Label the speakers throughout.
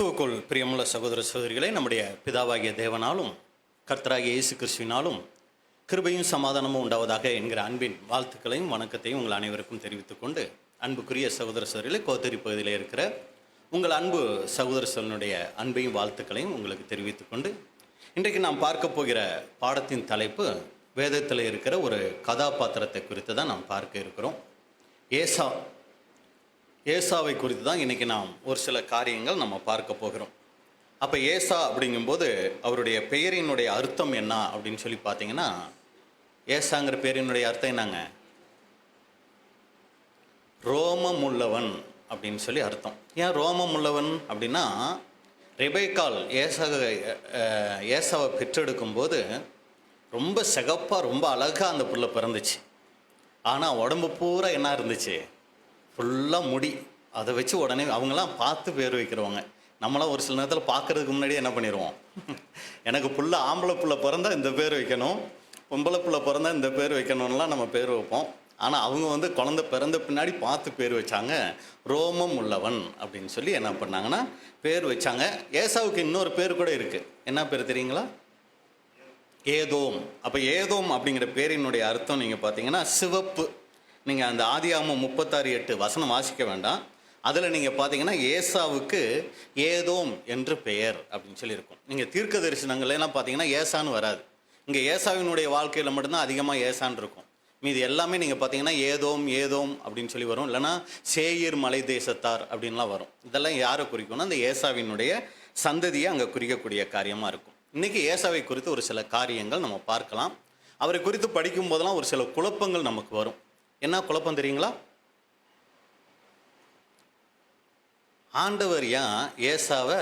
Speaker 1: கிறிஸ்துவுக்குள் பிரியமுள்ள சகோதர சகோதரிகளை, நம்முடைய பிதாவாகிய தேவனாலும் கர்த்தராகிய இயேசு கிறிஸ்துவினாலும் கிருபையும் சமாதானமும் உண்டாவதாக என்கிற அன்பின் வாழ்த்துக்களையும் வணக்கத்தையும் உங்கள் அனைவருக்கும் தெரிவித்துக் கொண்டு, அன்புக்குரிய சகோதர சகோதரிகளை, கோத்தரி பகுதியில் இருக்கிற உங்கள் அன்பு சகோதர சகோதரனுடைய அன்பையும் வாழ்த்துக்களையும் உங்களுக்கு தெரிவித்துக் கொண்டு, இன்றைக்கு நாம் பார்க்க போகிற பாடத்தின் தலைப்பு வேதத்தில் இருக்கிற ஒரு கதாபாத்திரத்தை குறித்து தான் நாம் பார்க்க இருக்கிறோம். ஏசாவை குறித்து தான் இன்றைக்கி நாம் ஒரு சில காரியங்கள் நம்ம பார்க்க போகிறோம். அப்போ ஏசா அப்படிங்கும்போது அவருடைய பெயரினுடைய அர்த்தம் என்ன அப்படின்னு சொல்லி பார்த்தீங்கன்னா, ஏசாங்கிற பெயரினுடைய அர்த்தம் என்னங்க? ரோமம் உள்ளவன் அப்படின்னு சொல்லி அர்த்தம். ஏன் ரோமம் உள்ளவன் அப்படின்னா, ரெபேக்காள் ஏசாவை பெற்றெடுக்கும்போது ரொம்ப சிகப்பாக ரொம்ப அழகாக அந்த புள்ள பிறந்துச்சு. ஆனால் உடம்பு பூரா என்ன இருந்துச்சு? ஃபுல்லாக முடி. அதை வச்சு உடனே அவங்களாம் பார்த்து பேர் வைக்கிறவங்க. நம்மளாம் ஒரு சில நேரத்தில் பார்க்குறதுக்கு முன்னாடியே என்ன பண்ணிடுவோம், எனக்கு புள்ள ஆம்பளை புள்ள பிறந்தால் இந்த பேர் வைக்கணும், பொம்பளை புள்ள பிறந்தால் இந்த பேர் வைக்கணும்லாம் நம்ம பேர் வைப்போம். ஆனால் அவங்க குழந்தை பிறந்த பின்னாடி பார்த்து பேர் வச்சாங்க. ரோமம் உள்ளவன் அப்படின்னு சொல்லி என்ன பண்ணாங்கன்னா பேர் வச்சாங்க. ஏசாவுக்கு இன்னொரு பேர் கூட இருக்குது. என்ன பேர் தெரியுங்களா? ஏதோம். அப்போ ஏதோம் அப்படிங்கிற பேரினுடைய அர்த்தம் நீங்கள் பார்த்தீங்கன்னா சிவப்பு. நீங்கள் அந்த ஆதியாகமம் 36:8 வசனம் வாசிக்க வேண்டாம். அதில் நீங்கள் பார்த்தீங்கன்னா ஏசாவுக்கு ஏதோம் என்று பெயர் அப்படின்னு சொல்லியிருக்கும். நீங்கள் தீர்க்க தரிசனங்கள்லாம் பார்த்தீங்கன்னா ஏசான்னு வராது. இங்கே ஏசாவினுடைய வாழ்க்கையில் மட்டும்தான் அதிகமாக ஏசான் இருக்கும். மீது எல்லாமே நீங்கள் பார்த்தீங்கன்னா ஏதோம் ஏதோம் அப்படின்னு சொல்லி வரும். இல்லைனா சேயீர் மலை தேசத்தார் அப்படின்லாம் வரும். இதெல்லாம் யாரை குறிக்கும்னா அந்த ஏசாவினுடைய சந்ததியை அங்கே குறிக்கக்கூடிய காரியமாக இருக்கும். இன்றைக்கி ஏசாவை குறித்து ஒரு சில காரியங்கள் நம்ம பார்க்கலாம். அவரை குறித்து படிக்கும் போதெல்லாம் ஒரு சில குழப்பங்கள் நமக்கு வரும். என்ன குழப்பம் தெரியுங்களா? ஆண்டவர் ஏன் ஏசாவை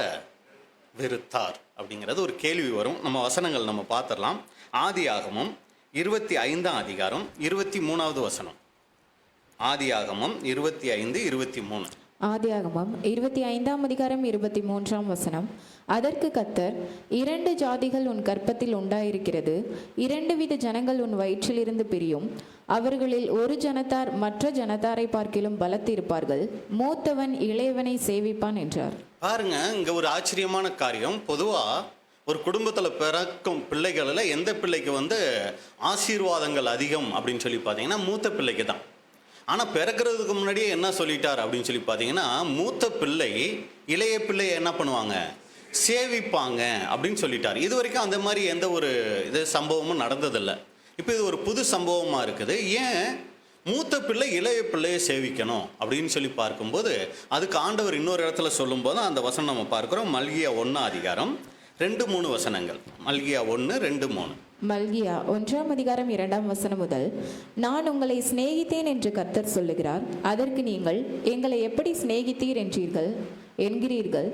Speaker 1: வெறுத்தார் அப்படிங்கிறது ஒரு கேள்வி வரும். நம்ம வசனங்கள் நம்ம பார்த்துடலாம். ஆதியாகமம் 25 அதிகாரம் 23வது வசனம். ஆதியாகமம் 25:23.
Speaker 2: ஆதியாகமம் 25 அதிகாரம் 23 வசனம். அதற்கு கர்த்தர், 2 ஜாதிகள் உன் கற்பத்தில் உண்டாயிருக்கிறது, 2 வித ஜனங்கள் உன் வயிற்றிலிருந்து பிரியும், அவர்களில் ஒரு ஜனத்தார் மற்ற ஜனத்தாரை பார்க்கிலும் பலத்திருப்பார்கள், மூத்தவன் இளையவனை சேவிப்பான் என்றார்.
Speaker 1: பாருங்க, இங்க ஒரு ஆச்சரியமான காரியம். பொதுவா ஒரு குடும்பத்தில் பிறக்கும் பிள்ளைகளில் எந்த பிள்ளைக்கு ஆசீர்வாதங்கள் அதிகம் அப்படின்னு சொல்லி பார்த்தீங்கன்னா மூத்த பிள்ளைக்கு தான். ஆனால் பிறக்கிறதுக்கு முன்னாடியே என்ன சொல்லிட்டார் அப்படின்னு சொல்லி பார்த்தீங்கன்னா, மூத்த பிள்ளை இளைய பிள்ளையை என்ன பண்ணுவாங்க? சேவிப்பாங்க அப்படின்னு சொல்லிட்டார். இது வரைக்கும் அந்த மாதிரி எந்த ஒரு சம்பவமும் நடந்ததில்லை. இப்போ இது ஒரு புது சம்பவமாக இருக்குது. ஏன் மூத்த பிள்ளை இளைய பிள்ளையை சேவிக்கணும் அப்படின்னு சொல்லி பார்க்கும்போது, அதுக்கு ஆண்டவர் இன்னொரு இடத்துல சொல்லும்போது அந்த வசனம் நம்ம பார்க்குறோம். மல்கியா 1 அதிகாரம் 2-3 வசனங்கள். மல்கியா 1:2-3.
Speaker 2: மல்கியா 1 அதிகாரம் 2 வசனம் முதல். நான் உங்களை சிநேகித்தேன் என்று கர்த்தர் சொல்லுகிறார், அதற்கு நீங்கள் எங்களை எப்படி சிநேகித்தீர் என்கிறீர்கள்.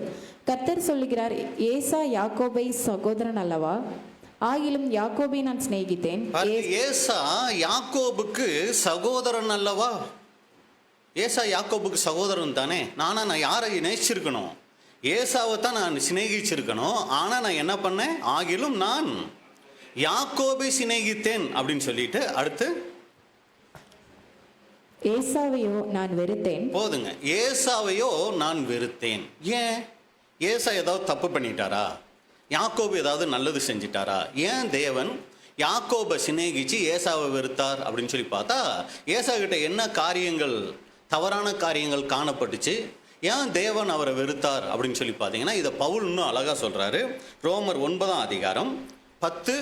Speaker 2: கர்த்தர் சொல்லுகிறார், ஏசா யாக்கோபை சகோதரன் அல்லவா? ஆகிலும் யாக்கோபை நான் சிநேகித்தேன்.
Speaker 1: ஏசா யாக்கோபுக்கு சகோதரன் அல்லவா? ஏசா யாக்கோபுக்கு சகோதரன் தானே. நான் யாரை நேசிச்சிருக்கணும்? ஏசாவை தான் நான் சிநேகிச்சிருக்கணும். ஆனால் நான் என்ன பண்ணேன்? ஆகிலும் நான் யாக்கோபை சிநேகித்தேன் அப்படின்னு சொல்லிட்டு அடுத்து
Speaker 2: ஏசாவையோ நான் வெறுத்தேன்.
Speaker 1: போதுங்க. ஏசாவையோ நான் வெறுத்தேன். ஏன்? ஏசா ஏதாவது தப்பு பண்ணிட்டாரா? யாக்கோபு ஏதாவது நல்லது செஞ்சிட்டாரா? ஏன் தேவன் யாக்கோபை சிநேகிச்சு ஏசாவை வெறுத்தார் அப்படின்னு சொல்லி பார்த்தா, ஏசா கிட்ட என்ன காரியங்கள், தவறான காரியங்கள் காணப்பட்டுச்சு? ஏன் தேவன் அவரை வெறுத்தார் அப்படின்னு சொல்லி பார்த்தீங்கன்னா, இதை பவுல் இன்னும் அழகாக சொல்கிறாரு. ரோமர் 9 அதிகாரம் 10,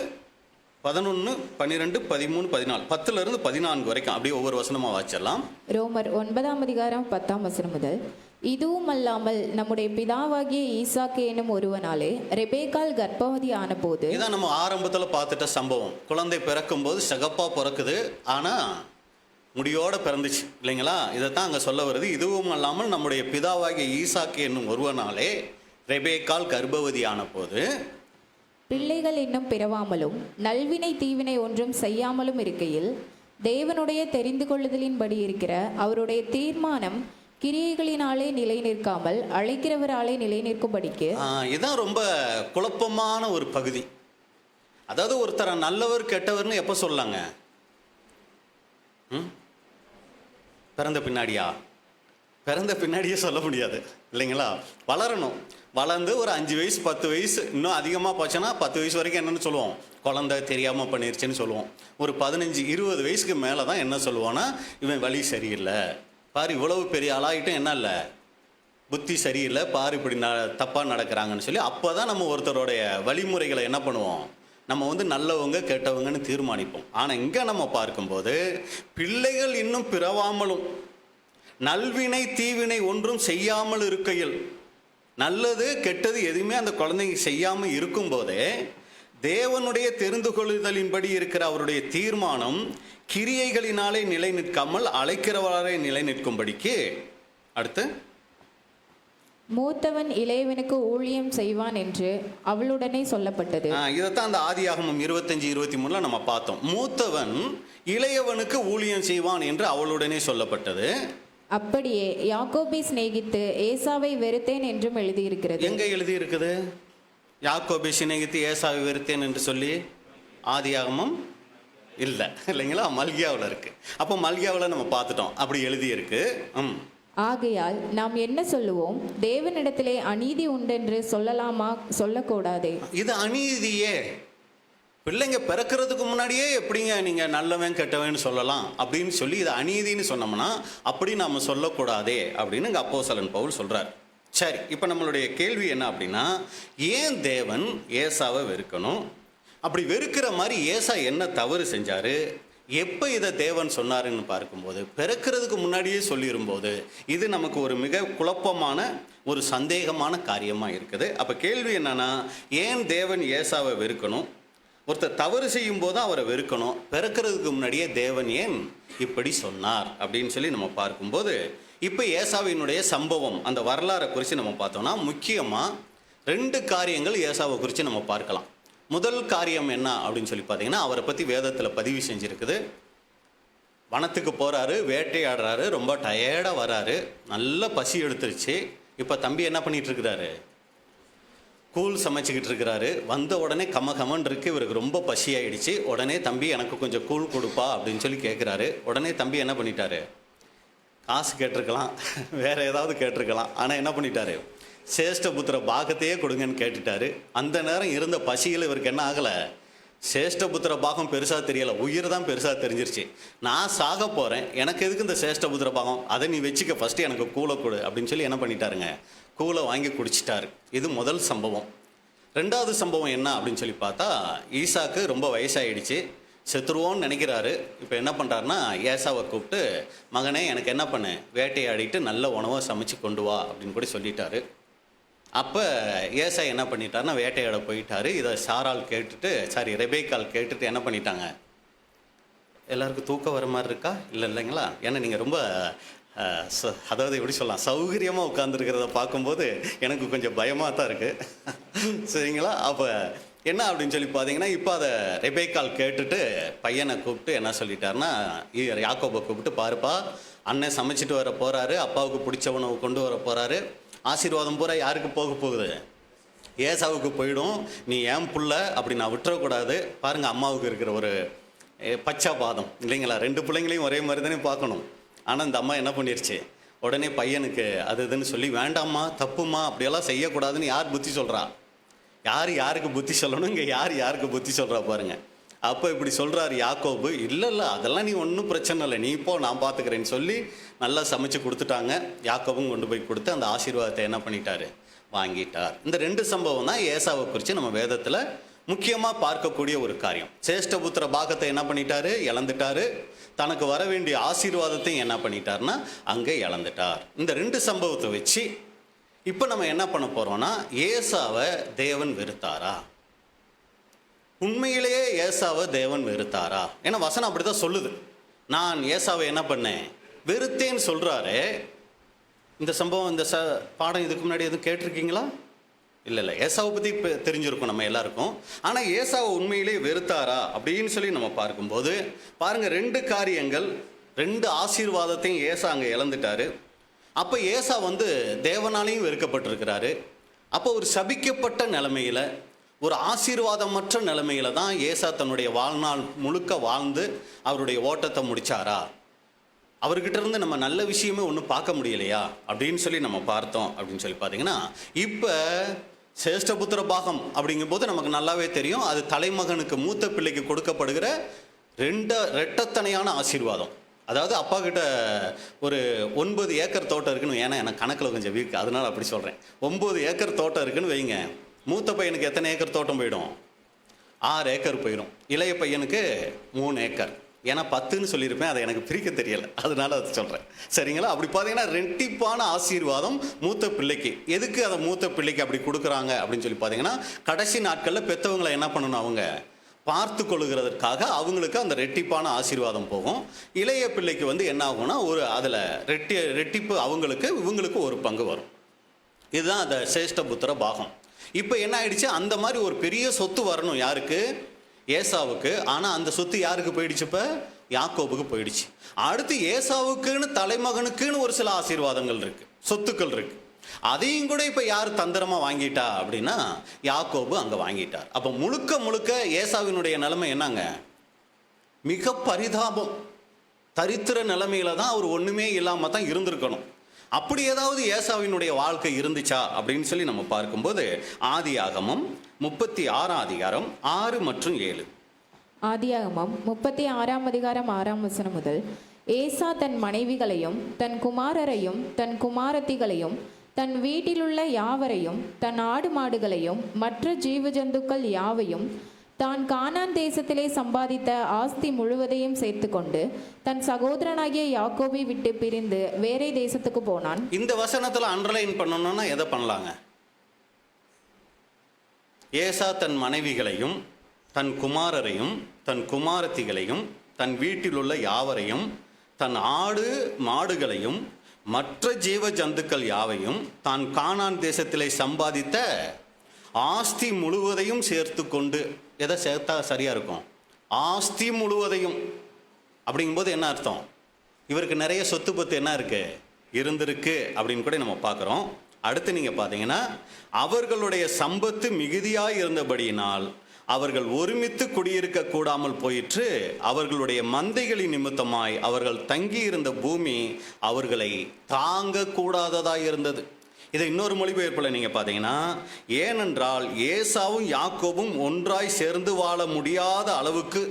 Speaker 1: 11, 12, 13, 14, 10லிருந்து 14 வரைக்கும் அப்படியே ஒவ்வொரு வசனமாக வாசிச்சிடலாம்.
Speaker 2: ரோமர் 9 அதிகாரம் 10 வசனம் முதல். இதுவும் அல்லாமல் நம்முடைய பிதாவாகிய ஈசாக்கு என்னும் ஒருவனாலே ரெபேக்காள் கர்ப்பவதி ஆன போது,
Speaker 1: இதான் நம்ம ஆரம்பத்தில் பார்த்துட்ட சம்பவம். குழந்தை பிறக்கும் போது சிகப்பாக பிறக்குது, ஆனால் முடியோடு பிறந்துச்சு இல்லைங்களா? இதைத்தான் அங்கே சொல்ல வருது. இதுவும் அல்லாமல் நம்முடைய பிதாவாகிய ஈசாக்கு என்னும் ஒருவனாலே ரெபேக்காள் கர்ப்பவதி ஆன போது,
Speaker 2: பிள்ளைகள் இன்னும் பிறவாமலும் நல்வினை தீவினை ஒன்றும் செய்யாமலும் இருக்கையில், தேவனுடைய தெரிந்து கொள்ளுதலின்படி இருக்கிற அவருடைய தீர்மானம் கிரியைகளினாலே நிலை நிற்காமல் அழைக்கிறவராலே நிலை நிற்கும்படிக்கு.
Speaker 1: இதுதான் ரொம்ப குழப்பமான ஒரு பகுதி. அதாவது ஒருத்தரை நல்லவர் கெட்டவர்னு எப்போ சொல்லாங்க? பிறந்த பின்னாடியே சொல்ல முடியாது இல்லைங்களா? வளரணும். வளர்ந்து ஒரு 5 வயசு 10 வயசு இன்னும் அதிகமாக போச்சுன்னா 10 வயசு வரைக்கும் என்னென்னு சொல்லுவோம், குழந்தை தெரியாமல் பண்ணிருச்சுன்னு சொல்லுவோம். ஒரு 15-20 வயசுக்கு மேலே தான் என்ன சொல்லுவோன்னா, இவன் வழி சரியில்லை பாரு, இவ்வளவு பெரிய ஆளாகிட்டும் என்ன இல்லை, புத்தி சரியில்லை பாரு, இப்படி தப்பாக நடக்கிறாங்கன்னு சொல்லி அப்போ தான் நம்ம ஒருத்தருடைய வழிமுறைகளை என்ன பண்ணுவோம், நம்ம வந்து நல்லவங்க கெட்டவங்கன்னு தீர்மானிப்போம். ஆனால் இங்கே நம்ம பார்க்கும்போது பிள்ளைகள் இன்னும் பிறவாமலும் நல்வினை தீவினை ஒன்றும் செய்யாமல் இருக்கையில், நல்லது கெட்டது எதுவுமே அந்த குழந்தைங்க செய்யாமல் இருக்கும்போதே தேவனுடைய தெரிந்து கொள்ளுதலின்படி இருக்கிற அவருடைய தீர்மானம் கிரியைகளினாலே நிலை நிற்காமல் அழைக்கிறவரை நிலை நிற்கும்படிக்கு. அடுத்து,
Speaker 2: மூத்தவன் இளையவனுக்கு ஊழியம் செய்வான் என்று அவளுடனே சொல்லப்பட்டது.
Speaker 1: இதைத்தான் அந்த ஆதியாகமம் 25-23 நம்ம பார்த்தோம். மூத்தவன் இளையவனுக்கு ஊழியம் செய்வான் என்று அவளுடனே சொல்லப்பட்டது.
Speaker 2: அப்படியே யாக்கோபை சிநேகித்து ஏசாவை வெறுத்தேன் என்றும் எழுதியிருக்கிறது.
Speaker 1: எங்க எழுதி இருக்குது? யாக்கோபை சிநேகித்து ஏசாவை வெறுத்தேன் என்று சொல்லி ஆதியாகமம் இல்லை இல்லைங்களா, மல்கியாவில் இருக்கு. அப்போ மல்கியாவில் நம்ம பார்த்துட்டோம், அப்படி எழுதி இருக்கு.
Speaker 2: ஆகையால் நாம் என்ன சொல்லுவோம், தேவனிடத்திலே அநீதி உண்டென்று சொல்லலாமா, சொல்லக்கூடாதே?
Speaker 1: இது அநீதியே. பிள்ளைங்க பிறக்கிறதுக்கு முன்னாடியே எப்படிங்க நீங்கள் நல்லவன் கெட்டவன்னு சொல்லலாம் அப்படின்னு சொல்லி இது அநீதின்னு சொன்னோம்னா அப்படி நம்ம சொல்லக்கூடாதே அப்படின்னு இங்கே அப்போஸ்தலன் பவுல் சொல்கிறார். சரி, இப்போ நம்மளுடைய கேள்வி என்ன அப்படின்னா, ஏன் தேவன் ஏசாவை வெறுக்கணும்? அப்படி வெறுக்கிற மாதிரி ஏசா என்ன தவறு செஞ்சார்? எப்போ இதை தேவன் சொன்னாருன்னு பார்க்கும்போது பிறக்கிறதுக்கு முன்னாடியே சொல்லிடும்போது இது நமக்கு ஒரு மிக குழப்பமான ஒரு சந்தேகமான காரியமாக இருக்குது. அப்போ கேள்வி என்னன்னா, ஏன் தேவன் ஏசாவை வெறுக்கணும்? ஒருத்தர் தவறு செய்யும் போது அவரை வெறுக்கணும், பிறக்கிறதுக்கு முன்னாடியே தேவன் ஏன் இப்படி சொன்னார் அப்படின்னு சொல்லி நம்ம பார்க்கும்போது, இப்போ ஏசாவினுடைய சம்பவம் அந்த வரலாறை குறித்து நம்ம பார்த்தோம்னா முக்கியமாக 2 காரியங்கள் ஏசாவை குறித்து நம்ம பார்க்கலாம். முதல் காரியம் என்ன அப்படின்னு சொல்லி பார்த்தீங்கன்னா, அவரை பற்றி வேதத்தில் பதிவு செஞ்சுருக்குது. வனத்துக்கு போகிறாரு, வேட்டையாடுறாரு, ரொம்ப டயர்டாக வராரு, நல்ல பசி எடுத்துருச்சு. இப்போ தம்பி என்ன பண்ணிகிட்டு இருக்கிறாரு, கூழ் சமைச்சிக்கிட்டு இருக்கிறாரு. வந்த உடனே கமகமன் இருக்கு, இவருக்கு ரொம்ப பசி ஆயிடுச்சு. உடனே தம்பி எனக்கு கொஞ்சம் கூழ் கொடுப்பா அப்படின்னு சொல்லி கேட்குறாரு. உடனே தம்பி என்ன பண்ணிட்டாரு, காசு கேட்டிருக்கலாம், வேற ஏதாவது கேட்டிருக்கலாம், ஆனால் என்ன பண்ணிட்டாரு, சேஷ்டபுத்திர பாகத்தையே கொடுங்கன்னு கேட்டுட்டாரு. அந்த நேரம் இருந்த பசியில் இவருக்கு என்ன ஆகலை, சேஷ்டபுத்திர பாகம் பெருசாக தெரியலை, உயிர் தான் பெருசாக தெரிஞ்சிருச்சு. நான் சாக போகிறேன், எனக்கு எதுக்கு இந்த சேஷ்டபுத்திர பாகம், அதை நீ வச்சுக்க, ஃபஸ்ட்டு எனக்கு கூலை கொடு அப்படின்னு சொல்லி என்ன பண்ணிட்டாருங்க, கூலை வாங்கி குடிச்சிட்டாரு. இது முதல் சம்பவம். 2வது சம்பவம் என்ன அப்படின்னு சொல்லி பார்த்தா, ஈசாக்கு ரொம்ப வயசாகிடுச்சு, செத்துருவோன்னு நினைக்கிறாரு. இப்போ என்ன பண்ணுறாருன்னா, ஏசாவை கூப்பிட்டு, மகனே எனக்கு என்ன பண்ணு, வேட்டையாடிட்டு நல்ல உணவை சமைச்சு கொண்டு வா அப்படின்னு கூட சொல்லிட்டாரு. அப்போ ஏசா என்ன பண்ணிட்டாருன்னா வேட்டையாட போயிட்டாரு. இதை சாரால் கேட்டுட்டு, ரெபேக்கால் கேட்டுட்டு என்ன பண்ணிட்டாங்க, எல்லாருக்கும் தூக்கம் வர மாதிரி இருக்கா, இல்லைங்களா, ஏன்னா நீங்கள் ரொம்ப அதாவது எப்படி சொல்லலாம், சௌகரியமாக உட்காந்துருக்கிறத பார்க்கும்போது எனக்கு கொஞ்சம் பயமாக தான் இருக்குது சரிங்களா. அப்போ என்ன அப்படின்னு சொல்லி பார்த்தீங்கன்னா, இப்போ அதை ரெபேக்கால் கேட்டுட்டு பையனை கூப்பிட்டு என்ன சொல்லிட்டாருன்னா, யாக்கோபை கூப்பிட்டு, பாருப்பா அண்ணன் சமைச்சிட்டு வர போகிறாரு, அப்பாவுக்கு பிடிச்ச உணவு கொண்டு வர போகிறாரு, ஆசீர்வாதம் பூரா யாருக்கு போக போகுது, ஏசாவுக்கு போயிடும், நீ ஏன் புள்ள அப்படி நான் விட்டுறக்கூடாது. பாருங்கள், அம்மாவுக்கு இருக்கிற ஒரு பச்சாபாதம் இல்லைங்களா, 2 பிள்ளைங்களையும் ஒரே மாதிரி தானே பார்க்கணும். ஆனால் இந்த அம்மா என்ன பண்ணிருச்சு, உடனே பையனுக்கு அது இதுன்னு சொல்லி, வேண்டாம்மா தப்புமா அப்படியெல்லாம் செய்யக்கூடாதுன்னு யார் புத்தி சொல்கிறா, யாருக்கு புத்தி சொல்லணும், இங்கே யாருக்கு புத்தி சொல்கிறா பாருங்கள். அப்போ இப்படி சொல்கிறாரு யாக்கோபு, இல்லை அதெல்லாம் நீ ஒன்றும் பிரச்சனை இல்லை, நீ இப்போ நான் பார்த்துக்கிறேன்னு சொல்லி நல்லா சமைச்சு கொடுத்துட்டாங்க. யாக்கோபும் கொண்டு போய் கொடுத்து அந்த ஆசீர்வாதத்தை என்ன பண்ணிட்டாரு, வாங்கிட்டார். இந்த 2 சம்பவம் தான் ஏசாவை குறித்து நம்ம வேதத்தில் முக்கியமாக பார்க்கக்கூடிய ஒரு காரியம். சேஷ்டபுத்திர பாகத்தை என்ன பண்ணிட்டாரு, இழந்துட்டாரு. தனக்கு வர வேண்டிய ஆசீர்வாதத்தையும் என்ன பண்ணிட்டார்னா அங்கே இழந்துட்டார். இந்த 2 சம்பவத்தை வச்சு இப்போ நம்ம என்ன பண்ண போகிறோம்னா, ஏசாவை தேவன் வெறுத்தாரா, உண்மையிலேயே ஏசாவை தேவன் வெறுத்தாரா? ஏன்னா வசனம் அப்படி தான் சொல்லுது, நான் ஏசாவை என்ன பண்ணேன், வெறுத்தேன்னு சொல்கிறாரு. இந்த சம்பவம் இந்த பாடம் இதுக்கு முன்னாடி எதுவும் கேட்டிருக்கீங்களா? இல்லை, ஏசாவை பற்றி தெரிஞ்சிருக்கும் நம்ம எல்லாருக்கும். ஆனால் ஏசாவை உண்மையிலே வெறுத்தாரா அப்படின்னு சொல்லி நம்ம பார்க்கும்போது பாருங்கள், 2 காரியங்கள், 2 ஆசீர்வாதத்தையும் ஏசா அங்கே இழந்துட்டாரு. அப்போ ஏசா வந்து தேவனாலையும் வெறுக்கப்பட்டிருக்கிறாரு. அப்போ ஒரு சபிக்கப்பட்ட நிலைமையில், ஒரு ஆசீர்வாதமற்ற நிலைமையில தான் ஏசா தன்னுடைய வாழ்நாள் முழுக்க வாழ்ந்து அவருடைய ஓட்டத்தை முடித்தாரா? அவர்கிட்ட இருந்து நம்ம நல்ல விஷயமே ஒன்றும் பார்க்க முடியலையா அப்படின்னு சொல்லி நம்ம பார்த்தோம் அப்படின்னு சொல்லி பார்த்தீங்கன்னா, இப்போ சேஷ்டபுத்திர பாகம் அப்படிங்கும்போது நமக்கு நல்லாவே தெரியும், அது தலைமகனுக்கு மூத்த பிள்ளைக்கு கொடுக்கப்படுகிற ரெட்டத்தனையான ஆசீர்வாதம். அதாவது அப்பா கிட்ட ஒரு 9 ஏக்கர் தோட்டம் இருக்குன்னு, ஏன்னா எனக்கு கணக்கில் கொஞ்சம் வீக், அதனால அப்படி சொல்கிறேன். 9 ஏக்கர் தோட்டம் இருக்குன்னு வைங்க. மூத்த பையனுக்கு எத்தனை ஏக்கர் தோட்டம் போயிடும்? 6 ஏக்கர் போயிடும். இளைய பையனுக்கு 3 ஏக்கர். ஏன்னா 10ன்னு சொல்லியிருப்பேன், அதை எனக்கு பிரிக்க தெரியலை, அதனால அதை சொல்கிறேன். சரிங்களா? அப்படி பார்த்தீங்கன்னா ரெட்டிப்பான ஆசீர்வாதம் மூத்த பிள்ளைக்கு. எதுக்கு அதை மூத்த பிள்ளைக்கு அப்படி கொடுக்குறாங்க அப்படின்னு சொல்லி பார்த்தீங்கன்னா, கடைசி நாட்களில் பெற்றவங்களை என்ன பண்ணணும், அவங்க பார்த்து கொள்ளுகிறதற்காக அவங்களுக்கு அந்த ரெட்டிப்பான ஆசீர்வாதம் போகும். இளைய பிள்ளைக்கு வந்து என்ன ஆகும்னா, ஒரு அதில் ரெட்டிப்பு அவங்களுக்கு, இவங்களுக்கு ஒரு பங்கு வரும். இதுதான் அந்த சேஷ்டபுத்திர பாகம். இப்போ என்ன ஆயிடுச்சு, அந்த மாதிரி ஒரு பெரிய சொத்து வரணும் யாருக்கு? ஏசாவுக்கு. ஆனால் அந்த சொத்து யாருக்கு போயிடுச்சு? இப்போ யாக்கோபுக்கு போயிடுச்சு. அடுத்து ஏசாவுக்குன்னு தலைமகனுக்குன்னு ஒரு சில ஆசீர்வாதங்கள் இருக்கு, சொத்துக்கள் இருக்கு. அதையும் கூட இப்போ யார் தந்திரமாக வாங்கிட்டா அப்படின்னா, யாக்கோபு அங்கே வாங்கிட்டார். அப்போ முழுக்க முழுக்க ஏசாவினுடைய நிலைமை என்னங்க? மிக பரிதாபம், தரித்திர நிலைமையில தான் அவர் ஒன்றுமே இல்லாமல் தான் இருந்திருக்கணும். அப்படி ஏதாவது ஏசாவினுடைய வாழ்க்கை இருந்துச்சா அப்படின்னு சொல்லி நம்ம பார்க்கும்போது, ஆதியாகமம் 36 அதிகாரம் 6 மற்றும் 7.
Speaker 2: ஆதியாகமம் 36 அதிகாரம் 6 வசனம் முதல். ஏசா தன் மனைவிகளையும் தன் குமாரரையும் தன் குமாரத்திகளையும் தன் வீட்டிலுள்ள யாவரையும் தன் ஆடு மாடுகளையும் மற்ற ஜீவஜந்துக்கள் யாவையும் தான் கானான் தேசத்திலே சம்பாதித்த ஆஸ்தி முழுவதையும் சேர்த்து கொண்டு தன் சகோதரனாகிய யாக்கோபை விட்டு பிரிந்து வேறே தேசத்துக்கு போனான். இந்த
Speaker 1: வசனத்தில் அண்டர்லைன் பண்ணணும்னா எதை பண்ணலாங்க? ஏசா தன் மனைவிகளையும் தன் குமாரரையும் தன் குமாரத்திகளையும் தன் வீட்டில் உள்ள யாவரையும் தன் ஆடு மாடுகளையும் மற்ற ஜீவ ஜந்துக்கள் யாவையும் தான் கானான் தேசத்திலே சம்பாதித்த ஆஸ்தி முழுவதையும் சேர்த்து கொண்டு. எதை சேர்த்தா சரியா இருக்கும்? ஆஸ்தி முழுவதையும். அப்படிங்கும்போது என்ன அர்த்தம்? இவருக்கு நிறைய சொத்து பத்து என்ன இருக்கு, இருந்திருக்கு அப்படின்னு கூட நம்ம பார்க்குறோம். அடுத்து நீங்கள் பார்த்தீங்கன்னா, அவர்களுடைய சம்பத்து மிகுதியாக இருந்தபடியினால் அவர்கள் ஒருமித்து குடியிருக்க கூடாமல் போயிற்று. அவர்களுடைய மந்தைகளின் நிமித்தமாய் அவர்கள் தங்கியிருந்த பூமி அவர்களை தாங்க கூடாததாக இருந்தது. இதை இன்னொரு மொழிபெயர்ப்பில் நீங்கள் பார்த்தீங்கன்னா, ஏனென்றால் ஏசாவும் யாக்கோபும் ஒன்றாய் சேர்ந்து வாழ முடியாத அளவுக்கு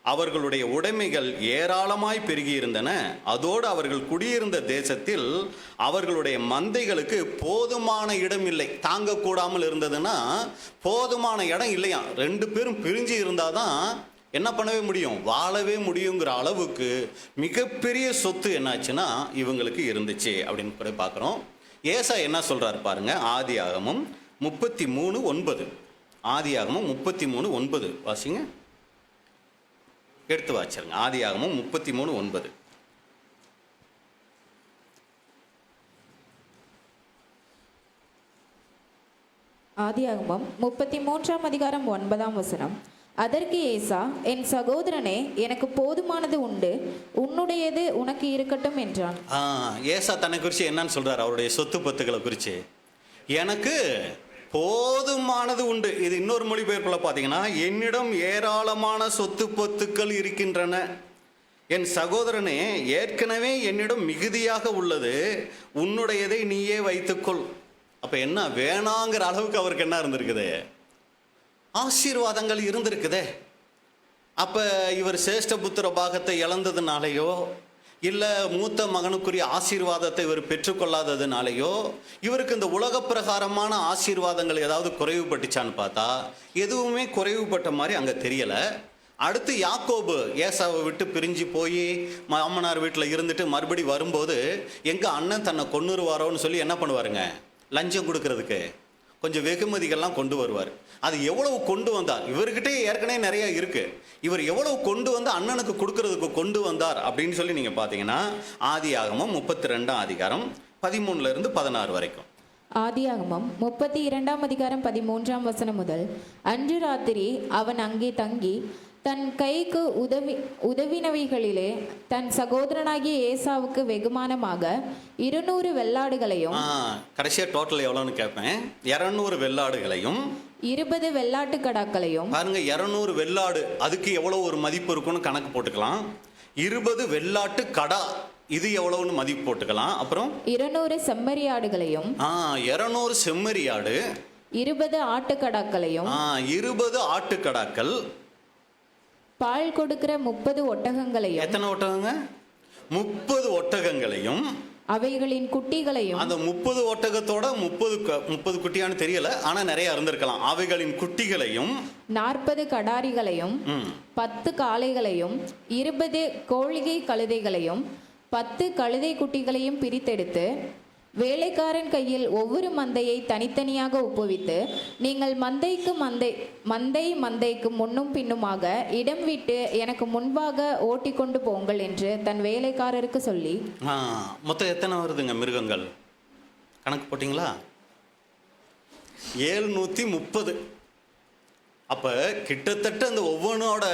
Speaker 1: அவர்களுடைய உடைமைகள் ஏராளமாய் பெருகி இருந்தன. அதோடு அவர்கள் குடியிருந்த தேசத்தில் அவர்களுடைய மந்தைகளுக்கு போதுமான இடம் இல்லை. தாங்கக்கூடாமல் இருந்ததுன்னா போதுமான இடம் இல்லையா. 2 பேரும் பிரிஞ்சு இருந்தால் தான் என்ன பண்ணவே முடியும், வாழவே முடியுங்கிற அளவுக்கு மிகப்பெரிய சொத்து என்னாச்சுன்னா இவங்களுக்கு இருந்துச்சு அப்படின்னு கூட பார்க்குறோம். ஏசா என்ன சொல்கிறார் பாருங்க, ஆதியாகமம் 33:9. ஆதியாகமம் 33:9 வாசிங்க, எடுத்து வாச்சிருங்க. ஆதியாகமம் 33:9.
Speaker 2: ஆதியாகமம் 33 அதிகாரம் 9 வசனம். அதற்கு ஏசா, என் சகோதரனே, எனக்கு போதுமானது உண்டு, உன்னுடையது உனக்கு இருக்கட்டும் என்றான்.
Speaker 1: ஏசா தன்னை குறித்து என்னன்னு சொல்றார்? அவருடைய சொத்து பத்துக்களை குறித்து, எனக்கு போதுமானது உண்டு. இது இன்னொரு மொழிபெயர்ப்பில் பார்த்தீங்கன்னா, என்னிடம் ஏராளமான சொத்து பத்துக்கள் இருக்கின்றன, என் சகோதரனே ஏற்கனவே என்னிடம் மிகுதியாக உள்ளது, உன்னுடையதை நீயே வைத்துக்கொள். அப்போ என்ன வேணாங்கிற அளவுக்கு அவருக்கு என்ன இருந்திருக்குது, ஆசீர்வாதங்கள் இருந்திருக்குதே. அப்போ இவர் சேஷ்டபுத்திர பாகத்தை இழந்ததுனாலேயோ இல்லை மூத்த மகனுக்குரிய ஆசீர்வாதத்தை இவர் பெற்றுக்கொள்ளாததுனாலேயோ இவருக்கு இந்த உலக பிரகாரமான ஆசீர்வாதங்கள் ஏதாவது குறைவுபட்டுச்சான்னு பார்த்தா எதுவுமே குறைவுபட்ட மாதிரி அங்கே தெரியலை. அடுத்து யாக்கோபு ஏசாவை விட்டு பிரிஞ்சு போய் மாமனார் வீட்டில் இருந்துட்டு மறுபடி வரும்போது எங்கள் அண்ணன் தன்னை கொன்னுருவாரோன்னு சொல்லி என்ன பண்ணுவாருங்க, லஞ்சம் கொடுக்கறதுக்கு கொஞ்சம் வெகுமதிகள்லாம் கொண்டு வருவார். அது எவ்வளவு கொண்டு வந்தார், இவர்கிட்டே ஏற்கனவே நிறைய இருக்கு, இவர் எவ்வளவு கொண்டு வந்து அண்ணனுக்கு கொடுக்கறதுக்கு கொண்டு வந்தார் அப்படின்னு சொல்லி நீங்கள் பார்த்தீங்கன்னா ஆதியாகமம் 32 அதிகாரம் 13 16 வரைக்கும்.
Speaker 2: ஆதியாகமம் 32 அதிகாரம் 13 வசனம் முதல். அன்று ராத்திரி அவன் அங்கே தங்கி தன் கைக்கு உதவினவைகளிலே தன் சகோதரனாகிய ஏசாவுக்கு வெகுமானமாக 200 வெள்ளாடுகளையும்,
Speaker 1: கடைசியாக டோட்டல் எவ்வளோன்னு கேட்பேன், 200 வெள்ளாடுகளையும்
Speaker 2: 20 வெள்ளாட்டு கடாக்களையும்.
Speaker 1: பாருங்க, 200 வெள்ளாடு, அதுக்கு எவ்வளோ ஒரு மதிப்பு இருக்குன்னு கணக்கு போட்டுக்கலாம். 20 வெள்ளாட்டு கடா, இது எவ்வளவுன்னு மதிப்பு போட்டுக்கலாம். அப்புறம்
Speaker 2: 200 செம்மறியாடுகளையும்
Speaker 1: 200 செம்மறியாடு,
Speaker 2: 20 ஆட்டுக்கடாக்களையும்
Speaker 1: 20 ஆட்டுக்கடாக்கள்,
Speaker 2: பால் கொடுக்கிற 30 ஒட்டகங்களையும்.
Speaker 1: எத்தனை ஒட்டகங்க? 30 ஒட்டகங்களையும்,
Speaker 2: அவைகளின் குட்டிகளையும்.
Speaker 1: அந்த 30 ஒட்டகத்தோட 30 குட்டியான்னு தெரியல, ஆனா நிறைய இருந்திருக்கலாம். அவைகளின் குட்டிகளையும்,
Speaker 2: 40 கடாரிகளையும், 10 காளைகளையும், 20 கோழிகை கழுதைகளையும், 10 கழுதை குட்டிகளையும் பிரித்தெடுத்து வேலைக்காரன் கையில் ஒவ்வொரு மந்தையை தனித்தனியாக ஒப்புவித்து, நீங்கள் மந்தைக்கு முன்னும் பின்னுமாக இடம் விட்டு எனக்கு முன்பாக ஓட்டிக்கொண்டு போங்கள் என்று தன் வேலைக்காரருக்கு சொல்லி.
Speaker 1: மொத்தம் எத்தனை வருதுங்க மிருகங்கள்? கணக்கு போட்டிங்களா? 730. அப்போ கிட்டத்தட்ட அந்த ஒவ்வொன்றோட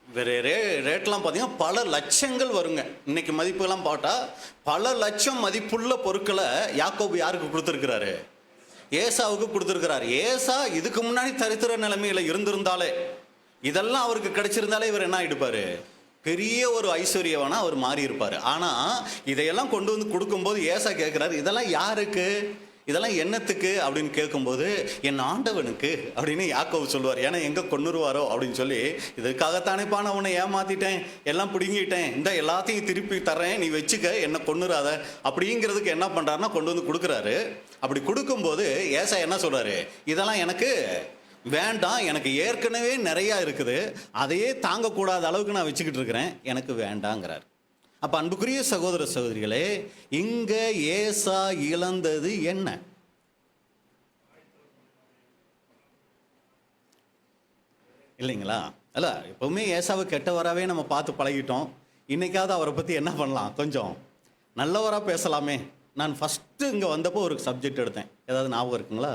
Speaker 1: ரேட்லாம் பார்த்தீங்கன்னா பல லட்சங்கள் வருங்க. இன்னைக்கு மதிப்புலாம் பார்த்தா பல லட்சம் மதிப்புள்ள பொருட்களை யாக்கோபு யாருக்கு கொடுத்துருக்கிறாரு? ஏசாவுக்கு கொடுத்துருக்கிறார். ஏசா இதுக்கு முன்னாடி தரித்திர நிலைமையில இருந்திருந்தாலே, இதெல்லாம் அவருக்கு கிடைச்சிருந்தாலே இவர் என்ன ஆயிடுப்பாரு? பெரிய ஒரு ஐஸ்வர்யவனா அவர் மாறி இருப்பார். ஆனால் இதையெல்லாம் கொண்டு வந்து கொடுக்கும்போது ஏசா கேட்குறாரு, இதெல்லாம் யாருக்கு, இதெல்லாம் என்னத்துக்கு அப்படின்னு கேட்கும்போது, என் ஆண்டவனுக்கு அப்படின்னு யாக்கோபு சொல்லுவார். ஏன்னா எங்கே கொண்டுருவாரோ அப்படின்னு சொல்லி, இதுக்காகத்தானேப்பா நான் உன்னை ஏமாத்திட்டேன், எல்லாம் பிடுங்கிட்டேன், இந்த எல்லாத்தையும் திருப்பி தர்றேன், நீ வச்சுக்க, என்ன கொண்டுறாத அப்படிங்கிறதுக்கு என்ன பண்ணுறாருன்னா கொண்டு வந்து கொடுக்குறாரு. அப்படி கொடுக்கும்போது ஏசா என்ன சொல்கிறாரு? இதெல்லாம் எனக்கு வேண்டாம், எனக்கு ஏற்கனவே நிறையா இருக்குது, அதையே தாங்கக்கூடாத அளவுக்கு நான் வச்சுக்கிட்டு இருக்கிறேன், எனக்கு வேண்டாங்கிறார். அப்போ அன்புக்குரிய சகோதர சகோதரிகளே, இங்கே ஏசா இழந்தது என்ன? இல்லைங்களா? அல்ல, எப்பவுமே ஏசாவை கெட்டவராகவே நம்ம பார்த்து பழகிட்டோம். இன்னைக்காவது அவரை பற்றி என்ன பண்ணலாம், கொஞ்சம் நல்லவராக பேசலாமே. நான் ஃபஸ்ட்டு இங்கே வந்தப்போ ஒரு சப்ஜெக்ட் எடுத்தேன், ஏதாவது ஞாபகம் இருக்குங்களா?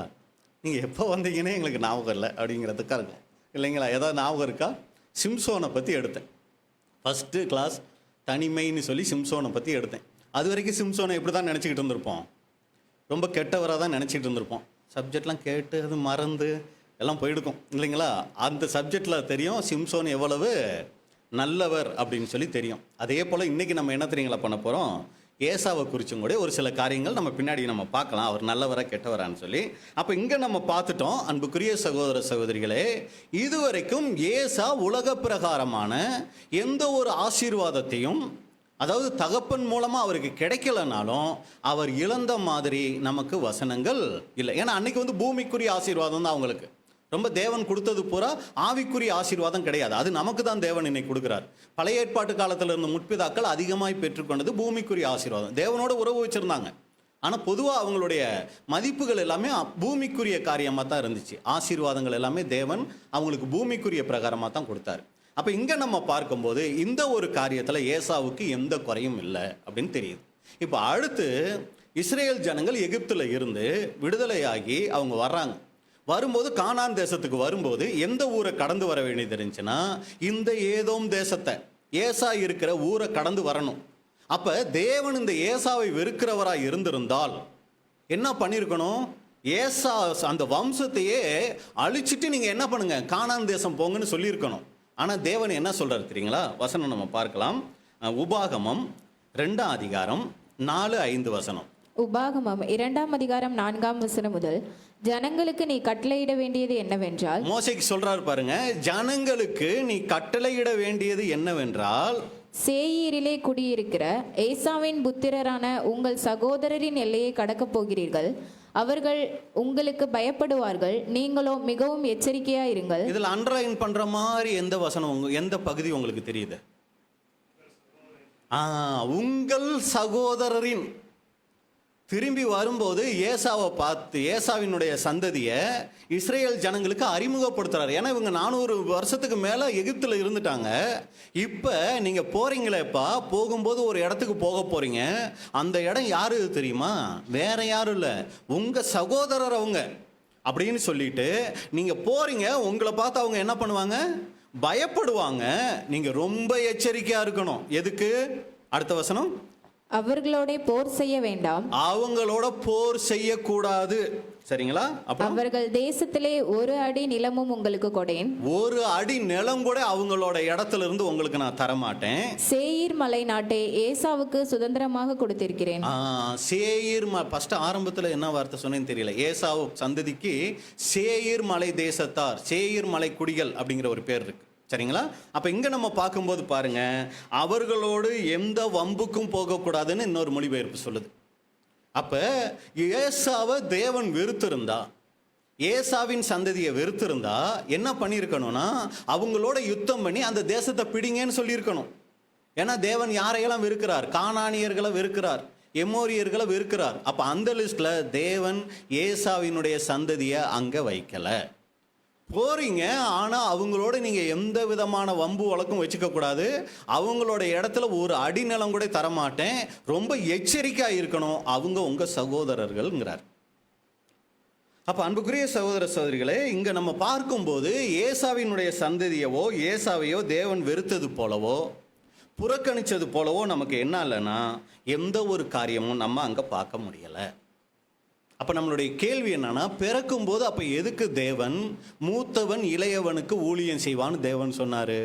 Speaker 1: நீங்கள் எப்போ வந்தீங்கன்னே எங்களுக்கு ஞாபகம் இல்லை அப்படிங்கிறதுக்காக இருக்கும் இல்லைங்களா? ஏதாவது ஞாபகம் இருக்கா? சிம்சோனை பற்றி எடுத்தேன். ஃபஸ்ட்டு கிளாஸ் தனிமைன்னு சொல்லி சிம்சோனை பற்றி எடுத்தேன். அது வரைக்கும் சிம்சோனை எப்படி தான் நினச்சிக்கிட்டு இருந்திருப்போம்? ரொம்ப கெட்டவராக தான் நினச்சிக்கிட்டு இருந்திருப்போம். சப்ஜெக்ட்லாம் கேட்டு அது மறந்து எல்லாம் போயிடுக்கும் இல்லைங்களா? அந்த சப்ஜெக்டில் தெரியும் சிம்சோன் எவ்வளவு நல்லவர் அப்படின்னு சொல்லி தெரியும். அதே போல் இன்றைக்கி நம்ம என்ன தெரியுங்களா பண்ண போகிறோம்? ஏசாவை குறிச்சும் கூட ஒரு சில காரியங்கள் நம்ம பின்னாடி நம்ம பார்க்கலாம், அவர் நல்லவரா கெட்டவரான்னு சொல்லி. அப்போ இங்கே நம்ம பார்த்துட்டோம் அன்புக்குரிய சகோதர சகோதரிகளே, இதுவரைக்கும் ஏசா உலக பிரகாரமான எந்த ஒரு ஆசீர்வாதத்தையும், அதாவது தகப்பன் மூலமாக அவருக்கு கிடைக்கலனாலும் அவர் இழந்த மாதிரி நமக்கு வசனங்கள் இல்லை. ஏன்னா அன்னைக்கு வந்து பூமிக்குரிய ஆசீர்வாதம் தான் அவங்களுக்கு. ரொம்ப தேவன் கொடுத்தது பூரா ஆவிக்குரிய ஆசீர்வாதம் கிடையாது. அது நமக்கு தான் தேவன் இன்னைக்கு கொடுக்குறார். பழைய ஏற்பாட்டு காலத்தில் இருந்த முற்பிதாக்கள் அதிகமாய் பெற்றுக்கொண்டது பூமிக்குரிய ஆசீர்வாதம். தேவனோட உறவு வச்சுருந்தாங்க, ஆனால் பொதுவாக அவங்களுடைய மதிப்புகள் எல்லாமே பூமிக்குரிய காரியமாக தான் இருந்துச்சு. ஆசீர்வாதங்கள் எல்லாமே தேவன் அவங்களுக்கு பூமிக்குரிய பிரகாரமாக தான் கொடுத்தாரு. அப்போ இங்கே நம்ம பார்க்கும்போது இந்த ஒரு காரியத்தில் ஏசாவுக்கு எந்த குறையும் இல்லை அப்படின்னு தெரியுது. இப்போ அடுத்து இஸ்ரேல் ஜனங்கள் எகிப்தில் இருந்து விடுதலையாகி அவங்க வர்றாங்க. வரும்போது கானான் தேசத்துக்கு வரும்போது எந்த ஊரை கடந்து வர வேண்டியது இருந்துச்சுன்னா, இந்த ஏதோம் தேசத்தை, ஏசா இருக்கிற ஊரை கடந்து வரணும். அப்போ தேவன் இந்த ஏசாவை வெறுக்கிறவராக இருந்திருந்தால் என்ன பண்ணியிருக்கணும்? ஏசா அந்த வம்சத்தையே அழிச்சிட்டு நீங்கள் என்ன பண்ணுங்க, கானான் தேசம் போங்கன்னு சொல்லியிருக்கணும். ஆனால் தேவன் என்ன சொல்கிறார் தெரியுங்களா? வசனம் நம்ம பார்க்கலாம். உபாகமம் 2ஆம் அதிகாரம் 4-5 வசனம்.
Speaker 2: உபாகமம் 2ஆம் அதிகாரம் 4ஆம் வசனம் முதல், ஜனங்களுக்கு நீ கட்டளையிட வேண்டியது என்னவென்றால்,
Speaker 1: மோசேக்கு சொல்றாரு பாருங்க, ஜனங்களுக்கு நீ கட்டளையிட வேண்டியது என்னவென்றால்,
Speaker 2: சேயீரிலே குடியிருக்கிற ஏசாவின் புத்திரரான உங்கள் சகோதரரின் எல்லையை கடக்கப் போகிறீர்கள். அவர்கள் உங்களுக்கு பயப்படுவார்கள், நீங்களோ மிகவும் எச்சரிக்கையா இருங்கள்.
Speaker 1: இதில் அண்டர்லைன் பண்ற மாதிரி எந்த வசனம், எந்த பகுதி உங்களுக்கு தெரியுது? உங்கள் சகோதரரின். திரும்பி வரும்போது ஏசாவை பார்த்து ஏசாவினுடைய சந்ததியை இஸ்ரேல் ஜனங்களுக்கு அறிமுகப்படுத்துறாரு. ஏன்னா இவங்க 400 வருஷத்துக்கு மேலே எகிப்தில் இருந்துட்டாங்க. இப்போ நீங்கள் போகிறீங்களேப்பா, போகும்போது ஒரு இடத்துக்கு போக போகிறீங்க. அந்த இடம் யாரு தெரியுமா? வேற யாரும் இல்லை, உங்கள் சகோதரர் அவங்க அப்படின்னு சொல்லிட்டு நீங்கள் போகிறீங்க. உங்களை பார்த்து அவங்க என்ன பண்ணுவாங்க? பயப்படுவாங்க. நீங்கள் ரொம்ப எச்சரிக்கையாக இருக்கணும். எதுக்கு? அடுத்த வசனம்.
Speaker 2: அவர்களோட போர் செய்ய வேண்டாம்,
Speaker 1: அவங்களோட போர் செய்யக்கூடாது. சரிங்களா? அப்புறம்
Speaker 2: அவர்கள் தேசத்திலே ஒரு அடி நிலமும் உங்களுக்கு கொடேன்,
Speaker 1: ஒரு அடி நிலம் கூட அவங்களோட இடத்துல இருந்து உங்களுக்கு நான் தரமாட்டேன்.
Speaker 2: சேயீர் மலை நாட்டை ஏசாவுக்கு சுதந்திரமாக கொடுத்திருக்கிறேன்.
Speaker 1: சேயீர் ஃபர்ஸ்ட் ஆரம்பத்தில் என்ன வார்த்தை சொன்னேன்னு தெரியல. ஏசாவு சந்ததிக்கு சேயீர் மலை தேசத்தார், சேயீர் மலை குடிகள் அப்படிங்கிற ஒரு பேர் இருக்கு. சரிங்களா? அப்ப இங்க நம்ம பார்க்கும்போது பாருங்க, அவர்களோடு எந்த வம்புக்கும் போகக்கூடாதுன்னு இன்னொரு மொழிபெயர்ப்பு சொல்லுது. அப்ப ஏசாவை தேவன் வெறுத்திருந்தா, ஏசாவின் சந்ததியை வெறுத்திருந்தா என்ன பண்ணியிருக்கணும்னா, அவங்களோட யுத்தம் பண்ணி அந்த தேசத்தை பிடிங்கன்னு சொல்லியிருக்கணும். ஏன்னா தேவன் யாரையெல்லாம் வெறுக்கிறார்? கானானியர்களை வெறுக்கிறார், எமோரியர்களை வெறுக்கிறார். அப்ப அந்த லிஸ்ட்ல தேவன் ஏசாவினுடைய சந்ததியை அங்க வைக்கல. போறீங்க, ஆனா அவங்களோட நீங்க எந்த விதமான வம்பு வழக்கும் வச்சுக்க கூடாது. அவங்களோட இடத்துல ஒரு அடிநிலம் கூட தரமாட்டேன். ரொம்ப எச்சரிக்கையா இருக்கணும், அவங்க உங்க சகோதரர்கள்ங்கிறார். அப்ப அன்புக்குரிய சகோதர சகோதரிகளே, இங்க நம்ம பார்க்கும்போது ஏசாவினுடைய சந்ததியவோ ஏசாவையோ தேவன் வெறுத்தது போலவோ புறக்கணிச்சது போலவோ நமக்கு என்ன இல்லைன்னா எந்த ஒரு காரியமும் நம்ம அங்க பார்க்க முடியல. அப்போ நம்மளுடைய கேள்வி என்னன்னா, பிறக்கும் போது அப்போ எதுக்கு தேவன் மூத்தவன் இளையவனுக்கு ஊழியம் செய்வான்னு தேவன் சொன்னார்?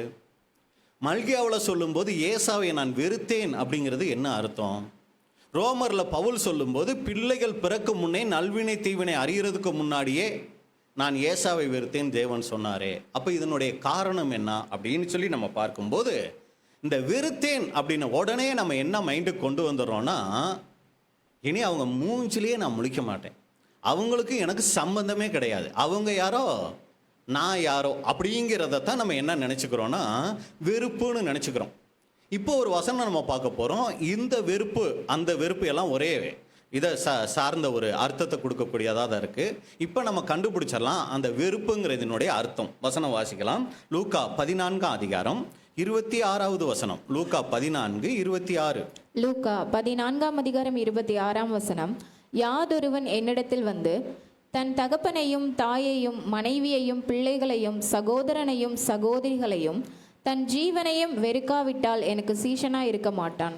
Speaker 1: மல்கியாவில் சொல்லும்போது ஏசாவை நான் வெறுத்தேன் அப்படிங்கிறது என்ன அர்த்தம்? ரோமரில் பவுல் சொல்லும்போது பிள்ளைகள் பிறக்கும் முன்னே நல்வினை தீவினை அறியறதுக்கு முன்னாடியே நான் ஏசாவை வெறுத்தேன் தேவன் சொன்னாரே. அப்போ இதனுடைய காரணம் என்ன அப்படின்னு சொல்லி நம்ம பார்க்கும்போது, இந்த வெறுத்தேன் அப்படின்னு உடனே நம்ம என்ன மைண்டுக்கு கொண்டு வந்துடுறோம்னா, இனி அவங்க மூஞ்சிலேயே நான் முழிக்க மாட்டேன், அவங்களுக்கு எனக்கு சம்பந்தமே கிடையாது, அவங்க யாரோ நான் யாரோ அப்படிங்கிறத தான் நம்ம என்ன நினச்சிக்கிறோன்னா வெறுப்புன்னு நினச்சிக்கிறோம். இப்போ ஒரு வசனம் நம்ம பார்க்க போகிறோம். இந்த வெறுப்பு அந்த வெறுப்பு எல்லாம் ஒரே இதை சார்ந்த ஒரு அர்த்தத்தை கொடுக்கக்கூடியதாக தான் இருக்குது. இப்போ நம்ம கண்டுபிடிச்சிடலாம் அந்த வெறுப்புங்கிறதுனுடைய அர்த்தம். வசனம் வாசிக்கலாம். லூக்கா 14ஆம் அதிகாரம் 26வது வசனம். லூக்கா 14:26.
Speaker 2: லூக்கா 14ஆம் அதிகாரம் 26ஆம் வசனம். யாதொருவன் என்னிடத்தில் வந்து தன் தகப்பனையும் தாயையும் மனைவியையும் பிள்ளைகளையும் சகோதரனையும் சகோதரிகளையும் தன் ஜீவனையும் வெறுக்காவிட்டால் எனக்கு சீஷனா இருக்க மாட்டான்.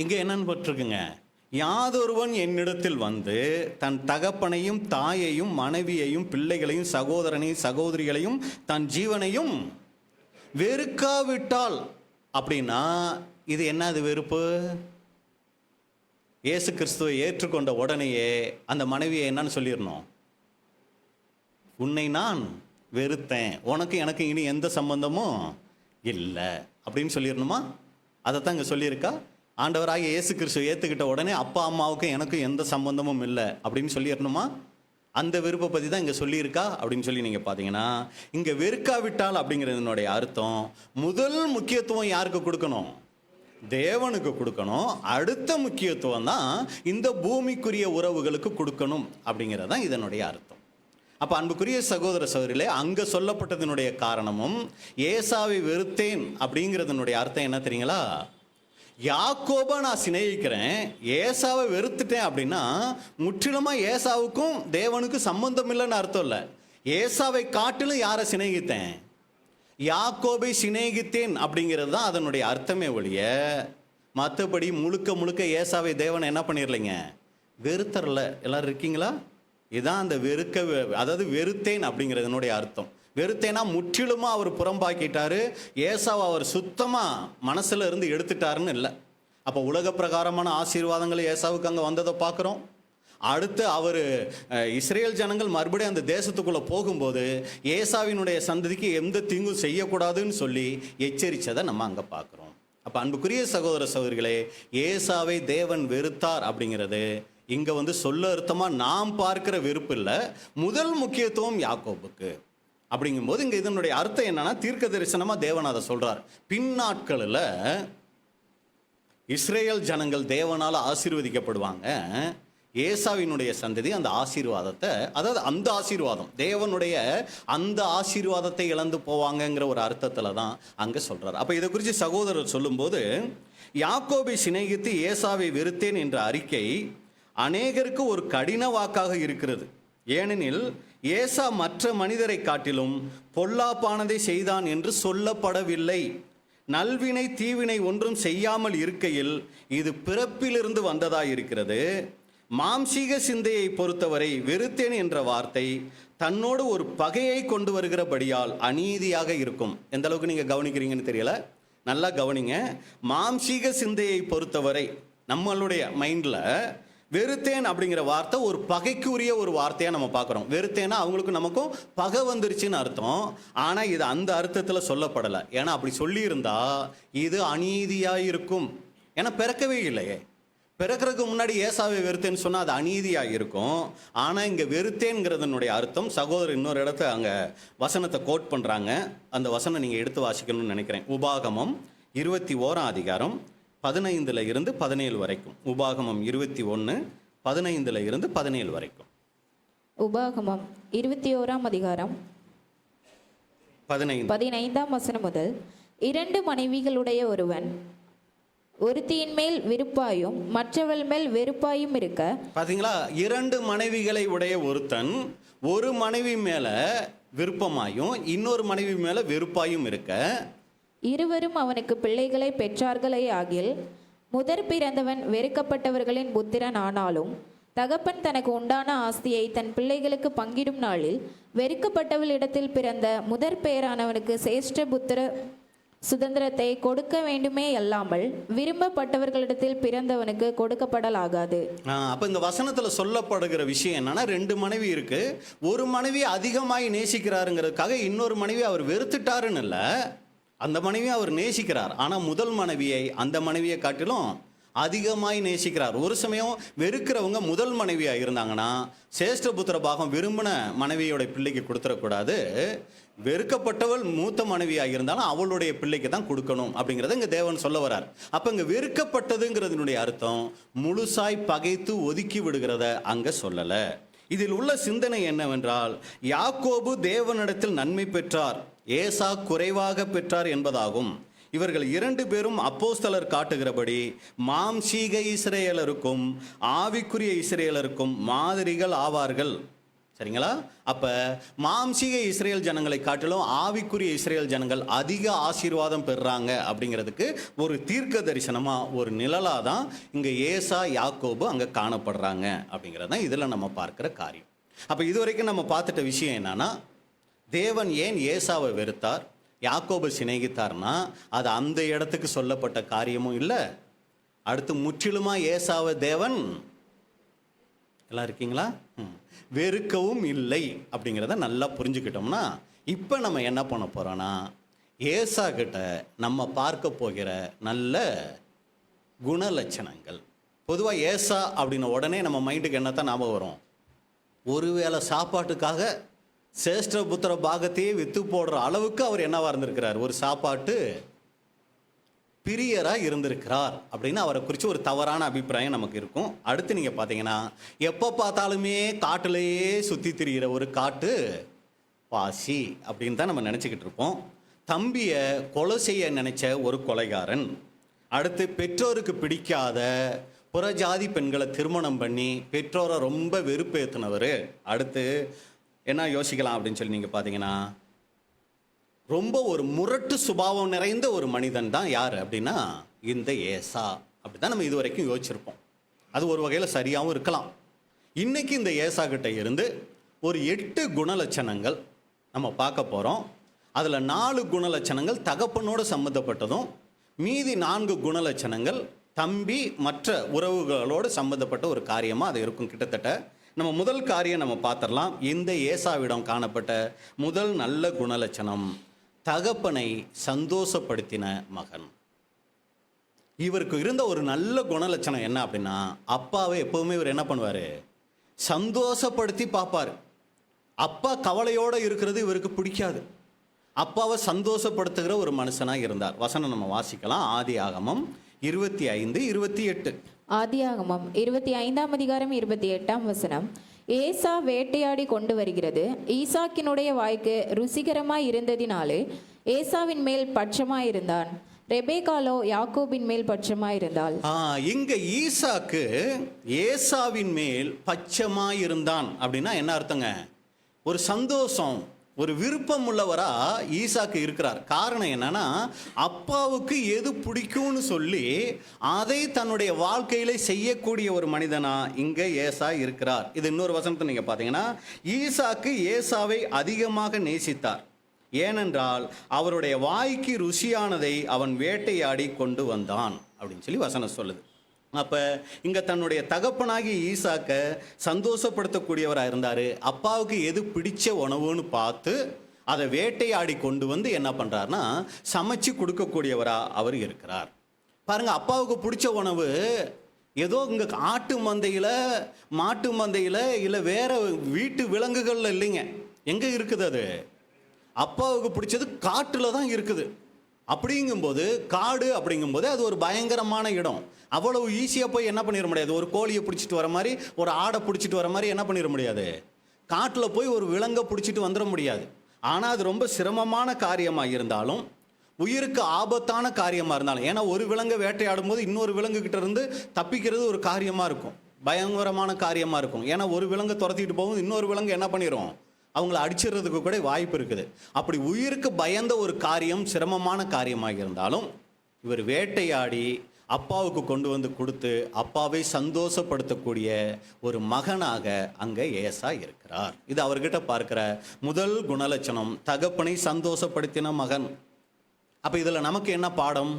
Speaker 1: இங்க என்னன்னு போட்டிருக்குங்க? யாதொருவன் என்னிடத்தில் வந்து தன் தகப்பனையும் தாயையும் மனைவியையும் பிள்ளைகளையும் சகோதரனையும் சகோதரிகளையும் தன் ஜீவனையும் வெறுக்காவிட்டால் அப்படின்னா இது என்னது வெறுப்பு? இயேசு கிறிஸ்துவை ஏற்றுக்கொண்ட உடனேயே அந்த மனைவியை என்னன்னு சொல்லிடணும், உன்னை நான் வெறுத்தேன், உனக்கு எனக்கு இனி எந்த சம்பந்தமும் இல்லை அப்படின்னு சொல்லிடணுமா? அதைத்தான் இங்கே சொல்லியிருக்கா. ஆண்டவராகிய இயேசு கிறிஸ்துவை ஏற்றுக்கிட்ட உடனே அப்பா அம்மாவுக்கும் எனக்கும் எந்த சம்பந்தமும் இல்லை அப்படின்னு சொல்லிடணுமா? அந்த வெறுப்பை பற்றி தான் இங்கே சொல்லியிருக்கா அப்படின்னு சொல்லி நீங்கள் பார்த்தீங்கன்னா, இங்கே வெறுக்காவிட்டால் அப்படிங்கிறதுனுடைய அர்த்தம் முதல் முக்கியத்துவம் யாருக்கு கொடுக்கணும்? தேவனுக்கு கொடுக்கணும். அடுத்த முக்கியத்துவம் தான் இந்த பூமிக்குரிய உறவுகளுக்கு கொடுக்கணும் அப்படிங்கிறது தான் இதனுடைய அர்த்தம். அப்போ அன்புக்குரிய சகோதர சகோதரிகளே, அங்கே சொல்லப்பட்டதனுடைய காரணமும் ஏசாவை வெறுத்தேன் அப்படிங்கிறதுனுடைய அர்த்தம் என்ன தெரியுங்களா? யாக்கோபை நான் சிநேகிக்கிறேன், ஏசாவை வெறுத்துட்டேன் அப்படின்னா முற்றிலுமாக ஏசாவுக்கும் தேவனுக்கும் சம்பந்தம் இல்லைன்னு அர்த்தம் இல்லை. ஏசாவை காட்டிலும் யாரை சிநேகித்தேன்? யாக்கோபை சிநேகித்தேன் அப்படிங்கிறது தான் அதனுடைய அர்த்தமே ஒழிய மற்றபடி முழுக்க முழுக்க ஏசாவை தேவனை என்ன பண்ணிடலைங்க, வெறுத்தரல. எல்லாரும் இருக்கீங்களா? இதுதான் அந்த அதாவது வெறுத்தேன் அப்படிங்கிறதுனுடைய அர்த்தம். வெறுத்தேனா முற்றிலுமா அவர் புறம்பாக்கிட்டாரு, ஏசாவை அவர் சுத்தமாக மனசில் இருந்து எடுத்துட்டாருன்னு இல்லை. அப்போ உலக பிரகாரமான ஆசீர்வாதங்கள் ஏசாவுக்கு அங்கே வந்ததை பார்க்குறோம். அடுத்து அவர் இஸ்ரேல் ஜனங்கள் மறுபடியும் அந்த தேசத்துக்குள்ளே போகும்போது ஏசாவினுடைய சந்ததிக்கு எந்த தீங்கும் செய்யக்கூடாதுன்னு சொல்லி எச்சரித்ததை நம்ம அங்கே பார்க்குறோம். அப்போ அன்புக்குரிய சகோதர சகோதரிகளே, ஏசாவை தேவன் வெறுத்தார் அப்படிங்கிறது இங்கே வந்து சொல்ல அர்த்தமாக நாம் பார்க்கிற வெறுப்பு இல்லை, முதல் முக்கியத்துவம் யாக்கோபுக்கு. அப்படிங்கும்போது இங்கே இதனுடைய அர்த்தம் என்னன்னா, தீர்க்க தரிசனமாக தேவன் அதை சொல்கிறார். பின்னாட்களில் இஸ்ரேல் ஜனங்கள் தேவனால் ஆசீர்வதிக்கப்படுவாங்க, ஏசாவினுடைய சந்ததி அந்த ஆசீர்வாதத்தை, அதாவது அந்த ஆசீர்வாதம் தேவனுடைய அந்த ஆசீர்வாதத்தை இழந்து போவாங்கங்கிற ஒரு அர்த்தத்தில் தான் அங்கே சொல்கிறார். அப்போ இதை குறித்து சகோதரர் சொல்லும்போது, யாக்கோபை சிநேகித்து ஏசாவை வெறுத்தேன் என்ற அறிக்கை அநேகருக்கு ஒரு கடின வாக்காக இருக்கிறது. ஏனெனில் ஏசா மற்ற மனிதரை காட்டிலும் பொல்லாப்பானதை செய்தான் என்று சொல்லப்படவில்லை. நல்வினை தீவினை ஒன்றும் செய்யாமல் இருக்கையில் இது பிறப்பிலிருந்து வந்ததாய் இருக்கிறது. மாம்சீக சிந்தையை பொறுத்தவரை வெறுத்தேன் என்ற வார்த்தை தன்னோடு ஒரு பகையை கொண்டு வருகிறபடியால் அநீதியாக இருக்கும். எந்த அளவுக்கு நீங்கள் கவனிக்கிறீங்கன்னு தெரியல, நல்லா கவனிங்க. மாம்சீக சிந்தையை பொறுத்தவரை நம்மளுடைய மைண்டில் வெறுத்தேன் அப்படிங்கிற வார்த்தை ஒரு பகைக்குரிய ஒரு வார்த்தையாக நம்ம பார்க்குறோம். வெறுத்தேன்னா அவங்களுக்கு நமக்கும் பகை வந்துருச்சுன்னு அர்த்தம். ஆனால் இது அந்த அர்த்தத்தில் சொல்லப்படலை. ஏன்னா அப்படி சொல்லியிருந்தா இது அநீதியாக இருக்கும். ஏன்னா பிறக்கவே இல்லையே. பிறக்கிறதுக்கு முன்னாடி ஏசாவை வெறுத்தேன்னு சொன்னால் அது அநீதியாக இருக்கும். ஆனால் இங்கே வெறுத்தேங்கிறதுனுடைய அர்த்தம், சகோதரர் இன்னொரு இடத்த அங்கே வசனத்தை கோட் பண்ணுறாங்க. அந்த வசனம் நீங்கள் எடுத்து வாசிக்கணும்னு நினைக்கிறேன். உபாகமம் 21 அதிகாரம் 15 இருந்து 17 வரைக்கும். உபாகமம் 21 15 இருந்து 17 வரைக்கும்.
Speaker 2: உபாகமம் 21 அதிகாரம் 15 வசனம் முதல். 2 மனைவிகளுடைய ஒருவன் ஒருத்தியின் மேல் விருப்பாயும் மற்றவள் மேல் வெறுப்பாயும் இருக்க.
Speaker 1: பாத்தீங்களா, 2 மனைவிகளை உடைய ஒருத்தன் ஒரு மனைவி மேல விருப்பமாயும் இன்னொரு மனைவி மேல வெறுப்பாயும் இருக்க.
Speaker 2: இருவரும் அவனுக்கு பிள்ளைகளை பெற்றார்களே ஆகில் முதற் பிறந்தவன் வெறுக்கப்பட்டவர்களின் புத்திரன் ஆனாலும் தகப்பன் தனக்கு உண்டான ஆஸ்தியை தன் பிள்ளைகளுக்கு பங்கிடும் நாளில் வெறுக்கப்பட்டவளிடத்தில் பிறந்த முதற் பெயரானவனுக்கு சேஷ்ட புத்திர சுதந்திரத்தை கொடுக்க வேண்டுமே அல்லாமல் விரும்பப்பட்டவர்களிடத்தில் பிறந்தவனுக்கு கொடுக்கப்படலாகாது.
Speaker 1: அப்ப இந்த வசனத்துல சொல்லப்படுகிற விஷயம் என்னன்னா, 2 மனைவி இருக்கு. ஒரு மனைவி அதிகமாய் நேசிக்கிறாருங்கிறதுக்காக இன்னொரு மனைவி அவர் வெறுத்துட்டாருன்னு இல்லை, அந்த மனைவியை அவர் நேசிக்கிறார். ஆனா முதல் மனைவியை அந்த மனைவியை காட்டிலும் அதிகமாய் நேசிக்கிறார். ஒரு சமயம் வெறுக்கிறவங்க முதல் மனைவியாக இருந்தாங்கன்னா சேஷ்டபுத்திர பாகம் விரும்பின மனைவியோட பிள்ளைக்கு கொடுத்துடக்கூடாது. வெறுக்கப்பட்டவள் மூத்த மனைவியாக இருந்தாலும் அவளுடைய பிள்ளைக்கு தான் கொடுக்கணும் அப்படிங்கிறத இங்கே தேவன் சொல்ல வரார். அப்போ இங்கே வெறுக்கப்பட்டதுங்கிறதுனுடைய அர்த்தம் முழுசாய் பகைத்து ஒதுக்கி விடுகிறத அங்கே சொல்லலை. இதில் உள்ள சிந்தனை என்னவென்றால், யாக்கோபு தேவனிடத்தில் நன்மை பெற்றார், ஏசா குறைவாக பெற்றார் என்பதாகும். இவர்கள் 2 பேரும் அப்போஸ்தலர் காட்டுகிறபடி மாம்சீக இஸ்ரேலருக்கும் ஆவிக்குரிய இஸ்ரேலருக்கும் மாதிரிகள் ஆவார்கள். சரிங்களா? அப்ப மாம்சீக இஸ்ரேல் ஜனங்களை காட்டிலும் ஆவிக்குரிய இஸ்ரேல் ஜனங்கள் அதிக ஆசீர்வாதம் பெறுறாங்க அப்படிங்கிறதுக்கு ஒரு தீர்க்க தரிசனமா, ஒரு நிழலா தான் இங்க ஏசா யாக்கோபு அங்க காணப்படுறாங்க அப்படிங்கிறது தான் இதுல நம்ம பார்க்கிற காரியம். அப்ப இதுவரைக்கும் நம்ம பார்த்துட்ட விஷயம் என்னன்னா, தேவன் ஏன் ஏசாவை வெறுத்தார், யாக்கோபு சிநேகித்தார்னா அது அந்த இடத்துக்கு சொல்லப்பட்ட காரியமும் இல்லை. அடுத்து முற்றிலுமா ஏசாவை தேவன் எல்லாம் இருக்கீங்களா வெறுக்கவும் இல்லை அப்படிங்கிறத நல்லா புரிஞ்சுக்கிட்டோம்னா, இப்போ நம்ம என்ன பண்ண போறோம்னா, ஏசா கிட்ட நம்ம பார்க்க போகிற நல்ல குணலட்சணங்கள். பொதுவாக ஏசா அப்படின்ன உடனே நம்ம மைண்டுக்கு என்னத்தான் ஞாபகம் வரும்? ஒருவேளை சாப்பாட்டுக்காக சேஷ்டபுத்திர பாகத்தையே வித்து போடுற அளவுக்கு அவர் என்னவா இருந்திருக்கிறார், ஒரு சாப்பாட்டு பிரியராக இருந்திருக்கிறார் அப்படின்னு அவரை குறித்து ஒரு தவறான அபிப்பிராயம் நமக்கு இருக்கும். அடுத்து நீங்கள் பார்த்தீங்கன்னா, எப்போ பார்த்தாலுமே காட்டிலேயே சுற்றி திரிகிற ஒரு காட்டு பாசி அப்படின்னு தான் நம்ம நினச்சிக்கிட்டு இருப்போம். தம்பியை கொலை செய்ய நினைச்ச ஒரு கொலைகாரன். அடுத்து பெற்றோருக்கு பிடிக்காத புறஜாதி பெண்களை திருமணம் பண்ணி பெற்றோரை ரொம்ப வெறுப்பேற்றினவர். அடுத்து என்ன யோசிக்கலாம் அப்படின்னு சொல்லி நீங்கள் பார்த்தீங்கன்னா, ரொம்ப ஒரு முரட்டு சுபாவம் நிறைந்த ஒரு மனிதன் தான் யார் அப்படின்னா இந்த ஏசா. அப்படி தான் நம்ம இது வரைக்கும் யோசிச்சிருப்போம். அது ஒரு வகையில் சரியாகவும் இருக்கலாம். இன்னைக்கு இந்த ஏசா கிட்ட இருந்து ஒரு 8 குணலட்சணங்கள் நம்ம பார்க்க போகிறோம். அதில் 4 குணலட்சணங்கள் தகப்பனோடு சம்மந்தப்பட்டதும், மீதி 4 குணலட்சணங்கள் தம்பி மற்ற உறவுகளோடு சம்மந்தப்பட்ட ஒரு காரியமாக அது இருக்கும். கிட்டத்தட்ட நம்ம முதல் காரியம் நம்ம பார்த்துடலாம். இந்த ஏசாவிடம் காணப்பட்ட முதல் நல்ல குணலட்சணம், தகப்பனை சந்தோஷப்படுத்தின மகன். இவருக்கு இருந்த ஒரு நல்ல குணலட்சணம் என்ன அப்படின்னா, அப்பாவை எப்பவுமே இவர் என்ன பண்ணுவார், சந்தோஷப்படுத்தி பார்ப்பார். அப்பா கவலையோடு இருக்கிறது இவருக்கு பிடிக்காது. அப்பாவை சந்தோஷப்படுத்துகிற ஒரு மனுஷனாக இருந்தார். வசனம் நம்ம வாசிக்கலாம். ஆதியாகமம் 25:28.
Speaker 2: ஆதியாகமம் 25 அதிகாரம் 28 வசனம். ஏசா வேட்டையாடி கொண்டு வருகிறது ஈசாக்கினுடைய வாய்க்கு ருசிகரமாய் இருந்ததினாலே ஏசாவின் மேல் பட்சமாயிருந்தான், ரெபேக்காலோ யாக்கோபின் மேல் பட்சமாயிருந்தாள்.
Speaker 1: இங்க ஈசாக்கு ஏசாவின் மேல் பட்சமாயிருந்தான் அப்படின்னா என்ன அர்த்தங்க? ஒரு சந்தோஷம், ஒரு விருப்பம் உள்ளவரா ஈசாக்கு இருக்கிறார். காரணம் என்னன்னா, அப்பாவுக்கு எது பிடிக்கும்னு சொல்லி அதை தன்னுடைய வாழ்க்கையில செய்யக்கூடிய ஒரு மனிதனா இங்க ஏசா இருக்கிறார். இது இன்னொரு வசனத்தை நீங்க பார்த்தீங்கன்னா, ஈசாக்கு ஏசாவை அதிகமாக நேசித்தார், ஏனென்றால் அவருடைய வாய்க்கு ருசியானதை அவன் வேட்டையாடி கொண்டு வந்தான் அப்படின்னு சொல்லி வசனம் சொல்லுது. அப்போ இங்கே தன்னுடைய தகப்பனாகி ஈசாக்க சந்தோஷப்படுத்தக்கூடியவராக இருந்தார். அப்பாவுக்கு எது பிடிச்ச உணவுன்னு பார்த்து அதை வேட்டையாடி கொண்டு வந்து என்ன பண்ணுறாருனா சமைச்சு கொடுக்கக்கூடியவராக அவர் இருக்கிறார். பாருங்கள், அப்பாவுக்கு பிடிச்ச உணவு ஏதோ இங்கே ஆட்டு மந்தையில் மாட்டு மந்தையில் இல்லை வேறு வீட்டு விலங்குகளில் இல்லைங்க. எங்கே இருக்குது அது? அப்பாவுக்கு பிடிச்சது காட்டில் தான் இருக்குது. அப்படிங்கும்போது காடு அப்படிங்கும்போது அது ஒரு பயங்கரமான இடம். அவ்வளவு ஈஸியாக போய் என்ன பண்ணிட முடியாது. ஒரு கோழியை பிடிச்சிட்டு வர மாதிரி, ஒரு ஆடை பிடிச்சிட்டு வர மாதிரி என்ன பண்ணிட முடியாது. காட்டில் போய் ஒரு விலங்கை பிடிச்சிட்டு வந்துட முடியாது. ஆனால் அது ரொம்ப சிரமமான காரியமாக இருந்தாலும், உயிருக்கு ஆபத்தான காரியமாக இருந்தாலும், ஏன்னா ஒரு விலங்கை வேட்டையாடும் போது இன்னொரு விலங்குகிட்ட இருந்து தப்பிக்கிறது ஒரு காரியமாக இருக்கும், பயங்கரமான காரியமாக இருக்கும். ஏன்னா ஒரு விலங்கை துரத்திட்டு போகும்போது இன்னொரு விலங்கு என்ன பண்ணிடும், அவங்கள அடிச்சிடுறதுக்கு கூட வாய்ப்பு இருக்குது. அப்படி உயிருக்கு பயந்த ஒரு காரியம் சிரமமான காரியமாக இருந்தாலும் இவர் வேட்டையாடி அப்பாவுக்கு கொண்டு வந்து கொடுத்து அப்பாவை சந்தோஷப்படுத்தக்கூடிய ஒரு மகனாக அங்கே ஏசா இருக்கிறார். இது அவர்கிட்ட பார்க்கிற முதல் குணலட்சணம், தகப்பனை சந்தோஷப்படுத்தின மகன். அப்போ இதில் நமக்கு என்ன பாடம்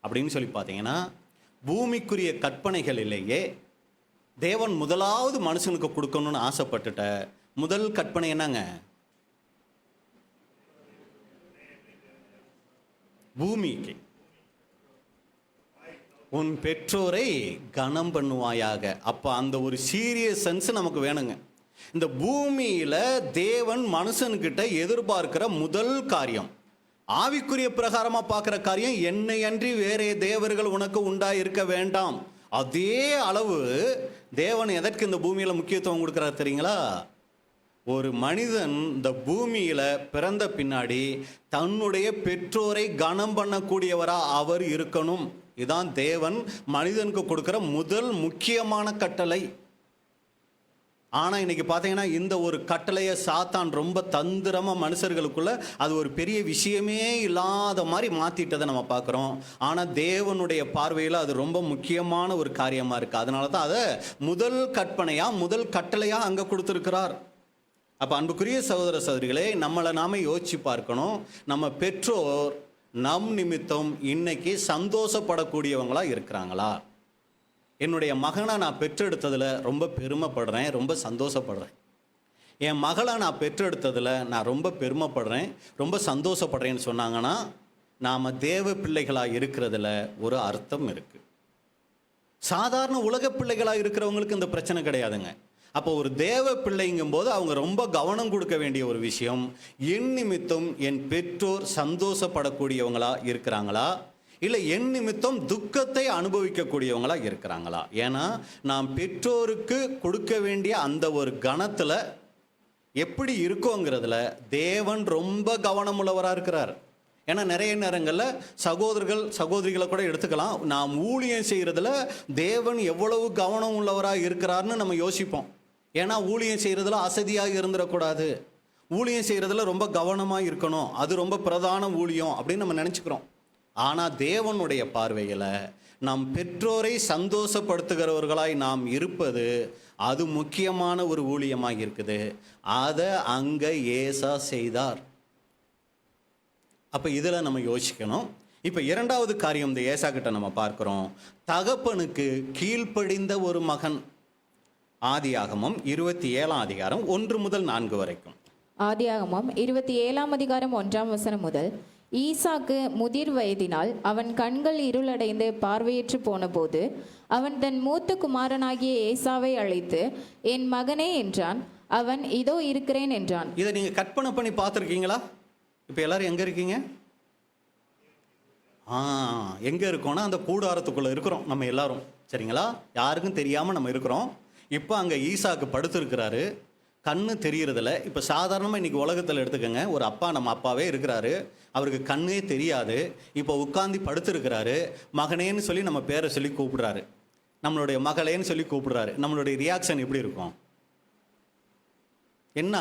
Speaker 1: அப்படின்னு சொல்லி பார்த்தீங்கன்னா, பூமிக்குரிய கற்பனைகளிலேயே தேவன் முதலாவது மனுஷனுக்கு கொடுக்கணும்னு ஆசைப்பட்டுட்ட முதல் கற்பனை என்னங்க? பூமிக்கு உன் பெற்றோரை கனம் பண்ணுவாயாக. அப்போ அந்த ஒரு சீரியஸ் சென்ஸ் நமக்கு வேணுங்க. இந்த பூமியில் தேவன் மனுஷன்கிட்ட எதிர்பார்க்கிற முதல் காரியம், ஆவிக்குரிய பிரகாரமாக பார்க்குற காரியம், என்னை அன்றி வேறே தேவர்கள் உனக்கு உண்டாயிருக்க வேண்டாம். அதே அளவு தேவன் எதற்கு இந்த பூமியில் முக்கியத்துவம் கொடுக்குறாரு தெரியுங்களா? ஒரு மனிதன் இந்த பூமியில் பிறந்த பின்னாடி தன்னுடைய பெற்றோரை கனம் பண்ணக்கூடியவராக அவர் இருக்கணும். இதுதான் தேவன் மனிதனுக்கு கொடுக்குற முதல் முக்கியமான கட்டளை. ஆனால் இன்னைக்கு பார்த்தீங்கன்னா இந்த ஒரு கட்டளையை சாத்தான் ரொம்ப தந்திரமாக மனுஷர்களுக்குள்ள அது ஒரு பெரிய விஷயமே இல்லாத மாதிரி மாற்றிட்டதை நம்ம பார்க்குறோம். ஆனால் தேவனுடைய பார்வையில் அது ரொம்ப முக்கியமான ஒரு காரியமாக இருக்குது. அதனால தான் அதை முதல் கற்பனையாக முதல் கட்டளையாக அங்கே கொடுத்துருக்கிறார். அப்போ அன்புக்குரிய சகோதர சகோதரிகளே, நம்மளை நாம யோசிச்சு பார்க்கணும். நம்ம பெற்றோர் நம் நிமித்தம் இன்னைக்கு சந்தோஷப்படக்கூடியவங்களா இருக்கிறாங்களா? என்னுடைய மகனை நான் பெற்றெடுத்ததில் ரொம்ப பெருமைப்படுறேன், ரொம்ப சந்தோஷப்படுறேன். என் மகளை நான் பெற்றெடுத்ததில் நான் ரொம்ப பெருமைப்படுறேன், ரொம்ப சந்தோஷப்படுறேன்னு சொன்னாங்கன்னா நாம் தேவ பிள்ளைகளாக இருக்கிறதுல ஒரு அர்த்தம் இருக்குது. சாதாரண உலக பிள்ளைகளாக இருக்கிறவங்களுக்கு இந்த பிரச்சனை கிடையாதுங்க. அப்போ ஒரு தேவ பிள்ளைங்கும் போது அவங்க ரொம்ப கவனம் கொடுக்க வேண்டிய ஒரு விஷயம், என் நிமித்தம் என் பெற்றோர் சந்தோஷப்படக்கூடியவங்களா இருக்கிறாங்களா, இல்லை என் நிமித்தம் துக்கத்தை அனுபவிக்கக்கூடியவங்களா இருக்கிறாங்களா? ஏன்னா நாம் பெற்றோருக்கு கொடுக்க வேண்டிய அந்த ஒரு கணத்தில் எப்படி இருக்கோங்கிறதுல தேவன் ரொம்ப கவனமுள்ளவராக இருக்கிறார். ஏன்னா நிறைய நேரங்களில் சகோதரர்கள் சகோதரிகளை கூட எடுத்துக்கலாம், நாம் ஊழியம் செய்கிறதுல தேவன் எவ்வளவு கவனம் உள்ளவராக இருக்கிறார்னு நம்ம யோசிப்போம். ஏன்னா ஊழியம் செய்கிறதுல அசதியாக இருந்துடக்கூடாது, ஊழியம் செய்கிறதுல ரொம்ப கவனமாக இருக்கணும், அது ரொம்ப பிரதான ஊழியம் அப்படின்னு நம்ம நினச்சிக்கிறோம். ஆனால் தேவனுடைய பார்வையில் நம் பெற்றோரை சந்தோஷப்படுத்துகிறவர்களாய் நாம் இருப்பது அது முக்கியமான ஒரு ஊழியமாக இருக்குது. அதை அங்கே ஏசா செய்தார். அப்போ இதில் நம்ம யோசிக்கணும். இப்போ இரண்டாவது காரியம் இந்த ஏசா கிட்ட நம்ம பார்க்குறோம், தகப்பனுக்கு கீழ்ப்படிந்த ஒரு மகன். ஆதியாகமம் 27ஆம் அதிகாரம் 1 முதல் 4 வரைக்கும்.
Speaker 2: ஆதியாகமம் 27ஆம் அதிகாரம் 1ஆம் வசனம் முதல். ஈசாக்கு முதிர் வயதினால் அவன் கண்கள் இருளடைந்து பார்வையற்று போன போது அவன் தன் மூத்த குமாரனாகிய ஏசாவை அழைத்து, என் மகனே என்றான். அவன், இதோ இருக்கிறேன் என்றான்.
Speaker 1: இதை நீங்கள் கற்பனை பண்ணி பார்த்துருக்கீங்களா? இப்போ எல்லாரும் எங்கே இருக்கீங்க? எங்கே இருக்கோன்னா அந்த கூடாரத்துக்குள்ளே இருக்கிறோம் நம்ம எல்லாரும், சரிங்களா? யாருக்கும் தெரியாமல் நம்ம இருக்கிறோம். இப்போ அங்கே ஈசாக்கு படுத்துருக்கிறாரு, கண்ணு தெரியறதில்ல. இப்போ சாதாரணமாக இன்றைக்கி உலகத்தில் எடுத்துக்கோங்க, ஒரு அப்பா நம்ம அப்பாவே இருக்கிறாரு, அவருக்கு கண்ணே தெரியாது. இப்போ உட்காந்து படுத்துருக்கிறாரு, மகனேன்னு சொல்லி நம்ம பேரை சொல்லி கூப்பிடுறாரு, நம்மளுடைய மகளேன்னு சொல்லி கூப்பிடுறாரு. நம்மளுடைய ரியாக்ஷன் எப்படி இருக்கும்? என்ன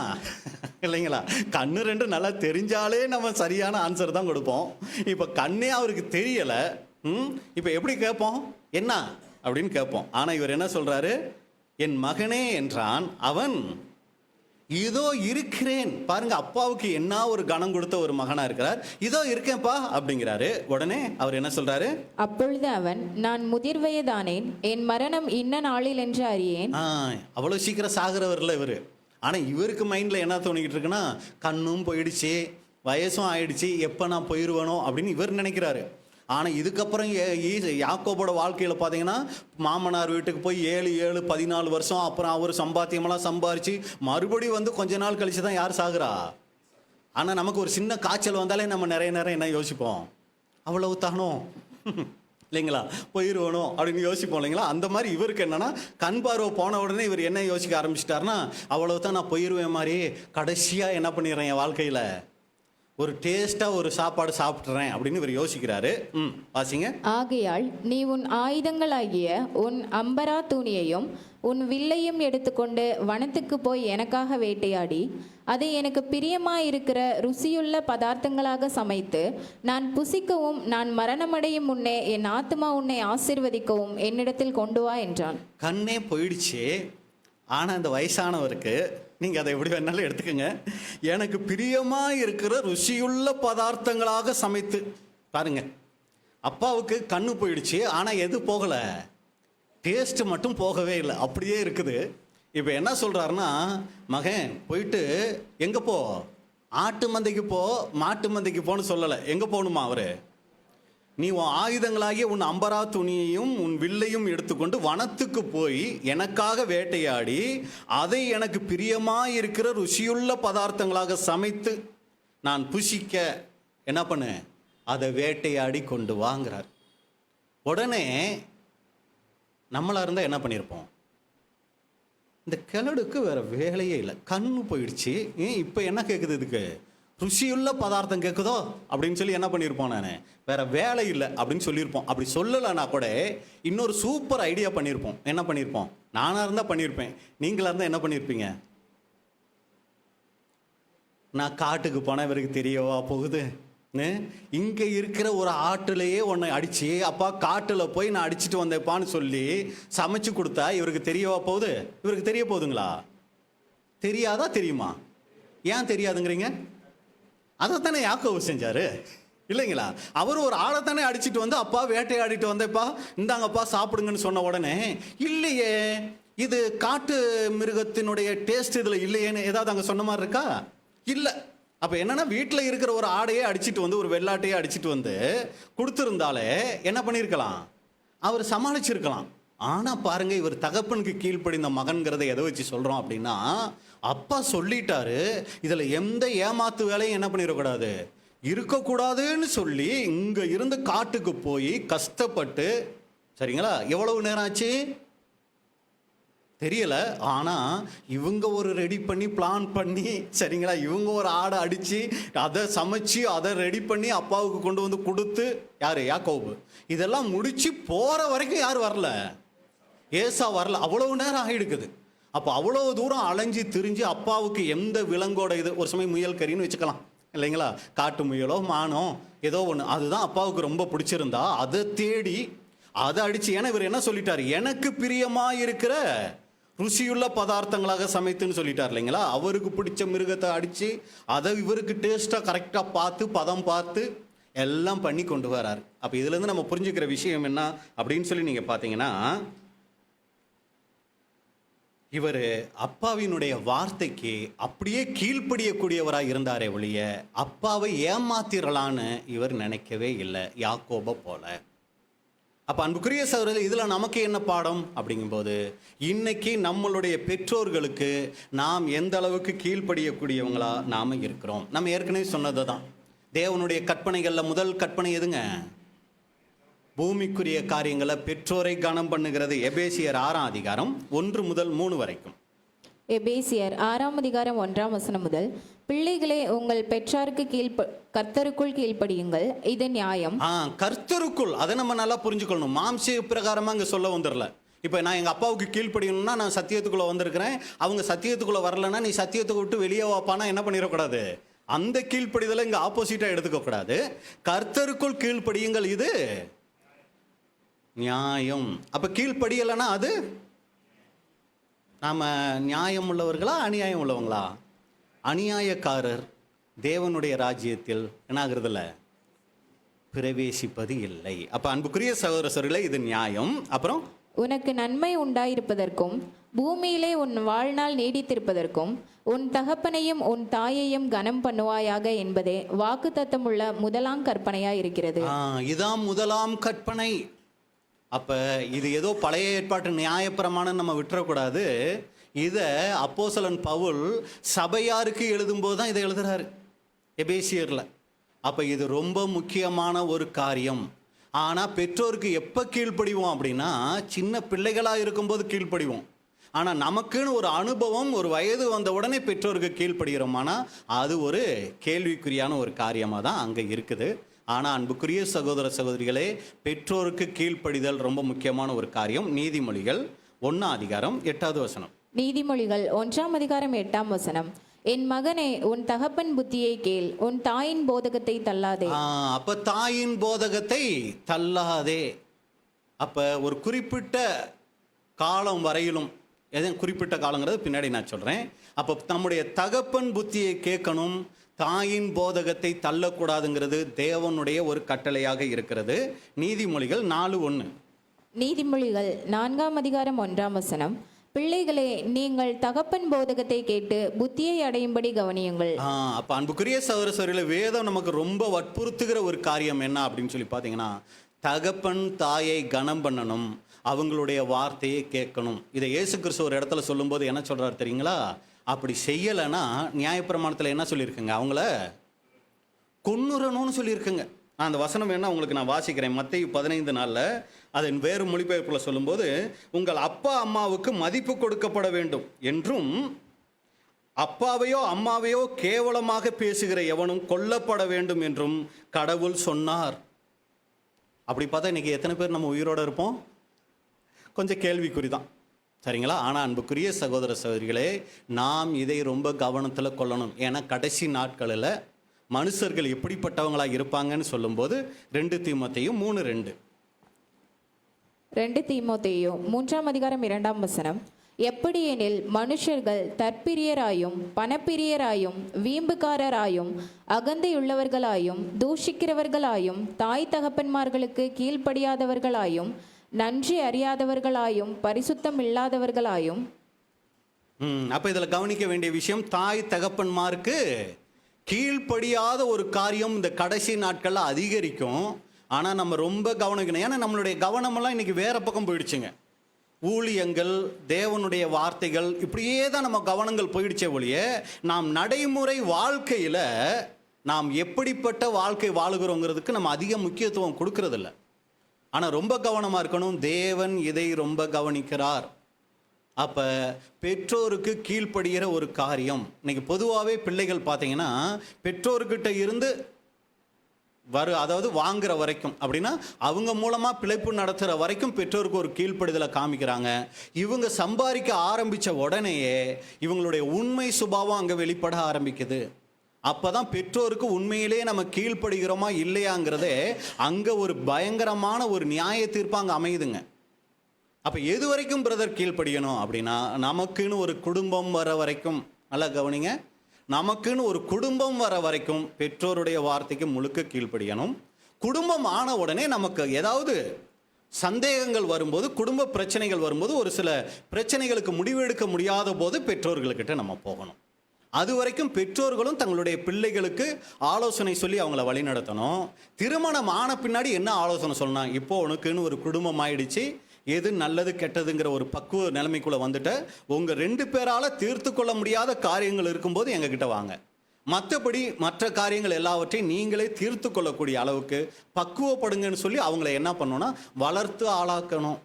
Speaker 1: இல்லைங்களா? கண்ணு ரெண்டு நல்லா தெரிஞ்சாலே நம்ம சரியான ஆன்சர் தான் கொடுப்போம். இப்போ கண்ணே அவருக்கு தெரியலை. இப்போ எப்படி கேட்போம்? என்ன அப்படின்னு கேட்போம். ஆனால் இவர் என்ன சொல்றாரு? என் மகனே என்றான். அவன் இதோ இருக்கிறேன். பாருங்க, அப்பாவுக்கு என்ன ஒரு கணம் கொடுத்த ஒரு மகனா இருக்கிறார். இதோ இருக்கேன்ப்பா அப்படிங்கிறாரு. உடனே அவர் என்ன சொல்றாரு?
Speaker 2: அப்பொழுது அவன், நான் முதிர் வயதானேன், என் மரணம் இன்ன நாளில் என்று அறியேன்.
Speaker 1: அவ்வளவு சீக்கிரம் சாகிறவர்ல இவரு. ஆனா இவருக்கு மைண்ட்ல என்ன தோணிக்கிட்டு இருக்குன்னா, கண்ணும் போயிடுச்சு, வயசும் ஆயிடுச்சு, எப்ப நான் போயிடுவேனோ அப்படின்னு இவர் நினைக்கிறாரு. ஆனால் இதுக்கப்புறம் யாக்கோபோட வாழ்க்கையில் பார்த்தீங்கன்னா, மாமனார் வீட்டுக்கு போய் 14 வருஷம், அப்புறம் அவர் சம்பாத்தியமெல்லாம் சம்பாரித்து மறுபடியும் வந்து கொஞ்ச நாள் கழிச்சு தான் யார் சாகுறா? ஆனால் நமக்கு ஒரு சின்ன காய்ச்சல் வந்தாலே நம்ம நிறைய நேரம் என்ன யோசிப்போம்? அவ்வளவு தானோ இல்லைங்களா, போயிடுவணும் அப்படின்னு யோசிப்போம் இல்லைங்களா? அந்த மாதிரி இவருக்கு என்னன்னா, கண் பார்வை போன உடனே இவர் என்ன யோசிக்க ஆரம்பிச்சிட்டாருன்னா, அவ்வளவு தான், நான் போயிடுவேன் மாதிரி கடைசியாக என்ன பண்ணிடுறேன், என் வாழ்க்கையில் ஒரு டேஸ்ட்டாக ஒரு சாப்பாடு சாப்பிட்றேன் அப்படின்னு இவர் யோசிக்கிறாரு. வாசிங்க.
Speaker 2: ஆகையால் நீ உன் ஆயுதங்களாகிய உன் அம்பரா தூணியையும் உன் வில்லையும் எடுத்துக்கொண்டு வனத்துக்கு போய் எனக்காக வேட்டையாடி அதை எனக்கு பிரியமாயிருக்கிற ருசியுள்ள பதார்த்தங்களாக சமைத்து நான் புசிக்கவும் நான் மரணமடையும் முன்னே என் ஆத்துமா உன்னை ஆசீர்வதிக்கவும் என்னிடத்தில் கொண்டு வா என்றான்.
Speaker 1: கண்ணே போயிடுச்சு. ஆனால் இந்த வயசானவருக்கு, நீங்கள் அதை எப்படி வேணாலும் எடுத்துக்கோங்க, எனக்கு பிரியமாக இருக்கிற ருசியுள்ள பதார்த்தங்களாக சமைத்து. பாருங்க, அப்பாவுக்கு கண்ணு போயிடுச்சு, ஆனால் எது போகலை? டேஸ்ட் மட்டும் போகவே இல்லை, அப்படியே இருக்குது. இப்போ என்ன சொல்கிறாருன்னா, மகன் போயிட்டு எங்கே போ, ஆட்டு மந்தைக்கு போ, மாட்டு மந்தைக்கு போன்னு சொல்லலை. எங்கே போகணுமா அவர்? நீ உன் ஆயுதங்களாகிய உன் அம்பரா துணியையும் உன் வில்லையும் எடுத்துக்கொண்டு வனத்துக்கு போய் எனக்காக வேட்டையாடி அதை எனக்கு பிரியமாயிருக்கிற ருசியுள்ள பதார்த்தங்களாக சமைத்து நான் புசிக்க என்ன பண்ணு, அதை வேட்டையாடி கொண்டு வாங்கிறார். உடனே நம்மளா இருந்தால் என்ன பண்ணியிருப்போம்? இந்த கிழடுக்கு வேற வேலையே இல்லை, கண்ணு போயிடுச்சு, இப்போ என்ன கேட்குது, இதுக்கு ருசியுள்ள பதார்த்தம் கேட்குதோ அப்படின்னு சொல்லி என்ன பண்ணியிருப்போம்? நான் வேற வேலை இல்லை அப்படின்னு சொல்லியிருப்போம். அப்படி சொல்லலைன்னா கூட இன்னொரு சூப்பர் ஐடியா பண்ணியிருப்போம். என்ன பண்ணியிருப்போம்? நானாக இருந்தால் பண்ணியிருப்பேன், நீங்களாக இருந்தால் என்ன பண்ணியிருப்பீங்க? நான் காட்டுக்கு போனால் இவருக்கு தெரியவா போகுது? இங்கே இருக்கிற ஒரு ஆட்டுலையே உன்னை அடித்து, அப்பா காட்டில் போய் நான் அடிச்சுட்டு வந்தேப்பான்னு சொல்லி சமைச்சு கொடுத்தா இவருக்கு தெரியவா போகுது? இவருக்கு தெரிய போகுதுங்களா? தெரியாதா? தெரியுமா? ஏன் தெரியாதுங்கிறீங்க? அதைத்தானே யாக்கோபு செஞ்சாரு இல்லைங்களா? அவர் ஒரு ஆளைத்தானே அடிச்சுட்டு வந்து, அப்பா வேட்டையாடிட்டு வந்தேப்பா, இந்தாங்கப்பா சாப்பிடுங்கன்னு சொன்ன உடனே, இல்லையே இது காட்டு மிருகத்தினுடைய டேஸ்ட் இதில் இல்லையேன்னு ஏதாவது அங்கே சொன்ன மாதிரி இருக்கா? இல்லை. அப்போ என்னன்னா, வீட்டில் இருக்கிற ஒரு ஆடையே அடிச்சுட்டு வந்து, ஒரு வெள்ளாட்டையே அடிச்சுட்டு வந்து கொடுத்துருந்தாலே என்ன பண்ணியிருக்கலாம்? அவர் சமாளிச்சிருக்கலாம். ஆனால் பாருங்க, இவர் தகப்பனுக்கு கீழ்ப்படிந்த மகன்கிறத எதை வச்சு சொல்கிறோம் அப்படின்னா, அப்பா சொல்லிட்டாரு, இதில் எந்த ஏமாத்து வேலையும் என்ன பண்ணிடக்கூடாது, இருக்கக்கூடாதுன்னு சொல்லி இங்கே இருந்து காட்டுக்கு போய் கஷ்டப்பட்டு, சரிங்களா, எவ்வளவு நேரம் ஆச்சு தெரியல. ஆனால் இவங்க ஒரு ரெடி பண்ணி பிளான் பண்ணி, சரிங்களா, இவங்க ஒரு ஆடை அடித்து அதை சமைச்சு அதை ரெடி பண்ணி அப்பாவுக்கு கொண்டு வந்து கொடுத்து, யார்? யாக்கோபு. இதெல்லாம் முடித்து போகிற வரைக்கும் யார் வரல? ஏசா வரல. அவ்வளவு நேரம் ஆகிடுக்குது. அப்போ அவ்வளோ தூரம் அலைஞ்சி திரிஞ்சு அப்பாவுக்கு எந்த விலங்கோட இது, ஒரு சமயம் முயல் கறின்னு வச்சுக்கலாம் இல்லைங்களா, காட்டு முயலோ மானோ ஏதோ ஒன்று, அதுதான் அப்பாவுக்கு ரொம்ப பிடிச்சிருந்தா அதை தேடி அதை அடித்து, ஏன்னா இவர் என்ன சொல்லிட்டார்? எனக்கு பிரியமாக இருக்கிற ருசியுள்ள பதார்த்தங்களாக சமைத்துன்னு சொல்லிட்டார் இல்லைங்களா? அவருக்கு பிடிச்ச மிருகத்தை அடித்து அதை இவருக்கு டேஸ்ட்டாக கரெக்டாக பார்த்து பதம் பார்த்து எல்லாம் பண்ணி கொண்டு வரார். அப்போ இதுலேருந்து நம்ம புரிஞ்சுக்கிற விஷயம் என்ன அப்படின்னு சொல்லி நீங்கள் பார்த்தீங்கன்னா, இவர் அப்பாவினுடைய வார்த்தைக்கு அப்படியே கீழ்ப்படியக்கூடியவராக இருந்தாரே ஒழிய அப்பாவை ஏமாத்திரலான்னு இவர் நினைக்கவே இல்லை, யாக்கோபை போல. அப்போ அன்புக்குரிய சகோதரர்களே, இதில் நமக்கு என்ன பாடம் அப்படிங்கும்போது, இன்னைக்கு நம்மளுடைய பெற்றோர்களுக்கு நாம் எந்த அளவுக்கு கீழ்ப்படியக்கூடியவங்களா நாம் இருக்கிறோம். நம்ம ஏற்கனவே சொன்னது தான், தேவனுடைய கற்பனைகளில் முதல் கற்பனை எதுங்க? பூமிக்குரிய காரியங்களை பெற்றோரை கனம் பண்ணுகிறது. எபேசியர் 6ஆம் அதிகாரம் 1 முதல் 3 வரைக்கும்.
Speaker 2: எபேசியர் 6ஆம் அதிகாரம் 1ஆம் வசனம் முதல், பிள்ளைகளே உங்கள் பெற்றாருக்கு கர்த்தருக்குள் கீழ்ப்படியுங்கள், இது நியாயம்.
Speaker 1: கர்த்தருக்குள், அதை நம்ம நல்லா புரிஞ்சுக்கணும். மாம்ச பிரகாரமா அங்க சொல்ல வந்துடல. இப்போ நான் எங்கள் அப்பாவுக்கு கீழ்ப்படியணும்னா நான் சத்தியத்துக்குள்ளே வந்திருக்கிறேன், அவங்க சத்தியத்துக்குள்ளே வரலன்னா நீ சத்தியத்துக்கு விட்டு வெளியே வாப்பானா என்ன பண்ணிடக்கூடாது? அந்த கீழ்ப்படிதலை இங்கே ஆப்போசிட்டாக எடுத்துக்கக்கூடாது. கர்த்தருக்குள் கீழ்ப்படியுங்கள், இது நியாயம். அப்போ கீழ்ப்படியலைன்னா அது நாம் நியாயம் உள்ளவர்களா அநியாயம் உள்ளவங்களா? அநியாயக்காரர் தேவனுடைய ராஜ்யத்தில் என்ன ஆகுறதில்ல, பிரவேசிப்பது இல்லை. அப்போ அன்புக்குரிய சகோதர சகோதரிகளே, இது நியாயம். அப்புறம்
Speaker 2: உனக்கு நன்மை உண்டாயிருப்பதற்கும் பூமியிலே உன் வாழ்நாள் நீடித்திருப்பதற்கும் உன் தகப்பனையும் உன் தாயையும் கனம் பண்ணுவாயாக என்பதே வாக்குத்தத்தமுள்ள முதலாம் கற்பனையாய் இருக்கிறது.
Speaker 1: இதான் முதலாம் கற்பனை. அப்போ இது ஏதோ பழைய ஏற்பாட்டு நியாயப்பிரமாணம் நம்ம விட்டுறக்கூடாது. இதை அப்போஸ்தலன் பவுல் சபையாருக்கு எழுதும்போது தான் இதை எழுதுறாரு, எபேசியரில். அப்போ இது ரொம்ப முக்கியமான ஒரு காரியம். ஆனால் பெற்றோருக்கு எப்போ கீழ்ப்படிவோம் அப்படின்னா, சின்ன பிள்ளைகளாக இருக்கும்போது கீழ்ப்படிவோம். ஆனால் நமக்குன்னு ஒரு அனுபவம், ஒரு வயது வந்த உடனே பெற்றோருக்கு கீழ்ப்படுகிறோமானா அது ஒரு கேள்விக்குறியான ஒரு காரியமாக தான் அங்கே இருக்குது. ஆனால் அன்புக்குரிய சகோதர சகோதரிகளே, பெற்றோருக்கு கீழ்ப்படிதல் ரொம்ப முக்கியமான ஒரு காரியம். நீதிமொழிகள் 1:8.
Speaker 2: நீதிமொழிகள் 1:8. என் மகனே, உன் தகப்பன் புத்தியை கேள், உன் தாயின் போதகத்தை தள்ளாதே.
Speaker 1: அப்ப தாயின் போதகத்தை தள்ளாதே. அப்ப ஒரு குறிப்பிட்ட காலம் வரையிலும், எதுவும் குறிப்பிட்ட காலங்கிறது பின்னாடி நான் சொல்றேன். அப்ப நம்முடைய தகப்பன் புத்தியை கேட்கணும், தாயின் போதகத்தை தள்ளக்கூடாதுங்கிறது தேவனுடைய ஒரு கட்டளையாக இருக்கிறது. நீதிமொழிகள் 4:1.
Speaker 2: நீதிமொழிகள் 4:1. பிள்ளைகளே, நீங்கள் தகப்பன் போதகத்தை கேட்டு புத்தியை அடையும்படி கவனியுங்கள்.
Speaker 1: அப்ப அன்புக்குரிய சகோதர சகோதரிகளே, வேதம் நமக்கு ரொம்ப வற்புறுத்துகிற ஒரு காரியம் என்ன அப்படின்னு சொல்லி பார்த்தீங்கன்னா, தகப்பன் தாயை கனம் பண்ணணும், அவங்களுடைய வார்த்தையை கேட்கணும். இதை இயேசு கிறிஸ்து ஒரு இடத்துல சொல்லும்போது என்ன சொல்றாரு தெரியுங்களா? அப்படி செய்யலைன்னா நியாயப்பிரமாணத்தில் என்ன சொல்லியிருக்குங்க, அவங்கள கொன்னுறணும்னு சொல்லியிருக்குங்க. அந்த வசனம் வேணா உங்களுக்கு நான் வாசிக்கிறேன். மத்தேயு 15:4 அதன் வேறு மொழிபெயர்ப்பில் சொல்லும்போது, உங்கள் அப்பா அம்மாவுக்கு மதிப்பு கொடுக்கப்பட வேண்டும் என்றும் அப்பாவையோ அம்மாவையோ கேவலமாக பேசுகிற எவனும் கொல்லப்பட வேண்டும் என்றும் கடவுள் சொன்னார். அப்படி பார்த்தா இன்னைக்கு எத்தனை பேர் நம்ம உயிரோடு இருப்போம்? கொஞ்சம் கேள்விக்குறி தான், சரிங்களா? ஆனால் அன்புக்குரிய சகோதர சகோதரிகளே, நாம் இதை ரொம்ப கவனத்தில் கொள்ளணும். ஏன்னா கடைசி நாட்களில் மனுஷர்கள் எப்படிப்பட்டவங்களாக இருப்பாங்கன்னு சொல்லும்போது 2 தீமோத்தேயு 3:2.
Speaker 2: 2 தீமோத்தேயு 3:2. எப்படியெனில் மனுஷர்கள் தற்பிரியராயும் பணப்பிரியராயும் வீம்புக்காரராயும் அகந்தையுள்ளவர்களாயும் தூஷிக்கிறவர்களாயும் தாய் தகப்பன்மார்களுக்கு கீழ்ப்படியாதவர்களாயும் நன்றி அறியாதவர்களாயும் பரிசுத்தம் இல்லாதவர்களாயும்.
Speaker 1: அப்போ இதில் கவனிக்க வேண்டிய விஷயம், தாய் தகப்பன்மாருக்கு கீழ்ப்படியாத ஒரு காரியம் இந்த கடைசி நாட்களில் அதிகரிக்கும். ஆனால் நம்ம ரொம்ப கவனிக்கணும். ஏன்னா நம்மளுடைய கவனமெல்லாம் இன்னைக்கு வேற பக்கம் போயிடுச்சுங்க. ஊழியங்கள், தேவனுடைய வார்த்தைகள், இப்படியே தான் நம்ம கவனங்கள் போயிடுச்சே ஒழிய, நாம் நடைமுறை வாழ்க்கையில் நாம் எப்படிப்பட்ட வாழ்க்கை வாழுகிறோங்கிறதுக்கு நம்ம அதிக முக்கியத்துவம் கொடுக்கறதில்ல. ஆனால் ரொம்ப கவனமாக இருக்கணும். தேவன் இதை ரொம்ப கவனிக்கிறார். அப்போ பெற்றோருக்கு கீழ்ப்படுகிற ஒரு காரியம், இன்னைக்கு பொதுவாகவே பிள்ளைகள் பார்த்தீங்கன்னா பெற்றோர்கிட்ட இருந்து அதாவது வாங்குற வரைக்கும், அப்படின்னா அவங்க மூலமாக பிழைப்பு நடத்துகிற வரைக்கும் பெற்றோருக்கு ஒரு கீழ்ப்படுதலை காமிக்கிறாங்க. இவங்க சம்பாதிக்க ஆரம்பித்த உடனேயே இவங்களுடைய உண்மை சுபாவம் அங்கே வெளிப்பட ஆரம்பிக்குது. அப்போ தான் பெற்றோருக்கு உண்மையிலே நம்ம கீழ்ப்படுகிறோமா இல்லையாங்கிறதே அங்கே ஒரு பயங்கரமான ஒரு நியாய தீர்ப்பு அங்கே அமையுதுங்க. அப்போ எது வரைக்கும் பிரதர் கீழ்ப்படியணும் அப்படின்னா, நமக்குன்னு ஒரு குடும்பம் வர வரைக்கும், நல்லா கவனிங்க, நமக்குன்னு ஒரு குடும்பம் வர வரைக்கும் பெற்றோருடைய வார்த்தைக்கு முழுக்க கீழ்ப்படியணும். குடும்பம் ஆன உடனே நமக்கு ஏதாவது சந்தேகங்கள் வரும்போது, குடும்ப பிரச்சனைகள் வரும்போது, ஒரு சில பிரச்சனைகளுக்கு முடிவெடுக்க முடியாத போது பெற்றோர்கள்கிட்ட நம்ம போகணும். அது வரைக்கும் பெற்றோர்களும் தங்களுடைய பிள்ளைகளுக்கு ஆலோசனை சொல்லி அவங்கள வழி நடத்தணும். திருமணம் ஆன பின்னாடி என்ன ஆலோசனை சொல்லணும்? இப்போ உனக்குன்னு ஒரு குடும்பம் ஆயிடுச்சு, எது நல்லது கெட்டதுங்கிற ஒரு பக்குவ நிலைமைக்குள்ளே வந்துட்டு உங்கள் 2 பேரால் தீர்த்து கொள்ள முடியாத காரியங்கள் இருக்கும்போது எங்ககிட்ட வாங்க. மற்றபடி மற்ற காரியங்கள் எல்லாவற்றையும் நீங்களே தீர்த்து கொள்ளக்கூடிய அளவுக்கு பக்குவப்படுங்கன்னு சொல்லி அவங்கள என்ன பண்ணணும்னா வளர்த்து ஆளாக்கணும்.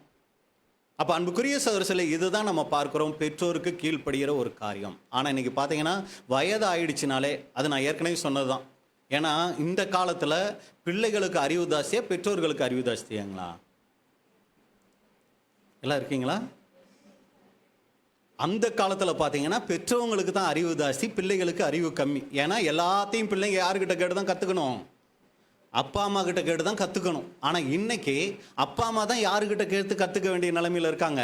Speaker 1: அப்போ அன்புக்குரிய சகோதரர்களே, இதுதான் நம்ம பார்க்குறோம் பெற்றோருக்கு கீழ்ப்படுகிற ஒரு காரியம். ஆனால் இன்றைக்கி பார்த்தீங்கன்னா வயது ஆயிடுச்சுனாலே, அது நான் ஏற்கனவே சொன்னது தான். ஏன்னா இந்த காலத்தில் பிள்ளைகளுக்கு அறிவு ஜாஸ்தியா பெற்றோர்களுக்கு அறிவு ஜாஸ்தியாங்களா? எல்லாம் இருக்கீங்களா? அந்த காலத்தில் பார்த்தீங்கன்னா பெற்றவங்களுக்கு தான் அறிவு ஜாஸ்தி, பிள்ளைகளுக்கு அறிவு கம்மி. ஏன்னா எல்லாத்தையும் பிள்ளைங்க யாருக்கிட்ட கேட்டு தான் கற்றுக்கணும்? அப்பா அம்மா கிட்ட கேட்டு தான் கற்றுக்கணும். ஆனால் இன்னைக்கு அப்பா அம்மா தான் யாருக்கிட்ட கேட்டு கற்றுக்க வேண்டிய நிலைமையில் இருக்காங்க.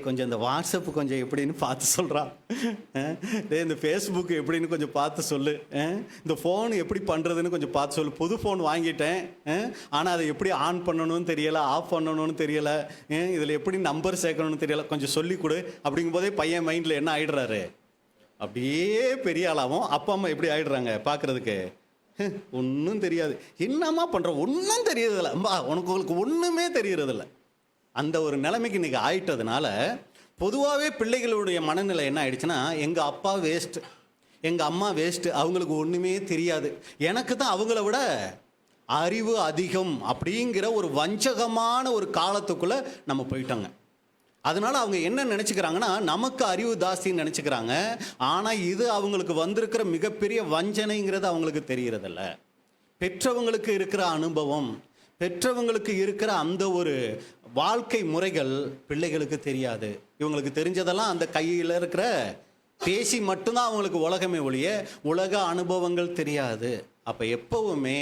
Speaker 1: கொஞ்சம் இந்த வாட்ஸ்அப் கொஞ்சம் எப்படின்னு பார்த்து சொல்கிறா, இந்த ஃபேஸ்புக் எப்படின்னு கொஞ்சம் பார்த்து சொல்லு, இந்த ஃபோன் எப்படி பண்ணுறதுன்னு கொஞ்சம் பார்த்து சொல்லு. புது ஃபோன் வாங்கிட்டேன், ஆனால் அதை எப்படி ஆன் பண்ணணும்னு தெரியலை, ஆஃப் பண்ணணும்னு தெரியலை, இதில் எப்படி நம்பர் சேர்க்கணும்னு தெரியலை, கொஞ்சம் சொல்லி கொடு. அப்படிங்கும்போதே பையன் மைண்டில் என்ன ஆகிடுறாரு, அப்படியே பெரிய ஆளாகவும். அப்பா அம்மா எப்படி ஆகிடுறாங்க பார்க்குறதுக்கு, ஒன்றும் தெரியாது, என்னம்மா பண்ணுற ஒன்றும் தெரியறதில்ல, உங்களுக்கு ஒன்றுமே தெரியறதில்ல. அந்த ஒரு நிலைமைக்கு இன்றைக்கி ஆயிட்டதுனால பொதுவாகவே பிள்ளைகளுடைய மனநிலை என்ன ஆயிடுச்சுன்னா, எங்கள் அப்பா வேஸ்ட்டு, எங்கள் அம்மா வேஸ்ட்டு, அவங்களுக்கு ஒன்றுமே தெரியாது, எனக்கு தான் அவங்கள விட அறிவு அதிகம் அப்படிங்கிற ஒரு வஞ்சகமான ஒரு காலத்துக்குள்ளே நம்ம போயிட்டோங்க. அதனால் அவங்க என்ன நினச்சிக்கிறாங்கன்னா, நமக்கு அறிவு ஜாஸ்தின்னு நினச்சிக்கிறாங்க. ஆனால் இது அவங்களுக்கு வந்திருக்கிற மிகப்பெரிய வஞ்சனைங்கிறது அவங்களுக்கு தெரிகிறதில்ல. பெற்றவங்களுக்கு இருக்கிற அனுபவம், பெற்றவங்களுக்கு இருக்கிற அந்த ஒரு வாழ்க்கை முறைகள் பிள்ளைகளுக்கு தெரியாது. இவங்களுக்கு தெரிஞ்சதெல்லாம் அந்த கையில் இருக்கிற பேசி மட்டும்தான் அவங்களுக்கு உலகமே ஒழிய உலக அனுபவங்கள் தெரியாது. அப்போ எப்பவுமே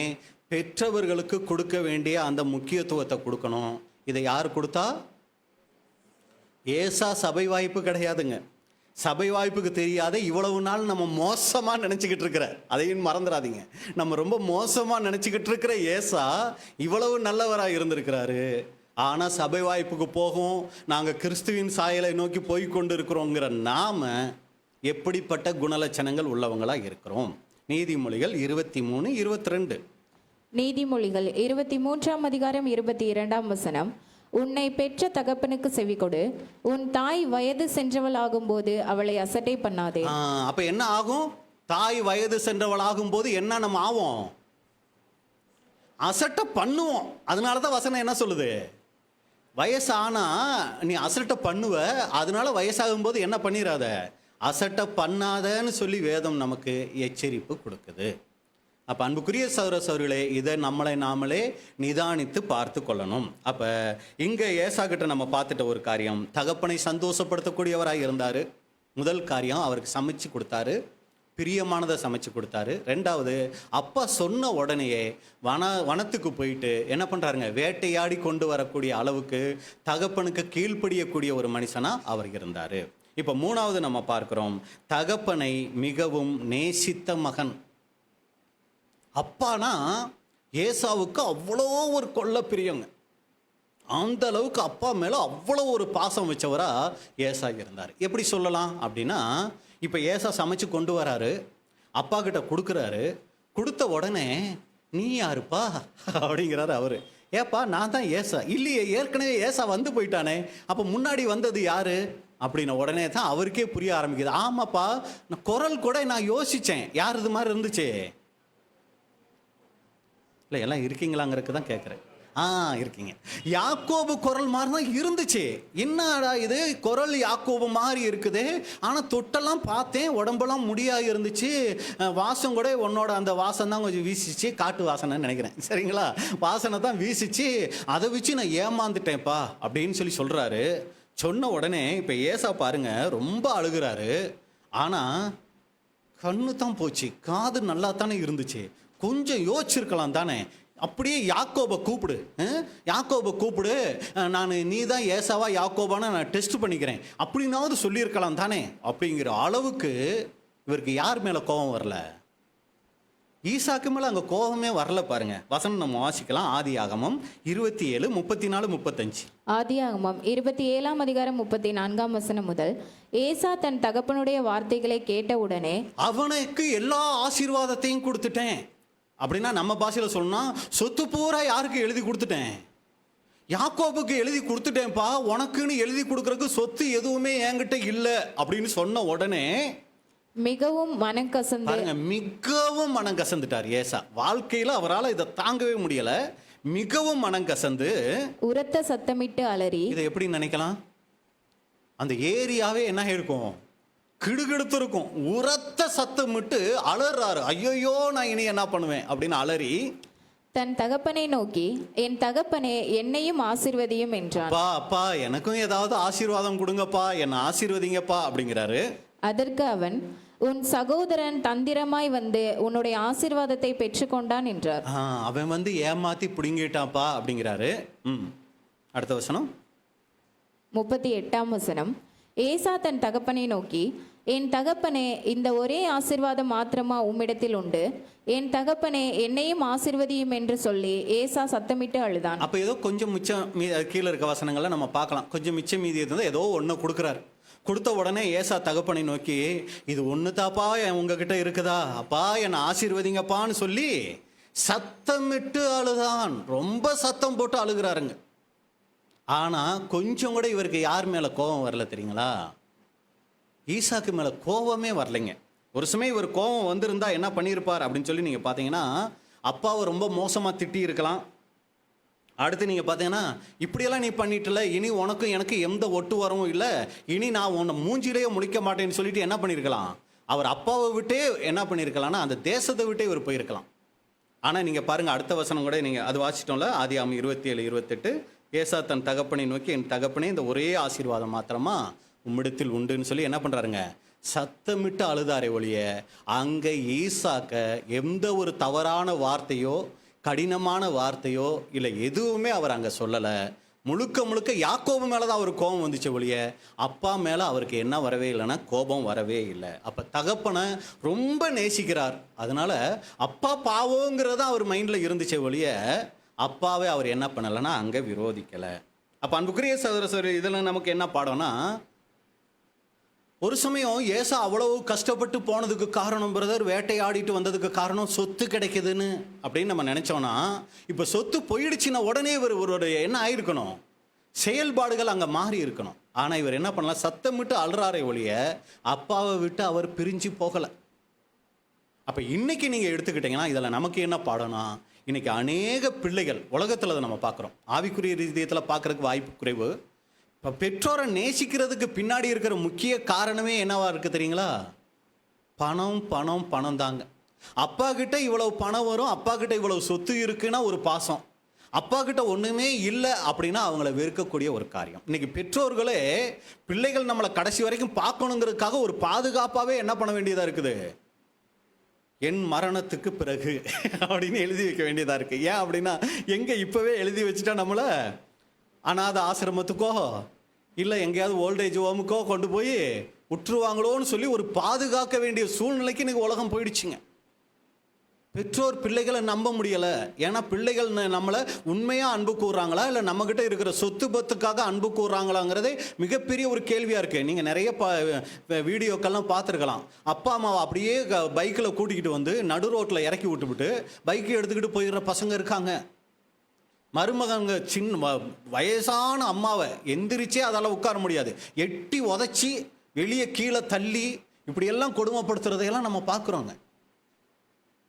Speaker 1: பெற்றவர்களுக்கு கொடுக்க வேண்டிய அந்த முக்கியத்துவத்தை கொடுக்கணும். இதை யார் கொடுத்தா? ஏசா சபை வாய்ப்பு கிடையாதுங்க. சபை வாய்ப்புக்கு தெரியாத இவ்வளவு நாள் நம்ம மோசமாக நினச்சிக்கிட்டு இருக்கிற, அதையும் மறந்துடாதீங்க, நம்ம ரொம்ப மோசமாக நினச்சிக்கிட்டு இருக்கிற ஏசா இவ்வளவு நல்லவராக இருந்திருக்கிறாரு. ஆனால் சபை வாய்ப்புக்கு போகும், நாங்கள் கிறிஸ்துவின் சாயலை நோக்கி போய் கொண்டு இருக்கிறோங்கிற நாம எப்படிப்பட்ட குணலட்சணங்கள் உள்ளவங்களாக இருக்கிறோம்? நீதிமொழிகள் 23:22.
Speaker 2: நீதிமொழிகள் 23ஆம் அதிகாரம் 22ஆம் வசனம். உன்னை பெற்ற தகப்பனுக்கு செவி கொடு, உன் தாய் வயது சென்றவள் ஆகும்போது அவளை அசட்டை பண்ணாதே.
Speaker 1: அப்ப என்ன ஆகும்? தாய் வயது சென்றவள் ஆகும்போது என்ன நம்ம ஆவோம்? அசட்டை பண்ணுவோம். அதனால தான் வசனம் என்ன சொல்லுது? வயசானா நீ அசட்டை பண்ணுவ, அதனால வயசாகும்போது என்ன பண்ணிடாத, அசட்டை பண்ணாதன்னு சொல்லி வேதம் நமக்கு எச்சரிப்பு கொடுக்குது. அப்போ அன்புக்குரிய சகோதர சகோதரிகளே, இதை நாமளே நிதானித்து பார்த்து கொள்ளணும். அப்போ இங்கே ஏசாக்கிட்ட நம்ம பார்த்துட்ட ஒரு காரியம், தகப்பனை சந்தோஷப்படுத்தக்கூடியவராக இருந்தார். முதல் காரியம், அவருக்கு சமைச்சு கொடுத்தாரு, பிரியமானதை சமைச்சு கொடுத்தாரு. ரெண்டாவது, அப்பா சொன்ன உடனேயே வனத்துக்கு போயிட்டு என்ன பண்ணுறாருங்க, வேட்டையாடி கொண்டு வரக்கூடிய அளவுக்கு தகப்பனுக்கு கீழ்ப்படியக்கூடிய ஒரு மனுஷனாக அவர் இருந்தார். இப்போ மூணாவது நம்ம பார்க்குறோம், தகப்பனை மிகவும் நேசித்த மகன். அப்பானா ஏசாவுக்கு அவ்வளோ ஒரு கொள்ள பிரியங்க. அந்த அளவுக்கு அப்பா மேலே அவ்வளோ ஒரு பாசம் வச்சவராக ஏசா இருந்தார். எப்படி சொல்லலாம் அப்படின்னா, இப்போ ஏசா சமைச்சு கொண்டு வராரு, அப்பா கிட்ட கொடுக்குறாரு. கொடுத்த உடனே நீ யாருப்பா அப்படிங்கிறாரு அவர். ஏப்பா நான் தான் ஏசா. இல்லையே, ஏற்கனவே ஏசா வந்து போயிட்டானே, அப்போ முன்னாடி வந்தது யாரு அப்படின்ன உடனே தான் அவருக்கே புரிய ஆரம்பிக்குது. ஆமாப்பா, நான் குரல் கூட நான் யோசித்தேன், யார் இது மாதிரி இருந்துச்சு. இல்லை எல்லாம் இருக்கீங்களாங்கிறதுக்கு தான் கேட்குறேன். இருக்கீங்க. யாக்கோபு குரல் மாதிரி தான் இருந்துச்சு. என்னடா இது, குரல் யாக்கோபு மாதிரி இருக்குது, ஆனால் தொட்டெல்லாம் பார்த்தேன், உடம்பெல்லாம் முடியாக இருந்துச்சு, வாசம் கூட உன்னோட அந்த வாசம் தான் கொஞ்சம் வீசிச்சு, காட்டு வாசனைன்னு நினைக்கிறேன், சரிங்களா, வாசனை தான் வீசிச்சு, அதை வச்சு நான் ஏமாந்துட்டேன்ப்பா அப்படின்னு சொல்கிறாரு. சொன்ன உடனே இப்போ ஏசா பாருங்க ரொம்ப அழுகிறாரு. ஆனால் கண்ணு தான் போச்சு, காது நல்லா தானே இருந்துச்சு, கொஞ்சம் யோசிச்சிருக்கலாம் தானே. அப்படியே யாக்கோபை கூப்பிடு, நான் நீ தான் ஏசாவா யாக்கோபான்னு நான் டெஸ்ட் பண்ணிக்கிறேன் அப்படின்னாவது சொல்லியிருக்கலாம் தானே. அப்படிங்கிற அளவுக்கு இவருக்கு யார் மேலே கோபம் வரல? ஈசாக்கு மேலே அங்கே கோபமே வரல. பாருங்க, வசனம் நம்ம வாசிக்கலாம். ஆதியாகமம் 27:34-35.
Speaker 2: ஆதியாகமம் 27ஆம் அதிகாரம் 34ஆம் வசனம் முதல். ஏசா தன் தகப்பனுடைய வார்த்தைகளை கேட்டவுடனே
Speaker 1: அவனுக்கு எல்லா ஆசீர்வாதத்தையும் கொடுத்துட்டேன். அப்படின்னா நம்ம பாஷையில் சொன்னா, சொத்து பூரா யாருக்கு எழுதி கொடுத்துட்டேன்? யாக்கோபுக்கு எழுதி கொடுத்துட்டேன்ப்பா, உனக்குன்னு எழுதி கொடுக்கறதுக்கு சொத்து எதுவுமே என்கிட்ட இல்லை அப்படின்னு சொன்ன உடனே
Speaker 2: மிகவும் மனம்
Speaker 1: கசந்துட்டார் ஏசா. வாழ்க்கையில் அவரால் இதை தாங்கவே முடியல, மிகவும் மனம் கசந்து
Speaker 2: உரத்த சத்தமிட்டு அலறி.
Speaker 1: இதை எப்படி நினைக்கலாம்? அந்த ஏரியாவே என்ன இருக்கும், கிடுகிடுத்து இருக்கும். உரத்த சத்தமிட்டு அலறாரு. ஐயோ நான் இனி என்ன பண்ணுவேன் அப்படின்னு அலறி
Speaker 2: தன் தகப்பனை நோக்கி, என் தகப்பனே, என்னையும் ஆசீர்வதியும் என்றான்.
Speaker 1: அப்பா அப்பா எனக்கும் ஏதாவது ஆசீர்வாதம் கொடுங்கப்பா, என்னை ஆசீர்வதிங்கப்பா அப்படிங்கிறாரு.
Speaker 2: அதற்கு அவன், உன் சகோதரன் தந்திரமாய் வந்து உன்னுடைய ஆசீர்வாதத்தை பெற்றுக்கொண்டான் என்றார்.
Speaker 1: அவன் வந்து ஏமாத்தி பிடுங்கிட்டான்ப்பா அப்படிங்கிறாரு. அடுத்த வசனம்
Speaker 2: 38ஆம் வசனம். ஏசா தன் தகப்பனை நோக்கி, என் தகப்பனே, இந்த ஒரே ஆசீர்வாதம் மாத்திரமா உம்மிடத்தில் உண்டு? என் தகப்பனே, என்னையும் ஆசீர்வதியும் என்று சொல்லி ஏசா சத்தமிட்டு அழுதான்.
Speaker 1: அப்போ ஏதோ கொஞ்சம் மிச்சம் கீழே இருக்க வசனங்களை நம்ம பார்க்கலாம். கொஞ்சம் மிச்சம் மீதி இருந்தால் ஏதோ ஒன்று கொடுக்குறாரு. கொடுத்த உடனே ஏசா தகப்பனை நோக்கி, இது ஒன்று தாப்பா உங்ககிட்ட இருக்குதா, அப்பா என்னை ஆசீர்வதிங்கப்பான்னு சொல்லி சத்தமிட்டு அழுதான். ரொம்ப சத்தம் போட்டு அழுகிறாருங்க. ஆனால் கொஞ்சம் கூட இவருக்கு யார் மேலே கோபம் வரல தெரியுங்களா? ஈசாக்கு மேலே கோபமே வரலைங்க. ஒரு சமயம் இவர் கோபம் வந்திருந்தா என்ன பண்ணியிருப்பார் அப்படின்னு சொல்லி நீங்கள் பார்த்தீங்கன்னா, அப்பாவை ரொம்ப மோசமாக திட்டி இருக்கலாம். அடுத்து நீங்கள் பார்த்தீங்கன்னா, இப்படியெல்லாம் நீ பண்ணிட்டல, இனி உனக்கும் எனக்கு எந்த ஒட்டு வரவும் இல்லை, இனி நான் உன்னை மூஞ்சிலேயே முழிக்க மாட்டேன்னு சொல்லிட்டு என்ன பண்ணியிருக்கலாம்? அவர் அப்பாவை விட்டே என்ன பண்ணியிருக்கலாம்னா அந்த தேசத்தை விட்டே இவர் போயிருக்கலாம். ஆனால் நீங்கள் பாருங்கள், அடுத்த வசனம் கூட நீங்கள் அது வாசிட்டோம்ல, ஆதியாகமம் 27:28. ஏசா தன் தகப்பனை நோக்கி, என் தகப்பனே, இந்த ஒரே ஆசீர்வாதம் மாத்திரமா உம்மிடத்தில் உண்டுன்னு சொல்லி என்ன பண்ணுறாருங்க? சத்தமிட்டு அழுதாரே ஒழிய அங்கே ஈசாக்க எந்த ஒரு தவறான வார்த்தையோ கடினமான வார்த்தையோ இல்லை எதுவுமே அவர் அங்கே சொல்லலை. முழுக்க முழுக்க யாக்கோபு மேலே தான் அவர் கோபம் வந்துச்சு ஒழிய அப்பா மேலே அவருக்கு என்ன வரவே இல்லைன்னா கோபம் வரவே இல்லை. அப்போ தகப்பனை ரொம்ப நேசிக்கிறார். அதனால அப்பா பாவோங்கிறத அவர் மைண்டில் இருந்துச்சு ஒழிய அப்பாவே அவர் என்ன பண்ணலைன்னா அங்கே விரோதிக்கலை. அப்போ அன்புக்குரிய சகோதர இதில் நமக்கு என்ன பாடம்னா, ஒரு சமயம் ஏசா அவ்வளவு கஷ்டப்பட்டு போனதுக்கு காரணம் பிரதர், வேட்டையாடிட்டு வந்ததுக்கு காரணம் சொத்து கிடைக்குதுன்னு அப்படின்னு நம்ம நினைச்சோம்னா, இப்போ சொத்து போயிடுச்சுன்னா உடனே இவர் என்ன ஆயிருக்கணும்? செயல்பாடுகள் அங்கே மாறி இருக்கணும். ஆனால் இவர் என்ன பண்ணலாம்? சத்தம் விட்டு அழுறாரே ஒழிய அப்பாவை விட்டு அவர் பிரிஞ்சு போகலை. அப்போ இன்னைக்கு நீங்கள் எடுத்துக்கிட்டீங்கன்னா இதில் நமக்கு என்ன பாடம்னா, இன்னைக்கு அநேக பிள்ளைகள் உலகத்தில் அதை நம்ம பார்க்குறோம். ஆவிக்குரிய ரீதியத்தில் பார்க்குறதுக்கு வாய்ப்பு குறைவு. இப்போ பெற்றோரை நேசிக்கிறதுக்கு பின்னாடி இருக்கிற முக்கிய காரணமே என்னவா இருக்குது தெரியுங்களா? பணம் பணம் பணம் தாங்க. அப்பா கிட்ட இவ்வளவு பணம் வரும், அப்பா கிட்ட இவ்வளவு சொத்து இருக்குன்னா ஒரு பாசம், அப்பா கிட்ட ஒன்றுமே இல்லை அப்படின்னா அவங்கள வெறுக்கக்கூடிய ஒரு காரியம். இன்னைக்கு பெற்றோர்களே பிள்ளைகள் நம்மளை கடைசி வரைக்கும் பார்க்கணுங்கிறதுக்காக ஒரு பாதுகாப்பாகவே என்ன பண்ண வேண்டியதாக இருக்குது? என் மரணத்துக்கு பிறகு அப்படின்னு எழுதி வைக்க வேண்டியதாக இருக்குது. ஏன் அப்படின்னா, எங்கே இப்போவே எழுதி வச்சுட்டா நம்மளை அனாதை ஆசிரமத்துக்கோ இல்லை எங்கேயாவது ஓல்டேஜ் ஹோமுக்கோ கொண்டு போய் விட்டுருவாங்களோன்னு சொல்லி ஒரு பாதுகாக்க வேண்டிய சூழ்நிலைக்கு இன்னைக்கு உலகம் போயிடுச்சுங்க. பெற்றோர் பிள்ளைகளை நம்ப முடியலை. ஏன்னா பிள்ளைகள் நம்மளை உண்மையாக அன்பு கூறுறாங்களா இல்லை நம்மக்கிட்ட இருக்கிற சொத்து பத்துக்காக அன்பு கூறுறாங்களாங்கிறதே மிகப்பெரிய ஒரு கேள்வியாக இருக்குது. நீங்கள் நிறைய வீடியோக்கெல்லாம் பார்த்துருக்கலாம். அப்பா அம்மாவை அப்படியே பைக்கில் கூட்டிக்கிட்டு வந்து நடு ரோட்டில் இறக்கி விட்டுவிட்டு பைக்கை எடுத்துக்கிட்டு போயிடுற பசங்க இருக்காங்க. மருமகங்க சின்ன வயசான அம்மாவை எந்திரிச்சே அதால் உட்கார முடியாது, எட்டி உதச்சி வெளியே கீழே தள்ளி இப்படியெல்லாம் கொடுமைப்படுத்துறதையெல்லாம் நம்ம பார்க்குறோங்க.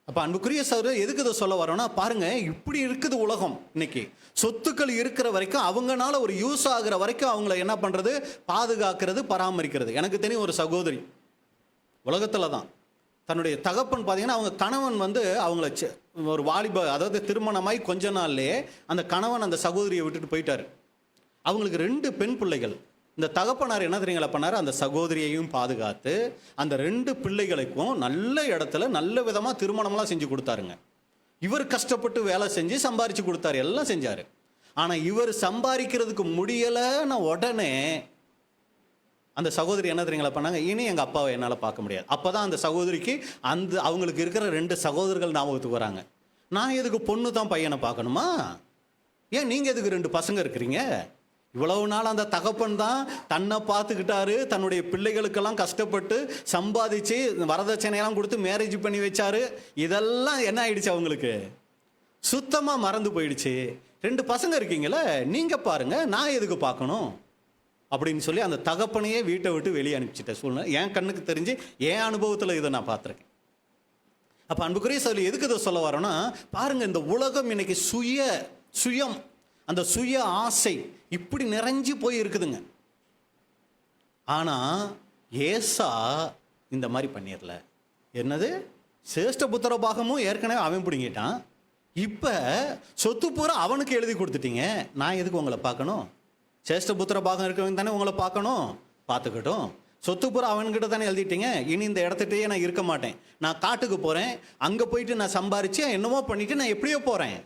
Speaker 1: அப்போ அன்புக்குரிய சகோதரர், எதுக்கு இதை சொல்ல வரோன்னா, பாருங்க இப்படி இருக்குது உலகம். இன்னைக்கு சொத்துக்கள் இருக்கிற வரைக்கும் அவங்கனால ஒரு யூஸ் ஆகுற வரைக்கும் அவங்கள என்ன பண்ணுறது? பாதுகாக்கிறது, பராமரிக்கிறது. எனக்கு தெரியும் ஒரு சகோதரி உலகத்தில் தான் தன்னுடைய தகப்பன் பார்த்தீங்கன்னா, அவங்க கணவன் வந்து அவங்கள ஒரு வாலிப, அதாவது திருமணமாய் கொஞ்ச நாள்லேயே அந்த கணவன் அந்த சகோதரியை விட்டுட்டு போயிட்டார். அவங்களுக்கு 2 பெண் பிள்ளைகள். இந்த தகப்பனார் என்ன தெரியுங்களா பண்ணார்? அந்த சகோதரியையும் பாதுகாத்து அந்த 2 பிள்ளைகளுக்கும் நல்ல இடத்துல நல்ல விதமாக திருமணம்லாம் செஞ்சு கொடுத்தாருங்க. இவர் கஷ்டப்பட்டு வேலை செஞ்சு சம்பாரித்து கொடுத்தாரு, எல்லாம் செஞ்சார். ஆனால் இவர் சம்பாதிக்கிறதுக்கு முடியலைன்னு உடனே அந்த சகோதரி என்ன தெரியுங்களா பண்ணாங்க? இனி எங்கள் அப்பாவை என்னால் பார்க்க முடியாது. அப்போ தான் அந்த சகோதரிக்கு அவங்களுக்கு இருக்கிற 2 சகோதரர்கள் ஞாபகத்துக்கு வராங்க. நான் எதுக்கு பொண்ணு தான் பையனை பார்க்கணுமா? ஏன் நீங்கள் எதுக்கு 2 பசங்க இருக்கிறீங்க? இவ்வளவு நாள் அந்த தகப்பன் தான் தன்னை பார்த்துக்கிட்டாரு, தன்னுடைய பிள்ளைகளுக்கெல்லாம் கஷ்டப்பட்டு சம்பாதிச்சு வரதட்சணையெல்லாம் கொடுத்து மேரேஜ் பண்ணி வச்சாரு. இதெல்லாம் என்ன ஆயிடுச்சு? அவங்களுக்கு சுத்தமாக மறந்து போயிடுச்சு. 2 பசங்க இருக்கீங்களே, நீங்கள் பாருங்க, நான் எதுக்கு பார்க்கணும் அப்படின்னு சொல்லி அந்த தகப்பனையே வீட்டை விட்டு வெளியே அனுப்பிச்சிட்ட சூழ்நிலை என் கண்ணுக்கு தெரிஞ்சு என் அனுபவத்தில் இதை நான் பார்த்துருக்கேன். அப்போ அன்புக்குரிய சொல்லி எதுக்கு இதை சொல்ல வரோன்னா, பாருங்க இந்த உலகம் இன்னைக்கு சுயம் அந்த சுய ஆசை இப்படி நிறைஞ்சு போய் இருக்குதுங்க. ஆனால் ஏசா இந்த மாதிரி பண்ணிடல. என்னது? சேஷ்ட புத்திர பாகமும் ஏற்கனவே அவன் பிடிங்கிட்டான், இப்போ சொத்து பூரா அவனுக்கு எழுதி கொடுத்துட்டீங்க, நான் எதுக்கு உங்களை பார்க்கணும்? சேஷ்டபுத்திர பாகம் இருக்கிறவங்க தானே உங்களை பார்க்கணும், பார்த்துக்கட்டும். சொத்து பூரா அவன்கிட்ட தானே எழுதிட்டீங்க, இனி இந்த இடத்துட்டே நான் இருக்க மாட்டேன், நான் காட்டுக்கு போகிறேன், அங்கே போயிட்டு நான் சம்பாரித்து என்னமோ பண்ணிவிட்டு நான் எப்படியோ போகிறேன்.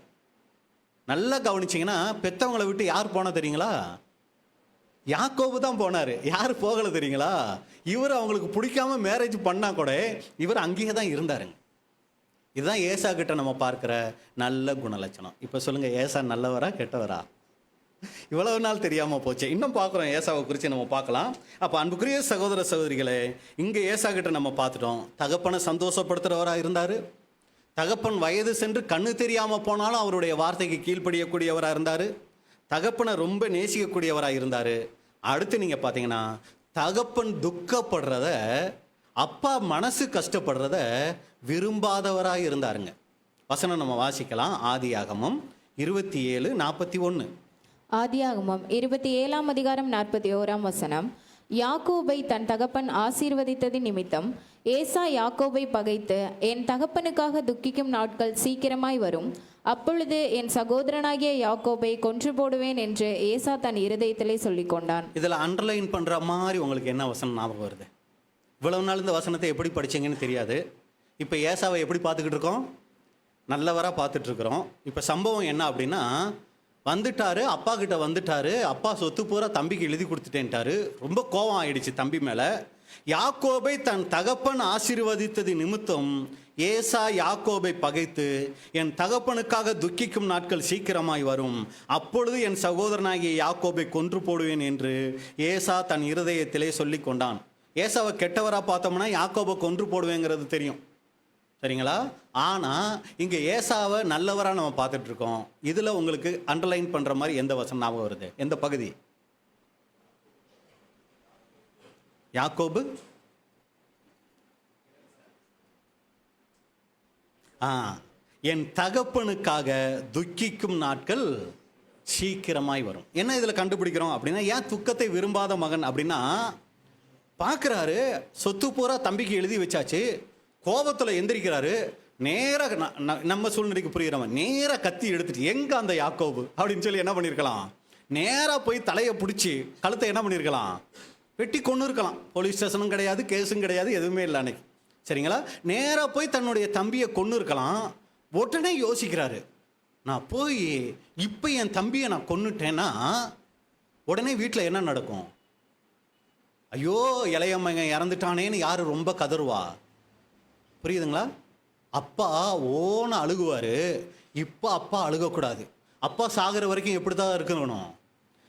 Speaker 1: நல்லா கவனிச்சிங்கன்னா பெற்றவங்களை விட்டு யார் போனால் தெரியுங்களா? யாக்கோபு தான் போனார். யார் போகலை தெரியுங்களா? இவர் அவங்களுக்கு பிடிக்காம மேரேஜ் பண்ணால் கூட இவர் அங்கேயே தான் இருந்தாருங்க. இதுதான் ஏசா கிட்ட நம்ம பார்க்குற நல்ல குணலட்சணம். இப்போ சொல்லுங்கள், ஏசா நல்லவரா கெட்டவரா? இவ்வளவு நாள் தெரியாமல் போச்சு. இன்னும் பார்க்குறோம், ஏசாவை குறித்து நம்ம பார்க்கலாம். அப்போ அன்புக்குரிய சகோதர சகோதரிகளே, இங்கே ஏசா கிட்ட நம்ம பார்த்துட்டோம். தகப்பனை சந்தோஷப்படுத்துகிறவராக இருந்தார். தகப்பன் வயது சென்று கண்ணு தெரியாமல் போனாலும் அவருடைய வார்த்தைக்கு கீழ்ப்படியக்கூடியவராக இருந்தார். தகப்பனை ரொம்ப நேசிக்கக்கூடியவராக இருந்தார். அடுத்து நீங்கள் பார்த்தீங்கன்னா, தகப்பன் துக்கப்படுறத, அப்பா மனசு கஷ்டப்படுறத விரும்பாதவராக இருந்தாருங்க. வசனம் நம்ம வாசிக்கலாம். ஆதியாகமம் 27:41.
Speaker 2: ஆதியாகமம் 27:41. யாக்கோபை தன் தகப்பன் ஆசீர்வதித்தது நிமித்தம் ஏசா யாக்கோபை பகைத்து, என் தகப்பனுக்காக துக்கிக்கும் நாட்கள் சீக்கிரமாய் வரும், அப்பொழுது என் சகோதரனாகிய யாக்கோபை கொன்று போடுவேன் என்று ஏசா தன் இருதயத்திலே சொல்லிக் கொண்டான்.
Speaker 1: இதில் அண்டர்லைன் பண்ணுற மாதிரி உங்களுக்கு என்ன வசனம் ஞாபகம் வருது? இவ்வளவு நாள் இந்த வசனத்தை எப்படி படிச்சீங்கன்னு தெரியாது. இப்போ ஏசாவை எப்படி பார்த்துக்கிட்டு இருக்கோம்? நல்லவராக பார்த்துட்ருக்குறோம். இப்போ சம்பவம் என்ன அப்படின்னா, வந்துட்டாரு, அப்பா கிட்ட வந்துட்டாரு. அப்பா சொத்து பூரா தம்பிக்கு எழுதி கொடுத்துட்டேன்ட்டாரு. ரொம்ப கோபம் ஆயிடுச்சு தம்பி மேலே. யாக்கோபை தன் தகப்பன் ஆசீர்வதித்தது நிமித்தம் ஏசா யாக்கோபை பகைத்து, என் தகப்பனுக்காக துக்கிக்கும் நாட்கள் சீக்கிரமாய் வரும், அப்பொழுது என் சகோதரனாகிய யாக்கோபை கொன்று போடுவேன் என்று ஏசா தன் இருதயத்திலே சொல்லி கொண்டான். ஏசாவை கெட்டவராக பார்த்தோம்னா யாக்கோபை கொன்று போடுவேங்கிறது தெரியும், சரிங்களா? ஆனால் இங்கே ஏசாவை நல்லவராக நம்ம பார்த்துட்டு இருக்கோம். இதில் உங்களுக்கு அண்டர்லைன் பண்ணுற மாதிரி எந்த வசனம் ஞாபகம் வருது? எந்த பகுதி? யாக்கோபு என் தகப்பனுக்காக துக்கிக்கும் நாட்கள் சீக்கிரமாய் வரும். என்ன இதில் கண்டுபிடிக்கிறோம் அப்படின்னா, ஏன் துக்கத்தை விரும்பாத மகன் அப்படின்னா, பார்க்குறாரு சொத்து பூரா தம்பிக்கு எழுதி வச்சாச்சு, கோபத்தில் எந்திரிக்கிறாரு. நேராக நம்ம சூழ்நிலைக்கு புரிகிறவன் நேராக கத்தி எடுத்துட்டு, எங்கே அந்த யாக்கோபு அப்படின்னு சொல்லி என்ன பண்ணியிருக்கலாம்? நேராக போய் தலையை பிடிச்சி கழுத்தை என்ன பண்ணியிருக்கலாம்? வெட்டி கொண்டு இருக்கலாம். போலீஸ் ஸ்டேஷனும் கிடையாது, கேஸும் கிடையாது, எதுவுமே இல்லை அன்னைக்கு, சரிங்களா? நேராக போய் தன்னுடைய தம்பியை கொண்டு இருக்கலாம். உடனே யோசிக்கிறாரு, நான் போய் இப்போ என் தம்பியை நான் கொன்னுட்டேன்னா உடனே வீட்டில் என்ன நடக்கும்? ஐயோ இளையம்மங்க இறந்துட்டானேன்னு யார் ரொம்ப கதறுவா? புரியுதுங்களா? அப்பா ஓன அழுகுவார். இப்போ அப்பா அழுகக்கூடாது. அப்பா சாகிற வரைக்கும் எப்படி தான் இருக்கணும்?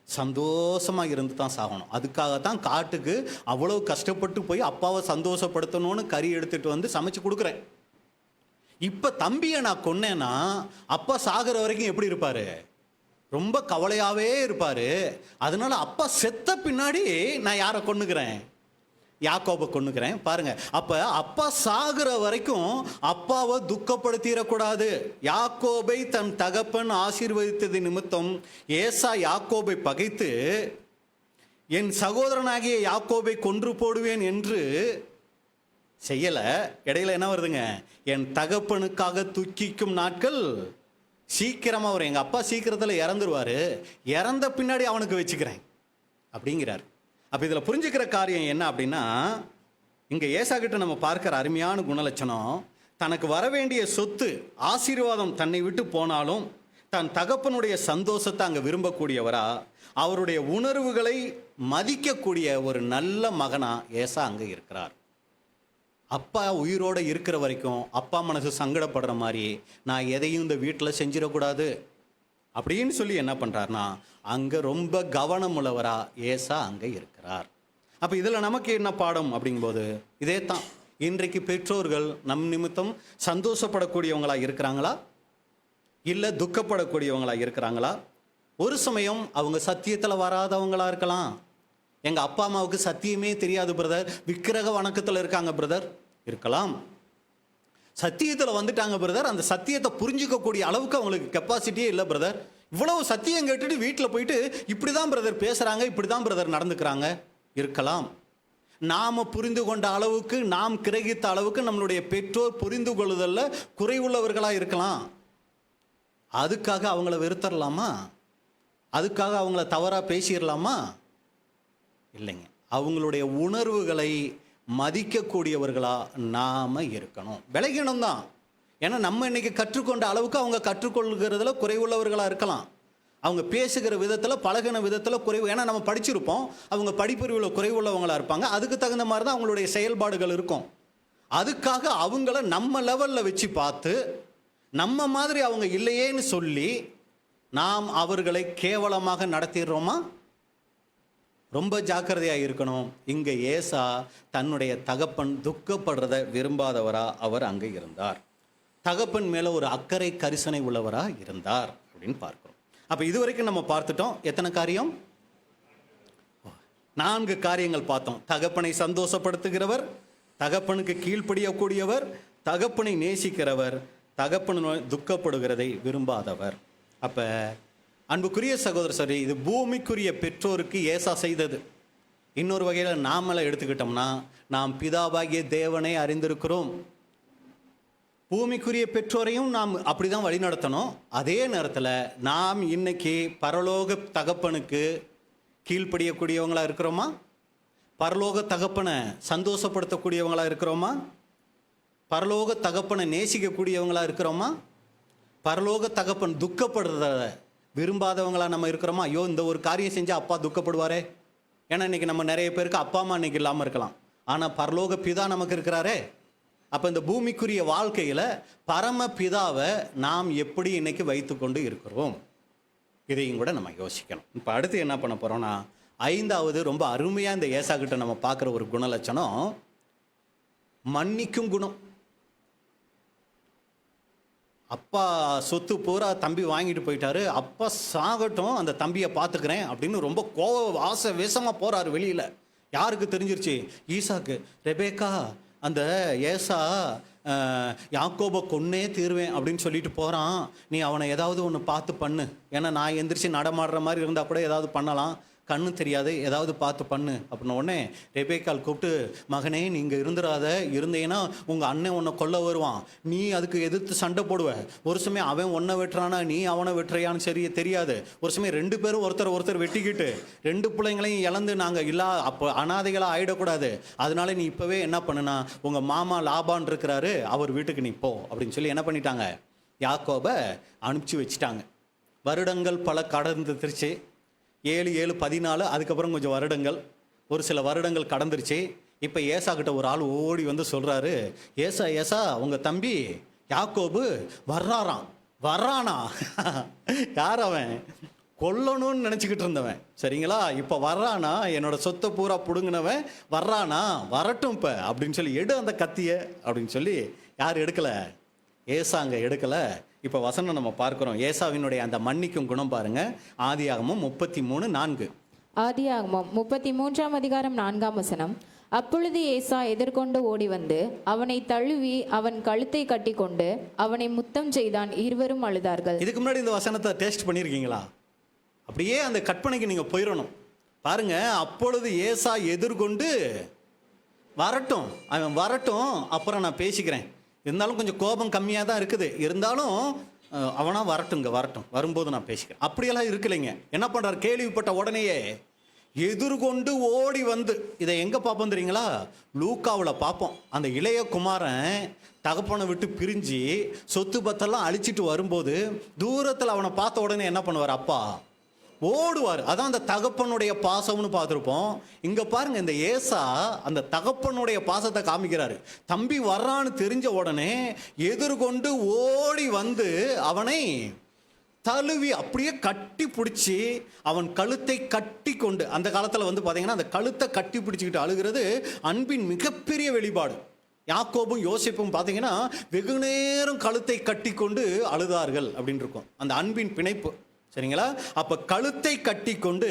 Speaker 1: சந்தோஷமாக இருந்து தான் சாகணும். அதுக்காகத்தான் காட்டுக்கு அவ்வளோ கஷ்டப்பட்டு போய் அப்பாவை சந்தோஷப்படுத்தணும்னு கறி எடுத்துகிட்டு வந்து சமைச்சு கொடுக்குறேன். இப்போ தம்பியை நான் கொன்னேன்னா அப்பா சாகிற வரைக்கும் எப்படி இருப்பார்? ரொம்ப கவலையாகவே இருப்பார். அதனால அப்பா செத்த பின்னாடி நான் யாரை கொன்னுக்கிறேன்? யாக்கோபை கொன்னுக்கிறேன். பாருங்க, அப்போ அப்பா சாகிற வரைக்கும் அப்பாவை துக்கப்படுத்திடக்கூடாது. யாக்கோபை தன் தகப்பன் ஆசீர்வதித்தது நிமித்தம் ஏசா யாக்கோபை பகைத்து, என் சகோதரனாகிய யாக்கோபை கொன்று போடுவேன் என்று செய்யலை. இடையில என்ன வருதுங்க? என் தகப்பனுக்காக துக்கிக்கும் நாட்கள் சீக்கிரமாக வரும். எங்கள் அப்பா சீக்கிரத்தில் இறந்துருவார், இறந்த பின்னாடி அவனுக்கு வச்சுக்கிறேன் அப்படிங்கிறார். அப்போ இதில் புரிஞ்சுக்கிற காரியம் என்ன அப்படின்னா, இங்கே ஏசா கிட்ட நம்ம பார்க்குற அருமையான குணலட்சணம், தனக்கு வரவேண்டிய சொத்து ஆசீர்வாதம் தன்னை விட்டு போனாலும் தன் தகப்பனுடைய சந்தோஷத்தை அங்கே விரும்பக்கூடியவரா, அவருடைய உணர்வுகளை மதிக்கக்கூடிய ஒரு நல்ல மகனா ஏசா அங்கே இருக்கிறார். அப்பா உயிரோடு இருக்கிற வரைக்கும் அப்பா மனசு சங்கடப்படுற மாதிரி நான் எதையும் இந்த வீட்டில் செஞ்சிடக்கூடாது அப்படின்னு சொல்லி என்ன பண்ணுறாருனா, அங்கே ரொம்ப கவனம் உள்ளவராக ஏசா அங்கே இருக்கிறார். அப்போ இதில் நமக்கு என்ன பாடம் அப்படிங்கும்போது இதே தான். இன்றைக்கு பெற்றோர்கள் நம் நிமித்தம் சந்தோஷப்படக்கூடியவங்களாக இருக்கிறாங்களா, இல்லை துக்கப்படக்கூடியவங்களாக இருக்கிறாங்களா? ஒரு சமயம் அவங்க சத்தியத்தில் வராதவங்களாக இருக்கலாம். எங்கள் அப்பா அம்மாவுக்கு சத்தியமே தெரியாது பிரதர், விக்கிரக வணக்கத்தில் இருக்காங்க பிரதர், இருக்கலாம். சத்தியத்தில் வந்துட்டாங்க பிரதர், அந்த சத்தியத்தை புரிஞ்சிக்கக்கூடிய அளவுக்கு அவங்களுக்கு கெப்பாசிட்டியே இல்லை பிரதர். இவ்வளவு சத்தியம் கேட்டுட்டு வீட்டில் போயிட்டு இப்படி தான் பிரதர் பேசுகிறாங்க, இப்படி தான் பிரதர் நடந்துக்கிறாங்க, இருக்கலாம். நாம் புரிந்து கொண்ட அளவுக்கு, நாம் கிரகித்த அளவுக்கு நம்மளுடைய பெற்றோர் புரிந்து கொள்ளுதல்ல குறைவுள்ளவர்களாக இருக்கலாம். அதுக்காக அவங்கள வெறுத்தரலாமா? அதுக்காக அவங்கள தவறாக பேசிடலாமா? இல்லைங்க. அவங்களுடைய உணர்வுகளை மதிக்கக்கூடியவர்களா நாம் இருக்கணும். விலகினம் தான். ஏன்னா நம்ம இன்னைக்கு கற்றுக்கொண்ட அளவுக்கு அவங்க கற்றுக்கொள்கிறதுல குறைவுள்ளவர்களாக இருக்கலாம். அவங்க பேசுகிற விதத்தில், பழகின விதத்தில் குறைவு. ஏன்னா நம்ம படிச்சிருப்போம், அவங்க படிப்பறிவில் குறைவுள்ளவங்களாக இருப்பாங்க. அதுக்கு தகுந்த மாதிரி தான் அவங்களுடைய செயல்பாடுகள் இருக்கும். அதுக்காக அவங்கள நம்ம லெவலில் வச்சு பார்த்து, நம்ம மாதிரி அவங்க இல்லையேன்னு சொல்லி நாம் அவர்களை கேவலமாக நடத்திடுறோமா? ரொம்ப ஜாக்கிரதையாக இருக்கணும். இங்கே ஏசா தன்னுடைய தகப்பன் துக்கப்படுறத விரும்பாதவரா அவர் அங்கே இருந்தார். தகப்பன் மேலே ஒரு அக்கறை கரிசனை உள்ளவரா இருந்தார் அப்படின்னு பார்க்கிறோம். அப்போ இதுவரைக்கும் நம்ம பார்த்துட்டோம். எத்தனை காரியம்? 4 காரியங்கள் பார்த்தோம். தகப்பனை சந்தோஷப்படுத்துகிறவர், தகப்பனுக்கு கீழ்ப்படியக்கூடியவர், தகப்பனை நேசிக்கிறவர், தகப்பன் துக்கப்படுகிறதை விரும்பாதவர். அப்போ அன்புக்குரிய சகோதர சரி, இது பூமிக்குரிய பெற்றோருக்கு ஏசா செய்தது. இன்னொரு வகையில் நாமளை எடுத்துக்கிட்டோம்னா, நாம் பிதாவாகிய தேவனை அறிந்திருக்கிறோம். பூமிக்குரிய பெற்றோரையும் நாம் அப்படி தான் வழி நடத்தணும். அதே நேரத்தில் நாம் இன்னைக்கு பரலோக தகப்பனுக்கு கீழ்ப்படியக்கூடியவங்களா இருக்கிறோமா? பரலோக தகப்பனை சந்தோஷப்படுத்தக்கூடியவங்களா இருக்கிறோமா? பரலோக தகப்பனை நேசிக்கக்கூடியவங்களா இருக்கிறோமா? பரலோக தகப்பன் துக்கப்படுறத விரும்பாதவங்களா நம்ம இருக்கிறோமா? ஐயோ, இந்த ஒரு காரியம் செஞ்சால் அப்பா துக்கப்படுவாரே. ஏன்னா இன்னைக்கு நம்ம நிறைய பேருக்கு அப்பா அம்மா இன்னைக்கு இல்லாமல் இருக்கலாம், ஆனால் பரலோக பிதா நமக்கு இருக்கிறாரே. அப்போ இந்த பூமிக்குரிய வாழ்க்கையில் பரம பிதாவை நாம் எப்படி இன்னைக்கு வைத்து கொண்டு இருக்கிறோம், இதையும் கூட நம்ம யோசிக்கணும். இப்போ அடுத்து என்ன பண்ண போகிறோம்னா, 5வது ரொம்ப அருமையாக இந்த ஏசா கிட்ட நம்ம பார்க்குற ஒரு குணலட்சணம் மன்னிக்கும் குணம். அப்பா சொத்து பூரா தம்பி வாங்கிட்டு போயிட்டாரு, அப்பா சாகட்டும், அந்த தம்பியை பார்த்துக்கிறேன் அப்படின்னு ரொம்ப ஆசை வேஷமாக போகிறாரு வெளியில். யாருக்கு தெரிஞ்சிருச்சு? ஈசாக்கு. ரெபேக்கா, அந்த ஏசா யாக்கோபை கொன்னே தீருவேன் அப்படின்னு சொல்லிட்டு போகிறான், நீ அவனை ஏதாவது ஒன்று பார்த்து பண்ணு. ஏன்னா நான் எந்திரிச்சு நடமாடுற மாதிரி இருந்தால் கூட ஏதாவது பண்ணலாம், கண்ணு தெரியாது, ஏதாவது பார்த்து பண்ணு அப்படின்ன உடனே ரெபேக்கால் கூப்பிட்டு, மகனே நீங்கள் இருந்தேன்னா உங்கள் அண்ணன் உன்னை கொல்ல வருவான், நீ அதுக்கு எதிர்த்து சண்டை போடுவ. ஒரு சமயம் அவன் உன்னை வெட்டுறானா, நீ அவனை வெட்டுறையான்னு சரி தெரியாது. ஒரு சமயம் 2 பேரும் ஒருத்தர் வெட்டிக்கிட்டு 2 பிள்ளைங்களையும் இழந்து நாங்கள் அப்போ அனாதைகளாக ஆகிடக்கூடாது. அதனால நீ இப்போவே என்ன பண்ணுனா, உங்கள் மாமா லாபான் இருக்கிறாரு, அவர் வீட்டுக்கு நீ போ அப்படின்னு சொல்லி என்ன பண்ணிட்டாங்க, யாக்கோபை அனுப்பிச்சி வச்சுட்டாங்க. வருடங்கள் பல கடந்துருச்சு. 7 7 14, அதுக்கப்புறம் கொஞ்சம் வருடங்கள், ஒரு சில வருடங்கள் கடந்துருச்சு. இப்போ ஏசா கிட்ட ஒரு ஆள் ஓடி வந்து சொல்கிறாரு, ஏசா உங்கள் தம்பி யாக்கோபு வர்றானா? யார் அவன்? கொல்லணும்னு நினச்சிக்கிட்டு இருந்தவன், சரிங்களா? இப்போ வர்றானா, என்னோட சொத்தை பூரா பிடுங்கினவன் வர்றானா, வரட்டும் இப்போ அப்படின்னு சொல்லி, எடு அந்த கத்தியை அப்படின்னு சொல்லி யார் எடுக்கலை? ஏசாங்க எடுக்கலை. இப்போ வசனம் நம்ம பார்க்கிறோம். ஏசாவினுடைய அந்த மன்னிக்கும் குணம் பாருங்க. ஆதியாகமம் 33:4.
Speaker 2: ஆதியாகமம் 33ஆம் அதிகாரம் 4ஆம் வசனம். அப்பொழுது ஏசா எதிர்கொண்டு ஓடி வந்து அவனை தழுவி அவன் கழுத்தை கட்டி கொண்டு அவனை முத்தம் செய்தான். இருவரும் அழுதார்கள்.
Speaker 1: இதுக்கு முன்னாடி இந்த வசனத்தை டேஸ்ட் பண்ணியிருக்கீங்களா? அப்படியே அந்த கற்பனைக்கு நீங்கள் போயிடணும் பாருங்க. அப்பொழுது ஏசா எதிர்கொண்டு அவன் வரட்டும், அப்புறம் நான் பேசிக்கிறேன். இருந்தாலும் கொஞ்சம் கோபம் கம்மியாக தான் இருக்குது, இருந்தாலும் அவனா வரட்டும், வரும்போது நான் பேசிக்கிறேன். அப்படியெல்லாம் இருக்கலைங்க. என்ன பண்ணுறாரு? கேள்விப்பட்ட உடனேயே எதிர்கொண்டு ஓடி வந்து, இதை எங்கே பார்ப்போம் தெரியுங்களா? லூக்காவில் பார்ப்போம். அந்த இளைய குமாரன் தகப்பனை விட்டு பிரிஞ்சு சொத்து பத்தெல்லாம் அழிச்சிட்டு வரும்போது தூரத்தில் அவனை பார்த்த உடனே என்ன பண்ணுவார்? அப்பா ஓடுவார். அதான் அந்த தகப்பனுடைய பாசம்னு பார்த்துருப்போம். இங்கே பாருங்க, இந்த ஏசா அந்த தகப்பனுடைய பாசத்தை காமிக்கிறாரு. தம்பி வர்றான்னு தெரிஞ்ச உடனே எதிர்கொண்டு ஓடி வந்து அவனை தழுவி அப்படியே கட்டி பிடிச்சி அவன் கழுத்தை கட்டி கொண்டு, அந்த காலத்தில் வந்து பார்த்தீங்கன்னா அந்த கழுத்தை கட்டி பிடிச்சிக்கிட்டு அழுகிறது அன்பின் மிகப்பெரிய வெளிப்பாடு. யாக்கோபும் யோசிப்பும் பார்த்தீங்கன்னா வெகு நேரம் கழுத்தை கட்டி கொண்டு அழுதார்கள் அப்படின்னு இருக்கும், அந்த அன்பின் பிணைப்பு, சரிங்களா? அப்ப கழுத்தை கட்டி கொண்டு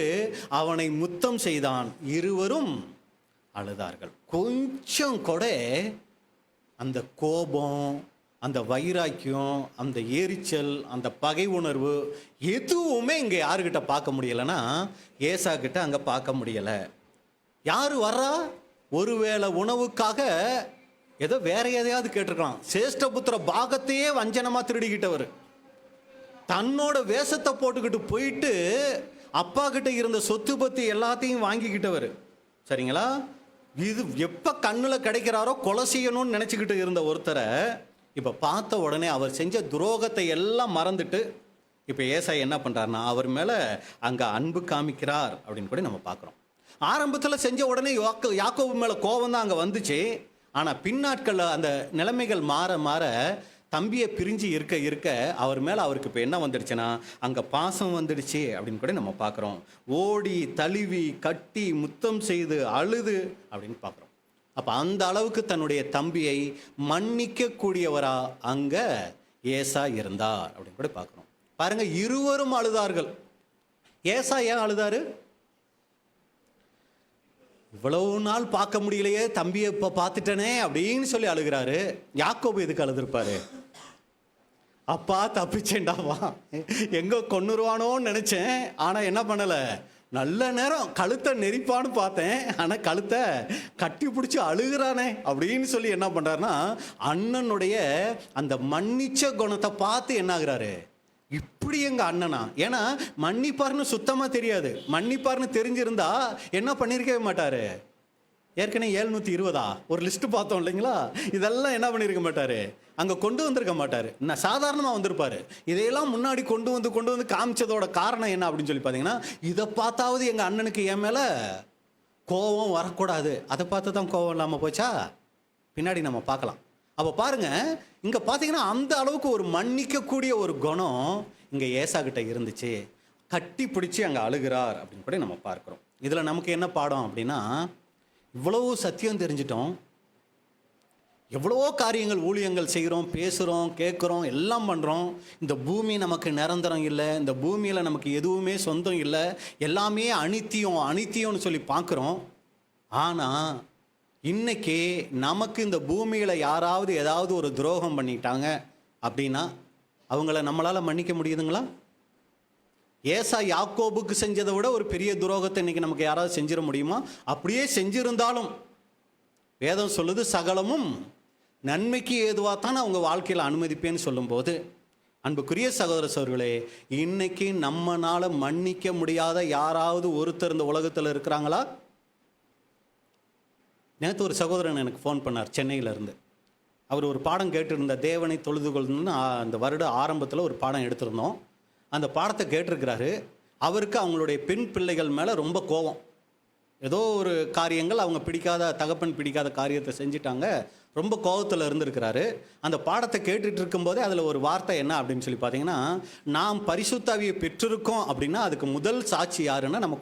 Speaker 1: அவனை முத்தம் செய்தான். இருவரும் அழுதார்கள். கொஞ்சம் கூட அந்த கோபம், அந்த வைராக்கியம், அந்த எரிச்சல், அந்த பகை உணர்வு எதுவுமே இங்கே யாருக்கிட்ட பார்க்க முடியலைன்னா ஏசா கிட்ட அங்கே பார்க்க முடியலை. யார் வர்றா? ஒருவேளை உணவுக்காக ஏதோ வேற எதையாவது கேட்டிருக்கலாம். சேஷ்டபுத்திர பாகத்தையே வஞ்சனமாக திருடிக்கிட்டவர். தன்னோட வேஷத்தை போட்டுக்கிட்டு போயிட்டு அப்பா கிட்ட இருந்த சொத்து பத்தி எல்லாத்தையும் வாங்கிக்கிட்டவர். சரிங்களா? இது எப்ப கண்ணில் கிடைக்கிறாரோ கொலை செய்யணும்னு நினைச்சுக்கிட்டு இருந்த ஒருத்தரை இப்ப பார்த்த உடனே அவர் செஞ்ச துரோகத்தை எல்லாம் மறந்துட்டு இப்ப ஏசாயா என்ன பண்றாருன்னா அவர் மேல அங்க அன்பு காமிக்கிறார் அப்படின்னு கூட நம்ம பார்க்கிறோம். ஆரம்பத்தில் செஞ்ச உடனே யாக்கோபு மேல கோபம் தான் அங்க வந்துச்சு. ஆனா பின்னாட்கள்ல அந்த நிலைமைகள் மாற மாற தம்பியை பிரிஞ்சு இருக்க இருக்க அவர் மேலே அவருக்கு இப்போ என்ன வந்துடுச்சுன்னா அங்கே பாசம் வந்துடுச்சு அப்படின்னு கூட நம்ம பார்க்குறோம். ஓடி தழுவி கட்டி முத்தம் செய்து அழுது அப்படின்னு பார்க்குறோம். அப்போ அந்த அளவுக்கு தன்னுடைய தம்பியை மன்னிக்க கூடியவரா அங்கே ஏசா இருந்தார் அப்படின்னு கூட பார்க்குறோம். பாருங்க, இருவரும் அழுதார்கள். ஏசா ஏன் அழுதாரு? இவ்வளவு நாள் பார்க்க முடியலையே, தம்பியை இப்போ பார்த்துட்டனே அப்படின்னு சொல்லி அழுகிறாரு. யாக்கோபு எதுக்கு அழுதுருப்பாரு? அப்பா தப்பிச்சேண்டாவா, எங்க கொன்னுருவானோன்னு நினைச்சேன், ஆனா என்ன பண்ணல, நல்ல நேரம் கழுத்தை நெரிப்பான்னு பார்த்தேன், ஆனா கழுத்தை கட்டி பிடிச்சி அழுகிறானே அப்படின்னு சொல்லி என்ன பண்றாருன்னா அண்ணனுடைய அந்த மன்னிச்ச குணத்தை பார்த்து என்ன ஆகுறாரு, இப்படி எங்க அண்ணனா, ஏன்னா மன்னிப்பார்னு சுத்தமா தெரியாது. மன்னிப்பார்னு தெரிஞ்சிருந்தா என்ன பண்ணிருக்கவே மாட்டாரு. ஏற்கனவே 720 ஒரு லிஸ்ட் பார்த்தோம் இல்லைங்களா, இதெல்லாம் என்ன பண்ணிருக்க மாட்டாரு, அங்க கொண்டு வந்திருக்க மாட்டாரு. நான் சாதாரணமா வந்திருப்பாரு. இதையெல்லாம் முன்னாடி கொண்டு வந்து காமிச்சதோட காரணம் என்ன அப்படின்னு சொல்லி பார்த்தீங்கன்னா, இதை பார்த்தாவது எங்க அண்ணனுக்கு என் மேல கோபம் வரக்கூடாது. அதை பார்த்து தான் கோபம் இல்லாமல் போச்சா, பின்னாடி நம்ம பார்க்கலாம். அப்போ பாருங்க, இங்க பார்த்தீங்கன்னா அந்த அளவுக்கு ஒரு மன்னிக்கக்கூடிய ஒரு குணம் இங்க ஏசா கிட்ட இருந்துச்சு. கட்டி பிடிச்சி அங்கே அழுகிறார் அப்படின்னு கூட நம்ம பார்க்குறோம். இதில் நமக்கு என்ன பாடம் அப்படின்னா, இவ்வளவு சத்தியம் தெரிஞ்சிட்டோம், எவ்வளவோ காரியங்கள் ஊழியங்கள் செய்கிறோம், பேசுகிறோம், கேட்குறோம், எல்லாம் பண்ணுறோம். இந்த பூமி நமக்கு நிரந்தரம் இல்லை, இந்த பூமியில் நமக்கு எதுவுமே சொந்தம் இல்லை, எல்லாமே அனித்தியம்னு சொல்லி பார்க்குறோம். ஆனால் இன்னைக்கு நமக்கு இந்த பூமியில் யாராவது ஏதாவது ஒரு துரோகம் பண்ணிட்டாங்க அப்படின்னா அவங்கள நம்மளால் மன்னிக்க முடியுதுங்களா? ஏசா யாக்கோபுக்கு செஞ்சதை விட ஒரு பெரிய துரோகத்தை இன்னைக்கு நமக்கு யாராவது செஞ்சிட முடியுமா? அப்படியே செஞ்சிருந்தாலும் வேதம் சொல்லுது, சகலமும் நன்மைக்கு ஏதுவாகத்தான் அவங்க வாழ்க்கையில் அனுமதிப்பேன்னு சொல்லும்போது, அன்புக்குரிய சகோதர சகோதரிகளே, இன்னைக்கு நம்மனால மன்னிக்க முடியாத யாராவது ஒருத்தர் இந்த உலகத்தில் இருக்கிறாங்களா? நேற்று ஒரு சகோதரன் எனக்கு ஃபோன் பண்ணார் சென்னையிலேருந்து. அவர் ஒரு பாடம் கேட்டிருந்தார், தேவனை தொழுதுகொள்னு அந்த வருட ஆரம்பத்தில் ஒரு பாடம் எடுத்திருந்தோம். அந்த பாடத்தை கேட்டிருக்கிறாரு. அவருக்கு அவங்களுடைய பெண் பிள்ளைகள் மேலே ரொம்ப கோபம். ஏதோ ஒரு காரியங்கள் அவங்க தகப்பன் பிடிக்காத காரியத்தை செஞ்சிட்டாங்க, ரொம்ப கோபத்தில் இருந்திருக்கிறாரு. அந்த பாடத்தை கேட்டுட்டு இருக்கும்போதே அதில் ஒரு வார்த்தை என்ன அப்படின்னு சொல்லி பார்த்தீங்கன்னா, நாம் பரிசுத்தாவியை பெற்றிருக்கோம் அப்படின்னா அதுக்கு முதல் சாட்சி யாருன்னா நம்ம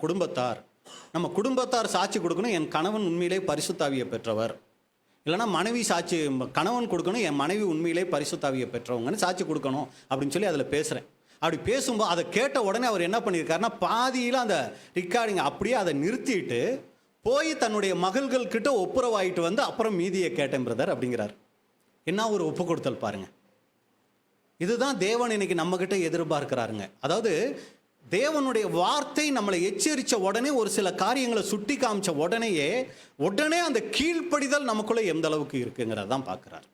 Speaker 1: குடும்பத்தார் சாட்சி கொடுக்கணும், என் கணவன் உண்மையிலே பரிசுத்தாவியை பெற்றவர். இல்லைனா மனைவி சாட்சி, கணவன் கொடுக்கணும், என் மனைவி உண்மையிலே பரிசுத்தாவியை பெற்றவங்கன்னு சாட்சி கொடுக்கணும் அப்படின்னு சொல்லி அதில் பேசுகிறேன். அப்படி பேசும்போது அதை கேட்ட உடனே அவர் என்ன பண்ணியிருக்காருன்னா, பாதியில் அந்த ரெக்கார்டிங் அப்படியே அதை நிறுத்திட்டு போய் தன்னுடைய மகள்கள் கிட்ட ஒப்புரவாயிட்டு வந்து அப்புறம் மீதியை கேட்டேன் பிரதர் அப்படிங்கிறார். என்ன ஒரு ஒப்பு கொடுத்தல் பாருங்க. இதுதான் தேவன் இன்னைக்கு நம்ம கிட்ட எதிர்பார்க்கிறாருங்க. அதாவது தேவனுடைய வார்த்தை நம்மளை எச்சரித்த உடனே, ஒரு சில காரியங்களை சுட்டி காமிச்ச உடனே அந்த கீழ்ப்படிதல் நமக்குள்ள எந்த அளவுக்கு இருக்குங்கிறத தான் பார்க்குறாரு.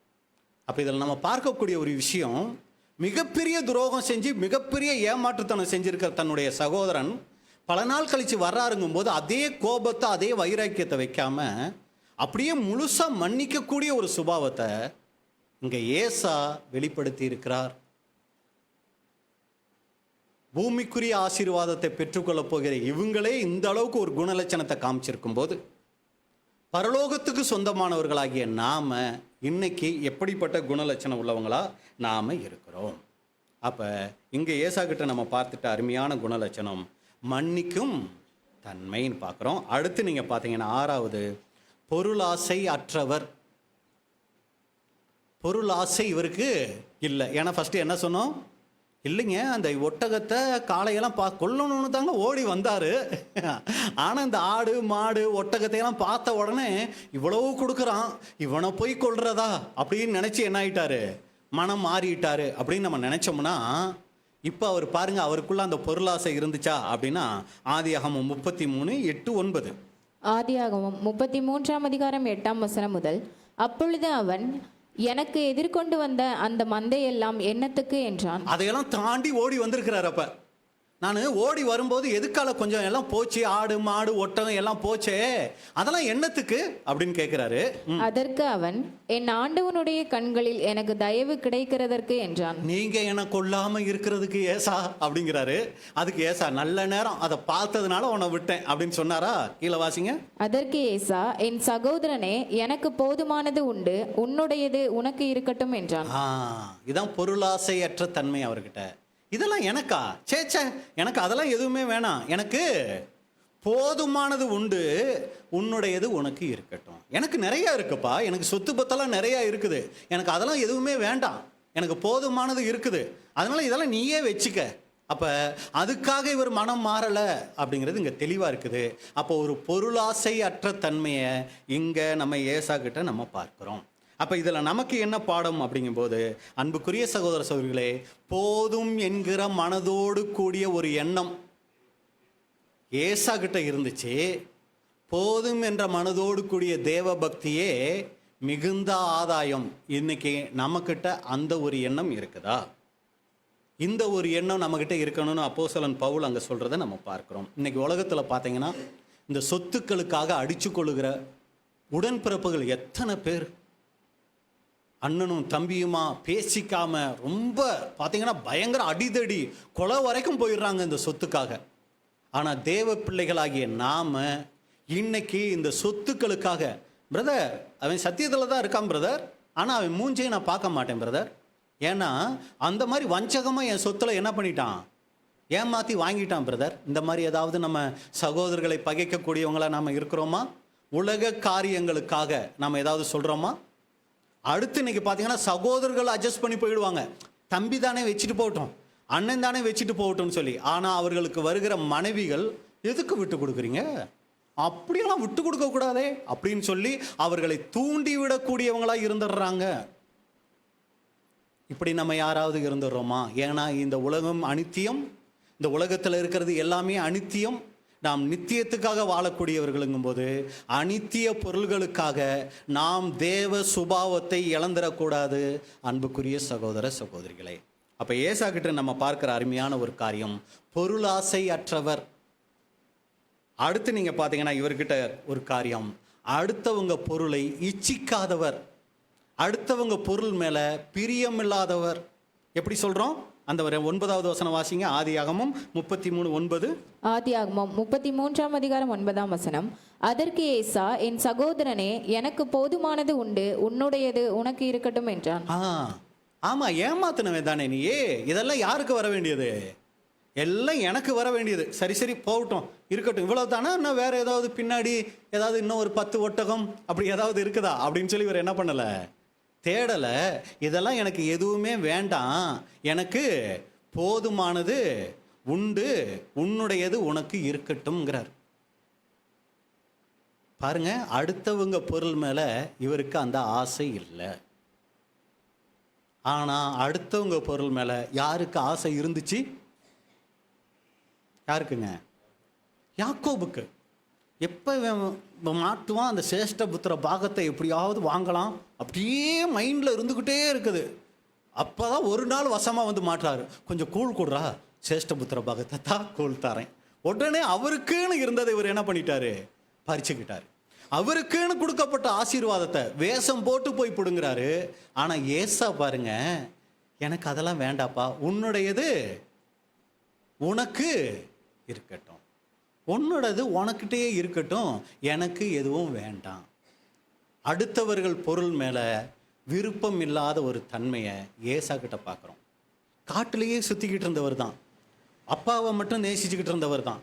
Speaker 1: அப்போ இதில் நம்ம பார்க்கக்கூடிய ஒரு விஷயம், மிகப்பெரிய துரோகம் செஞ்சு மிகப்பெரிய ஏமாற்றுத்தனம் செஞ்சிருக்கிற தன்னுடைய சகோதரன் பல நாள் கழித்து வர்றாருங்கும் போது அதே கோபத்தை அதே வைராக்கியத்தை வைக்காம அப்படியே முழுசா மன்னிக்கக்கூடிய ஒரு சுபாவத்தை இங்க ஏசா வெளிப்படுத்தி இருக்கிறார். பூமிக்குரிய ஆசீர்வாதத்தை பெற்றுக்கொள்ளப் போகிற இவங்களே இந்த அளவுக்கு ஒரு குணலட்சணத்தை காமிச்சிருக்கும் போது, பரலோகத்துக்கு சொந்தமானவர்களாகிய நாம இன்னைக்கு எப்படிப்பட்ட குணலட்சணம் உள்ளவங்களா நாம இருக்கிறோம்? அப்ப இங்க ஏசா கிட்ட நம்ம பார்த்துட்ட அருமையான குணலட்சணம் மன்னிக்கும் தன்மைன்னு பார்க்குறோம். அடுத்து நீங்க பார்த்தீங்கன்னா 6வது, பொருளாசை அற்றவர். பொருளாசை இவருக்கு இல்லை. ஏன்னா ஃபர்ஸ்ட் என்ன சொன்னோம், இல்லைங்க அந்த ஒட்டகத்தை காளையெல்லாம் கொல்லணும்னு தாங்க ஓடி வந்தார். ஆனால் இந்த ஆடு மாடு ஒட்டகத்தையெல்லாம் பார்த்த உடனே இவ்வளவு கொடுக்குறான், இவனை போய் கொள்றதா அப்படின்னு நினச்சி என்ன ஆயிட்டாரு, மனம் மாறிட்டாரு அப்படின்னு நம்ம நினச்சோம்னா, இப்போ அவர் பாருங்க அவருக்குள்ள அந்த பொருளாசை இருந்துச்சா அப்படின்னா, ஆதியாகமம் 33:8-9.
Speaker 2: ஆதியாகமம் 33 அதிகாரம் 8 முதல், அப்பொழுது அவன் எனக்கு எதிர்கொண்டு வந்த அந்த மந்தையெல்லாம் என்னத்துக்கு என்றான்.
Speaker 1: அதையெல்லாம் தாண்டி ஓடி வந்திருக்கிறார். அப்ப நான் ஓடி வரும்போது எதுக்கால கொஞ்சம் எல்லாம் போச்சு, ஆடு மாடு ஒட்டகம் எல்லாம் போச்சே, அதெல்லாம் என்னத்துக்கு அப்படின்னு கேட்கிறாரு.
Speaker 2: அதற்கு அவன், என் ஆண்டவனுடைய கண்களில் எனக்கு தயவு கிடைக்கிறதற்கு என்றான்.
Speaker 1: நீங்க என்ன கொல்லாம இருக்கிறதுக்கு ஏசா அப்படிங்கிறாரு. அதுக்கு ஏசா, நல்ல நேரம் அதை பார்த்ததுனால உன்னை விட்டேன் அப்படின்னு சொன்னாரா? கீழே வாசிங்க.
Speaker 2: அதற்கு ஏசா, என் சகோதரனே, எனக்கு போதுமானது உண்டு, உன்னுடையது உனக்கு இருக்கட்டும் என்றான்.
Speaker 1: இதான் பொருளாசையற்ற தன்மை அவர்கிட்ட. இதெல்லாம் எனக்கா? சேச்சே, எனக்கு அதெல்லாம் எதுவுமே வேணாம், எனக்கு போதுமானது உண்டு, உன்னுடையது உனக்கு இருக்கட்டும். எனக்கு நிறைய இருக்குப்பா, எனக்கு சொத்து பத்தெல்லாம் நிறைய இருக்குது, எனக்கு அதெல்லாம் எதுவுமே வேண்டாம், எனக்கு போதுமானது இருக்குது, அதனால இதெல்லாம் நீயே வச்சுக்க. அப்போ அதுக்காக இவர் மனம் மாறலை அப்படிங்கிறது இங்கே தெளிவாக இருக்குது. அப்போ ஒரு பொருளாசை அற்ற தன்மையை இங்கே நம்ம ஏசா கிட்ட நம்ம பார்க்குறோம். அப்போ இதில் நமக்கு என்ன பாடம் அப்படிங்கும்போது, அன்புக்குரிய சகோதர சகோதரிகளே, போதும் என்கிற மனதோடு கூடிய ஒரு எண்ணம் ஏசா கிட்ட இருந்துச்சு. போதும் என்ற மனதோடு கூடிய தேவ பக்தியே மிகுந்த ஆதாயம். இன்னைக்கு நம்மக்கிட்ட அந்த ஒரு எண்ணம் இருக்குதா? இந்த ஒரு எண்ணம் நம்மக்கிட்ட இருக்கணும்னு அப்போஸ்தலன் பவுல் அங்கே சொல்கிறத நம்ம பார்க்குறோம். இன்னைக்கு உலகத்தில் பார்த்தீங்கன்னா இந்த சொத்துக்களுக்காக அடித்து கொள்ளுகிற உடன்பிறப்புகள் எத்தனை பேர், அண்ணனும் தம்பியுமா பேசிக்காம ரொம்ப பார்த்தீங்கன்னா பயங்கர அடிதடி கொலை வரைக்கும் போயிடுறாங்க இந்த சொத்துக்காக. ஆனால் தேவ பிள்ளைகளாகிய நாம் இன்னைக்கு இந்த சொத்துக்களுக்காக, பிரதர் அவன் சத்தியத்தில் தான் இருக்கான் பிரதர், ஆனால் அவன் மூஞ்சையை நான் பார்க்க மாட்டேன் பிரதர். ஏன்னா அந்த மாதிரி வஞ்சகமாக என் சொத்தில் என்ன பண்ணிட்டான், ஏமாற்றி வாங்கிட்டான் பிரதர். இந்த மாதிரி ஏதாவது நம்ம சகோதரர்களை பகைக்கக்கூடியவங்களா நாம் இருக்கிறோமா? உலக காரியங்களுக்காக நாம் ஏதாவது சொல்கிறோமா? அடுத்து இன்னைக்கு பார்த்தீங்கன்னா சகோதரர்கள் அட்ஜஸ்ட் பண்ணி போயிடுவாங்க. தம்பி தானே வச்சுட்டு போகட்டும், அண்ணன் தானே வச்சுட்டு போகட்டும்னு சொல்லி. ஆனால் அவர்களுக்கு வருகிற மனைவிகள், எதுக்கு விட்டு கொடுக்குறீங்க, அப்படியெல்லாம் விட்டு கொடுக்க கூடாதே அப்படின்னு சொல்லி அவர்களை தூண்டி விடக்கூடியவங்களா இருந்துடுறாங்க. இப்படி நம்ம யாராவது இருந்துடுறோமா? ஏன்னா இந்த உலகம் அனித்தியம், இந்த உலகத்தில் இருக்கிறது எல்லாமே அனித்தியம். நாம் நித்தியத்துக்காக வாழக்கூடியவர்களுங்கும் போது அனித்திய பொருள்களுக்காக நாம் தேவ சுபாவத்தை இழந்துடக்கூடாது அன்புக்குரிய சகோதர சகோதரிகளே. அப்போ ஏசா கிட்ட நம்ம பார்க்குற அருமையான ஒரு காரியம், பொருளாசை அற்றவர். அடுத்து நீங்கள் பார்த்தீங்கன்னா இவர்கிட்ட ஒரு காரியம், அடுத்தவங்க பொருளை இச்சிக்காதவர், அடுத்தவங்க பொருள் மேலே பிரியமில்லாதவர். எப்படி சொல்கிறோம்? அந்த 9வது வசனம் வாசிங்க. ஆதியாகமம் 33:9.
Speaker 2: ஆதியாகமம் 33ஆம் அதிகாரம் 9ஆம் வசனம். அதற்கு ஏசா, என் சகோதரனே, எனக்கு போதுமானது உண்டு, உன்னுடையது உனக்கு இருக்கட்டும் என்றான்.
Speaker 1: ஆமா, ஏமாத்தினவே தானே நீ. இதெல்லாம் யாருக்கு வர வேண்டியது? எல்லாம் எனக்கு வர வேண்டியது. சரி சரி போகட்டும், இருக்கட்டும், இவ்வளவு தானே, இன்னும் வேற ஏதாவது பின்னாடி ஏதாவது இன்னும் ஒரு 10 ஒட்டகம் அப்படி ஏதாவது இருக்குதா அப்படின்னு சொல்லி இவர் என்ன பண்ணல, தேடல. இதெல்லாம் எனக்கு எதுவுமே வேண்டாம், எனக்கு போதுமானது உண்டு, உன்னுடையது உனக்கு இருக்கட்டும்ங்கிறார். பாருங்க, அடுத்தவங்க பொருள் மேல இவருக்கு அந்த ஆசை இல்லை. ஆனா அடுத்தவங்க பொருள் மேல யாருக்கு ஆசை இருந்துச்சு? யாருக்குங்க? யாக்கோபுக்கு. எப்போ மாட்டுவான் அந்த சேஷ்ட புத்திர பாகத்தை எப்படியாவது வாங்கலாம் அப்படியே மைண்டில் இருந்துக்கிட்டே இருக்குது. அப்போ தான் ஒரு நாள் வசமாக வந்து மாட்டுறாரு, கொஞ்சம் கூழ் கொடுறா, சேஷ்ட புத்திர பாகத்தை தான் கூழ் தரேன். உடனே அவருக்குன்னு இருந்ததை இவர் என்ன பண்ணிட்டாரு, பறிச்சுக்கிட்டாரு. அவருக்குன்னு கொடுக்கப்பட்ட ஆசீர்வாதத்தை வேஷம் போட்டு போய் பிடுங்குறாரு. ஆனால் ஏசா பாருங்க, எனக்கு அதெல்லாம் வேண்டாப்பா, உன்னுடையது உனக்கு இருக்கட்டும், உன்னோடது உனக்கிட்டே இருக்கட்டும், எனக்கு எதுவும் வேண்டாம். அடுத்தவர்கள் பொருள் மேலே விருப்பம் இல்லாத ஒரு தன்மையை ஏசா கிட்ட பார்க்குறோம். காட்டிலேயே சுற்றிக்கிட்டு இருந்தவர் தான், அப்பாவை மட்டும் நேசிச்சுக்கிட்டு இருந்தவர் தான்.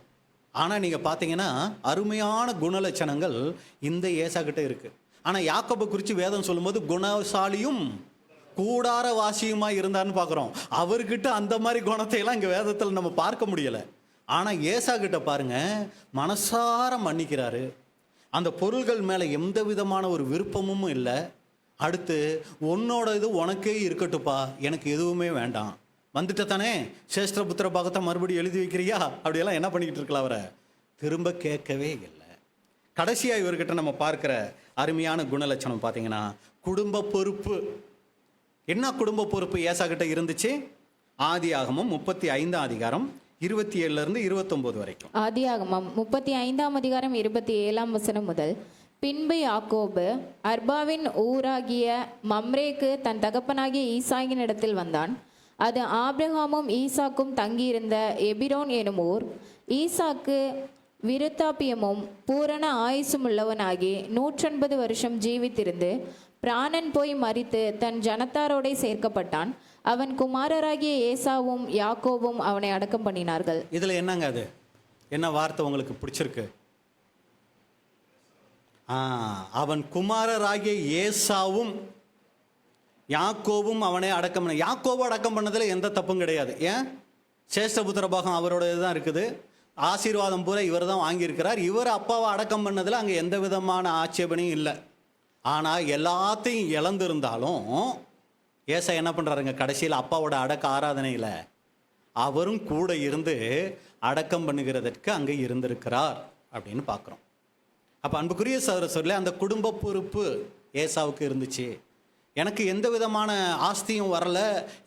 Speaker 1: ஆனால் நீங்கள் பார்த்தீங்கன்னா அருமையான குணலட்சணங்கள் இந்த ஏசா கிட்ட இருக்குது. ஆனால் யாக்கோபை குறித்து வேதம் சொல்லும்போது குணசாலியும் கூடார வாசியுமா இருந்தான்னு பார்க்குறோம். அவர்கிட்ட அந்த மாதிரி குணத்தையெல்லாம் இங்கே வேதத்தில் நம்ம பார்க்க முடியலை. ஆனால் ஏசா கிட்ட பாருங்க, மனசார மன்னிக்கிறாரு, அந்த பொருள்கள் மேலே எந்த விதமான ஒரு விருப்பமும் இல்லை. அடுத்து உன்னோட இது உனக்கே இருக்கட்டுப்பா, எனக்கு எதுவுமே வேண்டாம், வந்துட்ட தானே சேஷ்டபுத்திர பாகத்தை மறுபடியும் எழுதி வைக்கிறியா அப்படியெல்லாம் என்ன பண்ணிக்கிட்டு இருக்கலாம், அவரை திரும்ப கேட்கவே இல்லை. கடைசியாக இவர்கிட்ட நம்ம பார்க்குற அருமையான குணலட்சணம் பார்த்தீங்கன்னா, குடும்ப பொறுப்பு. என்ன குடும்ப பொறுப்பு ஏசா கிட்ட இருந்துச்சு? ஆதியாகமம் 35ஆம் அதிகாரம் 27 29 வரைக்கும்.
Speaker 2: ஆதியாகமம் 35ஆம் அதிகாரம் 27ஆம் வசனம் முதல். பின்பு யாக்கோபு அர்பாவின் ஊராகிய மம்ரேக்கு தன் தகப்பனாகிய ஈசாயின் இடத்தில் வந்தான். அது ஆபிரகாமும் ஈசாக்கும் தங்கியிருந்த எபிரோன் எனும் ஊர். ஈசாக்கு விருத்தாப்பியமும் பூரண ஆயுசும் உள்ளவனாகி 180 வருஷம் ஜீவித்திருந்து பிராணன் போய் மரித்து தன் ஜனத்தாரோடே சேர்க்கப்பட்டான். அவன் குமாரராகிய ஏசாவும் யாக்கோபும் அவனை அடக்கம் பண்ணினார்கள்.
Speaker 1: இதுல என்னங்க அது? என்ன வார்த்தை உங்களுக்கு பிடிச்சிருக்கு? அவன் குமாரராகிய ஏசாவும் யாக்கோவும் அவனை அடக்கம் பண்ண. யாக்கோபு அடக்கம் பண்ணதுல எந்த தப்பும் கிடையாது. ஏன்? சேஷ்டபுத்திர பாகம் அவரோட இதுதான் இருக்குது. ஆசீர்வாதம் பூரா இவர் தான் வாங்கியிருக்கிறார். இவர் அப்பாவை அடக்கம் பண்ணதில் அங்கே எந்த விதமான ஆட்சேபனையும் இல்லை. ஆனால் எல்லாத்தையும் இழந்திருந்தாலும் ஏசா என்ன பண்ணுறாருங்க? கடைசியில் அப்பாவோட அடக்க ஆராதனையில் அவரும் கூட இருந்து அடக்கம் பண்ணுகிறதற்கு அங்கே இருந்திருக்கிறார் அப்படின்னு பார்க்குறோம். அப்போ அன்புக்குரிய சகோதரர்களே, அந்த குடும்ப பொறுப்பு ஏசாவுக்கு இருந்துச்சு. எனக்கு எந்த விதமான ஆஸ்தியும் வரல,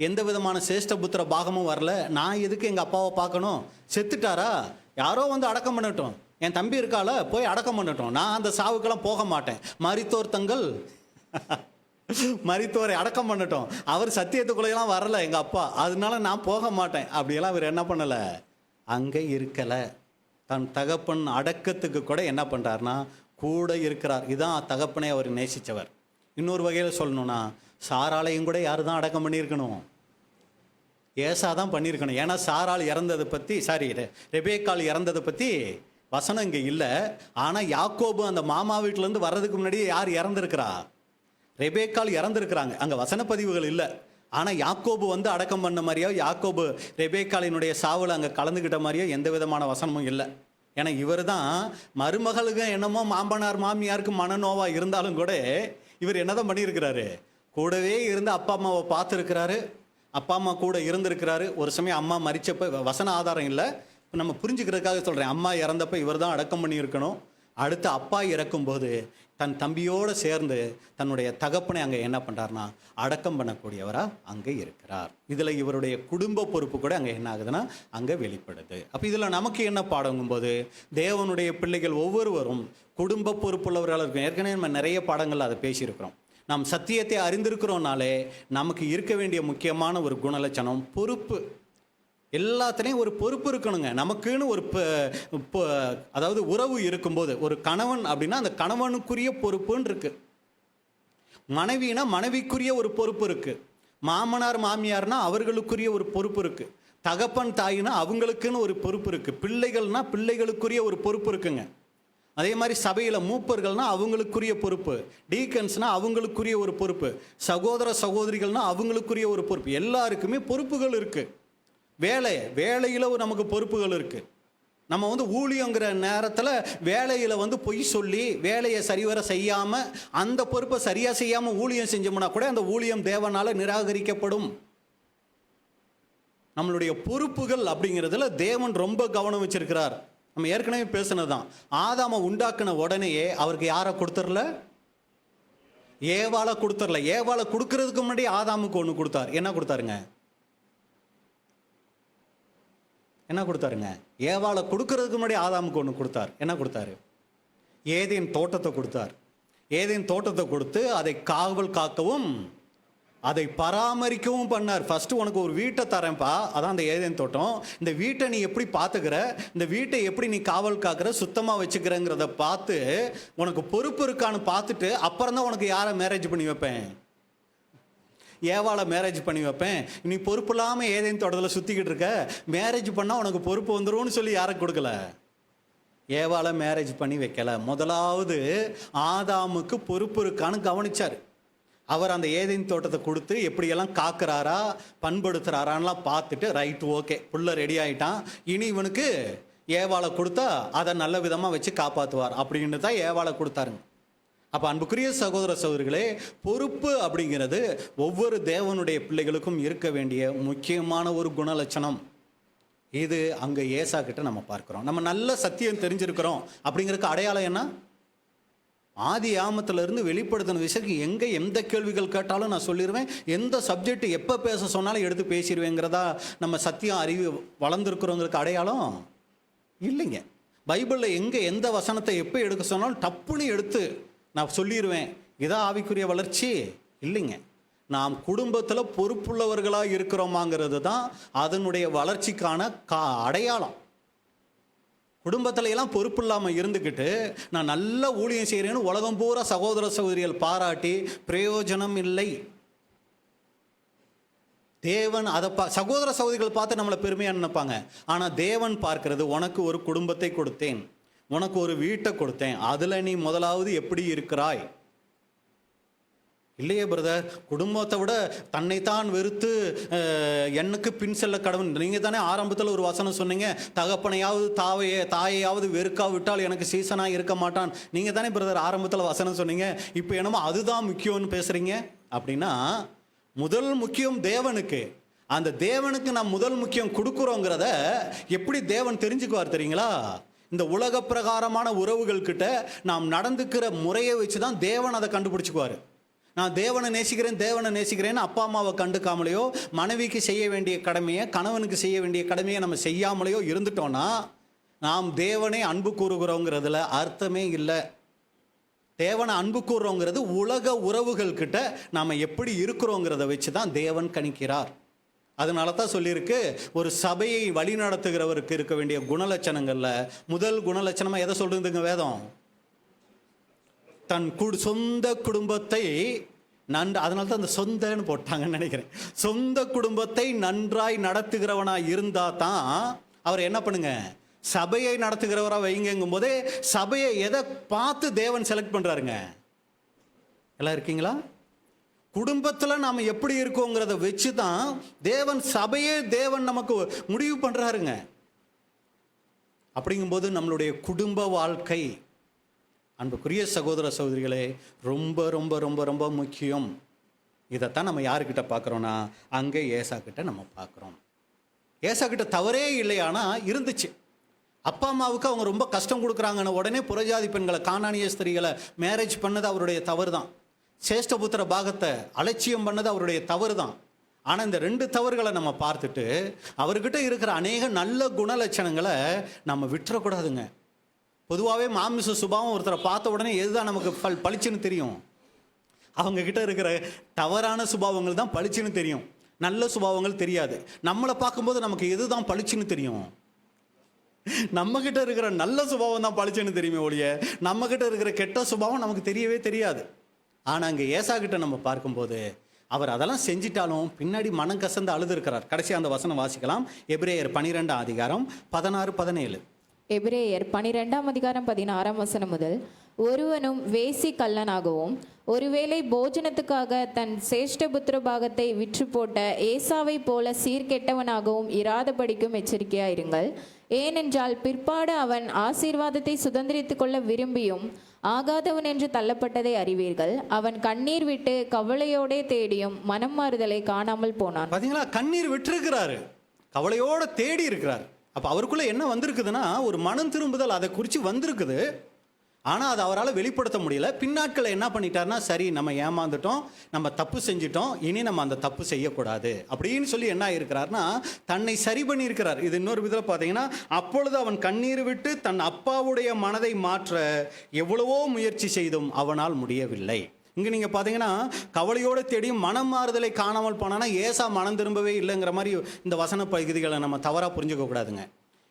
Speaker 1: எந்த விதமான சேஷ்டபுத்திர பாகமும் வரல. நான் எதுக்கு எங்கள் அப்பாவை பார்க்கணும்? செத்துட்டாரா? யாரோ வந்து அடக்கம் பண்ணட்டும். என் தம்பி இருக்கால, போய் அடக்கம் பண்ணட்டும். நான் அந்த சாவுக்கெல்லாம் போக மாட்டேன். மரித்தோரை அடக்கம் பண்ணட்டும். அவர் சத்தியத்துக்குள்ளையெல்லாம் வரல எங்கள் அப்பா, அதனால நான் போக மாட்டேன். அப்படியெல்லாம் அவர் என்ன பண்ணலை, அங்கே இருக்கலை. தன் தகப்பன் அடக்கத்துக்கு கூட என்ன பண்ணுறாருனா கூட இருக்கிறார். இதுதான் தகப்பனை அவர் நேசித்தவர். இன்னொரு வகையில் சொல்லணும்னா, சாராளையும் கூட யார் தான் அடக்கம் பண்ணியிருக்கணும்? ஏசா தான் பண்ணியிருக்கணும். ஏன்னா சாராள் இறந்ததை பற்றி, ரெபேக்காள் இறந்ததை பற்றி வசனம் இங்கே இல்லை. ஆனால் யாக்கோபு அந்த மாமா வீட்டிலேருந்து வர்றதுக்கு முன்னாடியே யார் இறந்துருக்கிறா? ரெபேக்காள் இறந்துருக்குறாங்க. அங்கே வசனப்பதிவுகள் இல்லை. ஆனால் யாக்கோபு வந்து அடக்கம் பண்ண மாதிரியோ, யாக்கோபு ரெபேக்காளினுடைய சாவில் அங்கே கலந்துக்கிட்ட மாதிரியோ எந்த விதமான வசனமும் இல்லை. ஏன்னா இவர் தான் மருமகளுக்கு என்னமோ மாமனார் மாமியாருக்கு மனநோவா இருந்தாலும் கூட இவர் என்னதான் பண்ணியிருக்கிறாரு? கூடவே இருந்து அப்பா அம்மாவை பார்த்துருக்கிறாரு, அப்பா அம்மா கூட இருந்திருக்கிறாரு. ஒரு சமயம் அம்மா மரிச்சப்ப, வசன ஆதாரம் இல்லை, நம்ம புரிஞ்சுக்கிறதுக்காக சொல்கிறேன், அம்மா இறந்தப்ப இவர் தான் அடக்கம் பண்ணியிருக்கணும். அடுத்து அப்பா இறக்கும்போது தன் தம்பியோடு சேர்ந்து தன்னுடைய தகப்பனை அங்கே என்ன பண்ணுறாருனா அடக்கம் பண்ணக்கூடியவராக அங்கே இருக்கிறார். இதில் இவருடைய குடும்ப பொறுப்பு கூட அங்கே என்ன ஆகுதுன்னா அங்கே வெளிப்படுது. அப்போ இதில் நமக்கு என்ன பாடங்கும்போது, தேவனுடைய பிள்ளைகள் ஒவ்வொருவரும் குடும்ப பொறுப்புள்ளவர்களாக இருக்கும். ஏற்கனவே நம்ம நிறைய பாடங்கள் அதை பேசியிருக்கிறோம். நாம் சத்தியத்தை அறிந்திருக்கிறோம்னாலே நமக்கு இருக்க வேண்டிய முக்கியமான ஒரு குணலட்சணம் பொறுப்பு. எல்லாத்துலேயும் ஒரு பொறுப்பு இருக்கணுங்க. நமக்குன்னு ஒரு அதாவது உறவு இருக்கும்போது, ஒரு கணவன் அப்படின்னா அந்த கணவனுக்குரிய பொறுப்புன்னு இருக்கு. மனைவினா மனைவிக்குரிய ஒரு பொறுப்பு இருக்கு. மாமனார் மாமியார்னா அவர்களுக்குரிய ஒரு பொறுப்பு இருக்கு. தகப்பன் தாயினா அவங்களுக்குன்னு ஒரு பொறுப்பு இருக்கு. பிள்ளைகள்னா பிள்ளைகளுக்குரிய ஒரு பொறுப்பு இருக்குங்க. அதே மாதிரி சபையில் மூப்பர்கள்னா அவங்களுக்குரிய பொறுப்பு, டீக்கன்ஸ்னா அவங்களுக்குரிய ஒரு பொறுப்பு, சகோதர சகோதரிகள்னா அவங்களுக்குரிய ஒரு பொறுப்பு. எல்லாருக்குமே பொறுப்புகள் இருக்குது. வேலையில் நமக்கு பொறுப்புகள் இருக்குது. நம்ம வந்து ஊழியங்கிற நேரத்தில் வேலையில் வந்து பொய் சொல்லி வேலையை சரிவர செய்யாமல், அந்த பொறுப்பை சரியாக செய்யாமல் ஊழியம் செஞ்சோம்னா கூட அந்த ஊழியம் தேவனால் நிராகரிக்கப்படும். நம்மளுடைய பொறுப்புகள் அப்படிங்கிறதுல தேவன் ரொம்ப கவனம் வச்சிருக்கிறார். நம்ம ஏற்கனவே பேசுனதுதான். ஆதாமை உண்டாக்குன உடனேயே அவருக்கு யாரை கொடுத்துடல? ஏவாளை கொடுத்துடல. ஏவாளை கொடுக்கறதுக்கு முன்னாடி ஆதாமுக்கு ஒன்று கொடுத்தார். என்ன கொடுத்தாருங்க? ஏவாளை கொடுக்கறதுக்கு முன்னாடி ஆதாமுக்கு ஒன்று கொடுத்தார். என்ன கொடுத்தாரு? ஏதேன் தோட்டத்தை கொடுத்தார். ஏதேன் தோட்டத்தை கொடுத்து அதை காவல் காக்கவும் அதை பராமரிக்கவும் பண்ணார். ஃபர்ஸ்ட் உனக்கு ஒரு வீட்டை தரேன்ப்பா, அதான் அந்த ஏதேன் தோட்டம். இந்த வீட்டை நீ எப்படி பார்த்துக்கிற, இந்த வீட்டை எப்படி நீ காவல் காக்கிற, சுத்தமாக வச்சுக்கிறங்கிறத பார்த்து உனக்கு பொறுப்பு இருக்கான்னு பார்த்துட்டு அப்புறம் தான் உனக்கு யாரை மேரேஜ் பண்ணி வைப்பேன்? ஏவாளை மேரேஜ் பண்ணி வைப்பேன். நீ பொறுப்பு இல்லாமல் ஏதேன் தோட்டத்தில் சுற்றிக்கிட்டு இருக்க, மேரேஜ் பண்ணால் உனக்கு பொறுப்பு வந்துரும்னு சொல்லி யாரை கொடுக்கல? ஏவாளை மேரேஜ் பண்ணி வைக்கல. முதலாவது ஆதாமுக்கு பொறுப்பு இருக்கான்னு கவனிச்சார். அவர் அந்த ஏதேன் தோட்டத்தை கொடுத்து எப்படியெல்லாம் காக்குறாரா பண்படுத்துறாரான்லாம் பார்த்துட்டு, ரைட் ஓகே புள்ள ரெடி ஆகிட்டான், இனி இவனுக்கு ஏவாளை கொடுத்தா அதை நல்ல விதமாக வச்சு காப்பாற்றுவார் அப்படின்னு தான் ஏவாளை கொடுத்தாருங்க. அப்போ அன்புக்குரிய சகோதர சகோதரிகளே, பொறுப்பு அப்படிங்கிறது ஒவ்வொரு தேவனுடைய பிள்ளைகளுக்கும் இருக்க வேண்டிய முக்கியமான ஒரு குணலட்சணம். இது அங்கே ஏசா கிட்ட நம்ம பார்க்குறோம். நம்ம நல்ல சத்தியம் தெரிஞ்சிருக்கிறோம் அப்படிங்கிறதுக்கு அடையாளம் என்ன? ஆதி ஆமத்திலிருந்து வெளிப்படுத்தின விஷயத்துக்கு எங்கே எந்த கேள்விகள் கேட்டாலும் நான் சொல்லிடுவேன். எந்த சப்ஜெக்ட் எப்போ பேச சொன்னாலும் எடுத்து பேசிடுவேங்கிறதா நம்ம சத்தியம் அறிவு வளர்ந்துருக்குறவங்களுக்கு அடையாளம் இல்லைங்க. பைபிளில் எங்கே எந்த வசனத்தை எப்போ எடுக்க சொன்னாலும் டப்புன்னு எடுத்து நான் சொல்லிடுவேன். இதான் ஆவிக்குரிய வளர்ச்சி இல்லைங்க. நாம் குடும்பத்தில் பொறுப்புள்ளவர்களாக இருக்கிறோமாங்கிறது தான் அதனுடைய வளர்ச்சிக்கான அடையாளம். குடும்பத்துல எல்லாம் பொறுப்பு இல்லாமல் இருந்துக்கிட்டு நான் நல்ல ஊழியம் செய்கிறேன்னு உலகம் பூரா சகோதர சகோதரிகள் பாராட்டி பிரயோஜனம் இல்லை. தேவன் அதை சகோதர சகோதரிகள் பார்த்து நம்மளை பெருமையாக நினைப்பாங்க. ஆனால் தேவன் பார்க்கிறது, உனக்கு ஒரு குடும்பத்தை கொடுத்தேன், உனக்கு ஒரு வீட்டை கொடுத்தேன், அதில் நீ முதலாவது எப்படி இருக்கிறாய்? இல்லையே பிரதர், குடும்பத்தை விட தன்னைத்தான் வெறுத்து எனக்கு பின் செல்ல கடவுள். நீங்கள் தானே ஆரம்பத்தில் ஒரு வசனம் சொன்னீங்க, தகப்பனையாவது தாயையாவது வெறுக்காவிட்டால் எனக்கு சீசனாக இருக்க மாட்டான். நீங்கள் தானே பிரதர் ஆரம்பத்தில் வசனம் சொன்னீங்க. இப்போ என்னமோ அதுதான் முக்கியம்னு பேசுகிறீங்க. அப்படின்னா முதல் முக்கியம் தேவனுக்கு. அந்த தேவனுக்கு நாம் முதல் முக்கியம் கொடுக்குறோங்கிறத எப்படி தேவன் தெரிஞ்சுக்குவார் தெரியுங்களா? இந்த உலக பிரகாரமான உறவுகள் கிட்ட நாம் நடந்துக்கிற முறையை வச்சு தான் தேவன் அதை கண்டுபிடிச்சிக்குவார். நான் தேவனை நேசிக்கிறேன்னு அப்பா அம்மாவை கண்டுக்காமலையோ, மனைவிக்கு செய்ய வேண்டிய கடமையை, கணவனுக்கு செய்ய வேண்டிய கடமையை நம்ம செய்யாமலையோ இருந்துட்டோன்னா நாம் தேவனை அன்பு கூறுகிறோங்கிறதுல அர்த்தமே இல்லை. தேவனை அன்பு கூறுறோங்கிறது உலக உறவுகள் கிட்ட நாம் எப்படி இருக்கிறோங்கிறத வச்சு தான் தேவன் கணிக்கிறார். அதனால தான் சொல்லியிருக்கு, ஒரு சபையை வழி நடத்துகிறவருக்கு இருக்க வேண்டிய குணலட்சணங்களில் முதல் குணலட்சணமாக எதை சொல்றதுங்க வேதம்? தன் சொந்த குடும்பத்தை அதனால தான் அந்த சொந்தன்னு போட்டாங்கன்னு நினைக்கிறேன். சொந்த குடும்பத்தை நன்றாய் நடத்துகிறவனாக இருந்தால் தான் அவர் என்ன பண்ணுங்க, சபையை நடத்துகிறவராக வைங்கும் போதே சபையை எதை பார்த்து தேவன் செலக்ட் பண்ணுறாருங்க? எல்லாம் இருக்கீங்களா? குடும்பத்தில் நாம் எப்படி இருக்கோங்கிறத வச்சு தான் தேவன் நமக்கு முடிவு பண்ணுறாருங்க. அப்படிங்கும்போது நம்மளுடைய குடும்ப வாழ்க்கை, அன்புக்குரிய சகோதர சகோதரிகளே, ரொம்ப ரொம்ப ரொம்ப ரொம்ப முக்கியம். இதைத்தான் நம்ம யாருக்கிட்ட பார்க்குறோன்னா அங்கே ஏசா கிட்ட நம்ம பார்க்குறோம். ஏசா கிட்ட தவறே இல்லையானா இருந்துச்சு. அப்பா அம்மாவுக்கு அவங்க ரொம்ப கஷ்டம் கொடுக்குறாங்கன்னு உடனே புறஜாதி பெண்களை, கானானிய ஸ்திரீகளை மேரேஜ் பண்ணது அவருடைய தவறு தான். சேஷ்டபுத்திர பாகத்தை அலட்சியம் பண்ணது அவருடைய தவறு தான். ஆனால் இந்த 2 தவறுகளை நம்ம பார்த்துட்டு அவர்கிட்ட இருக்கிற அநேக நல்ல குணலட்சணங்களை நம்ம விட்டுறக்கூடாதுங்க. பொதுவாகவே மாமிச சுபாவம் ஒருத்தரை பார்த்த உடனே எதுதான் நமக்கு பளிச்சுன்னு தெரியும்? அவங்க கிட்ட இருக்கிற தவறான சுபாவங்கள் தான் பளிச்சுன்னு தெரியும், நல்ல சுபாவங்கள் தெரியாது. நம்மளை பார்க்கும்போது நமக்கு எதுதான் பளிச்சுன்னு தெரியும்? நம்ம கிட்ட இருக்கிற நல்ல சுபாவம் தான் பளிச்சுன்னு தெரியுமே ஒழிய நம்ம கிட்ட இருக்கிற கெட்ட சுபாவம் நமக்கு தெரியவே தெரியாது. ஆனால் அங்கே ஏசா கிட்ட நம்ம பார்க்கும்போது அவர் அதெல்லாம் செஞ்சிட்டாலும் பின்னாடி மனம் கசந்து அழுது இருக்கிறார். கடைசி அந்த வசனம் வாசிக்கலாம். எபிரேயர் 12 அதிகாரம் 16-17.
Speaker 2: எபிரேயர் 12 அதிகாரம் 16 வசனம் முதல், ஒருவனும் வேசி கள்ளனாகவும் ஒருவேளை போஜனத்துக்காக தன் சேஷ்டபுத்திர பாகத்தை விற்று போட்ட ஏசாவை போல சீர்கெட்டவனாகவும் இராதபடிக்கும் எச்சரிக்கையாயிருங்கள். ஏனென்றால் பிற்பாடு அவன் ஆசீர்வாதத்தை சுதந்திரித்து கொள்ள விரும்பியும் ஆகாதவன் என்று தள்ளப்பட்டதை அறிவீர்கள். அவன் கண்ணீர் விட்டு கவலையோடே தேடியும் மனம் மாறுதலை காணாமல் போனான்.
Speaker 1: பார்த்தீங்களா, கண்ணீர் விட்டுருக்கிறாரு, கவலையோட தேடி இருக்கிறார். அப்போ அவருக்குள்ளே என்ன வந்திருக்குதுன்னா ஒரு மனம் திரும்புதல் அதை குறித்து வந்திருக்குது. ஆனால் அதை அவரால் வெளிப்படுத்த முடியல. பின்னாட்களில் என்ன பண்ணிட்டாருன்னா, சரி நம்ம ஏமாந்துட்டோம், நம்ம தப்பு செஞ்சிட்டோம், இனி நம்ம அந்த தப்பு செய்யக்கூடாது அப்படின்னு சொல்லி என்ன இருக்கிறார்னா தன்னை சரி பண்ணியிருக்கிறார். இது இன்னொரு விதத்தில் பார்த்தீங்கன்னா, அப்பொழுது அவன் கண்ணீர் விட்டு தன் அப்பாவுடைய மனதை மாற்ற எவ்வளவோ முயற்சி செய்தும் அவனால் முடியவில்லை. இங்கே நீங்கள் பார்த்தீங்கன்னா கவலையோடு தேடியும் மனம் மாறுதலை காணாமல் போனான்னா ஏசா மனம் திரும்பவே இல்லைங்கிற மாதிரி இந்த வசன பகுதிகளை நம்ம தவறாக புரிஞ்சுக்க கூடாதுங்க.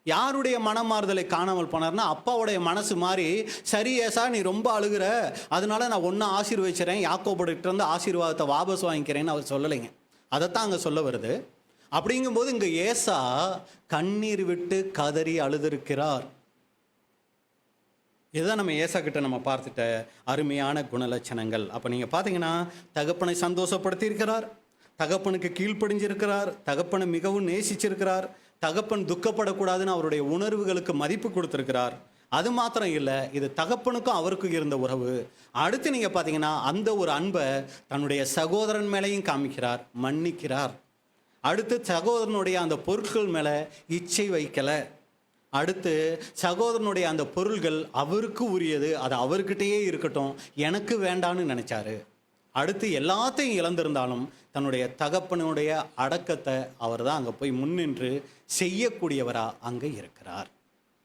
Speaker 1: யாருடைய மனம் மாறுதலை காணாமல் போனார்னா அப்பாவுடைய மனசு மாறி, சரி ஏசா நீ ரொம்ப அழுகிற, அதனால நான் ஒன்று ஆசீர்வதிச்சிடறேன், யாக்கோபுகிட்ட இருந்து ஆசீர்வாதத்தை வாபஸ் வாங்கிக்கிறேன்னு அவர் சொல்லலைங்க. அதைத்தான் அங்கே சொல்ல வருது. அப்படிங்கும்போது இங்கே ஏசா கண்ணீர் விட்டு கதறி அழுதிருக்கிறார். இதுதான் நம்ம ஏசா கிட்ட நம்ம பார்த்துட்ட அருமையான குணலட்சணங்கள். அப்போ நீங்கள் பார்த்தீங்கன்னா தகப்பனை சந்தோஷப்படுத்தி இருக்கிறார், தகப்பனுக்கு கீழ்ப்படிஞ்சிருக்கிறார், தகப்பனை மிகவும் நேசிச்சிருக்கிறார், தகப்பன் துக்கப்படக்கூடாதுன்னு அவருடைய உணர்வுகளுக்கு மதிப்பு கொடுத்துருக்கிறார். அது மாத்திரம் இல்லை, இது தகப்பனுக்கும் அவருக்கும் இருந்த உறவு. அடுத்து நீங்கள் பார்த்தீங்கன்னா அந்த ஒரு அன்பை தன்னுடைய சகோதரன் மேலேயும் காமிக்கிறார், மன்னிக்கிறார். அடுத்து சகோதரனுடைய அந்த பொருட்கள் மேலே இச்சை வைக்கலை. அடுத்து சகோதரனுடைய அந்த பொருள்கள் அவருக்கு உரியது, அது அவர்கிட்டயே இருக்கட்டும், எனக்கு வேண்டான்னு நினைச்சாரு. அடுத்து எல்லாத்தையும் இழந்திருந்தாலும் தன்னுடைய தகப்பனுடைய அடக்கத்தை அவர் தான் அங்கே போய் முன்னின்று செய்யக்கூடியவரா அங்கே இருக்கிறார்.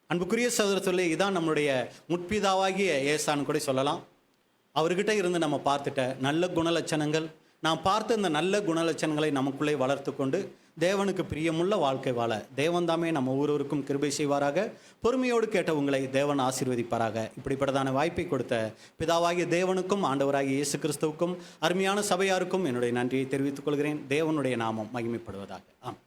Speaker 1: அன்புக்குரிய சகோதரர்களே, இதான் நம்மளுடைய முற்பிதாவாகிய ஏசான்னு கூட சொல்லலாம். அவர்கிட்ட இருந்து நம்ம பார்த்துட்ட நல்ல குணலட்சணங்கள், நாம் பார்த்த இந்த நல்ல குணலட்சணங்களை நமக்குள்ளே வளர்த்து கொண்டு தேவனுக்கு பிரியமுள்ள வாழ்க்கை வாழ தேவன் தாமே நம்ம ஒவ்வொருவருக்கும் கிருபை செய்வாராக. பொறுமையோடு கேட்ட உங்களை தேவன் ஆசீர்வதிப்பாராக. இப்படிப்பட்டதான வாய்ப்பை கொடுத்த பிதாவாகிய தேவனுக்கும் ஆண்டவராகிய இயேசு கிறிஸ்துவுக்கும் அருமையான சபையாருக்கும் என்னுடைய நன்றியை தெரிவித்துக் கொள்கிறேன். தேவனுடைய நாமம் மகிமைப்படுவதாக. ஆம்.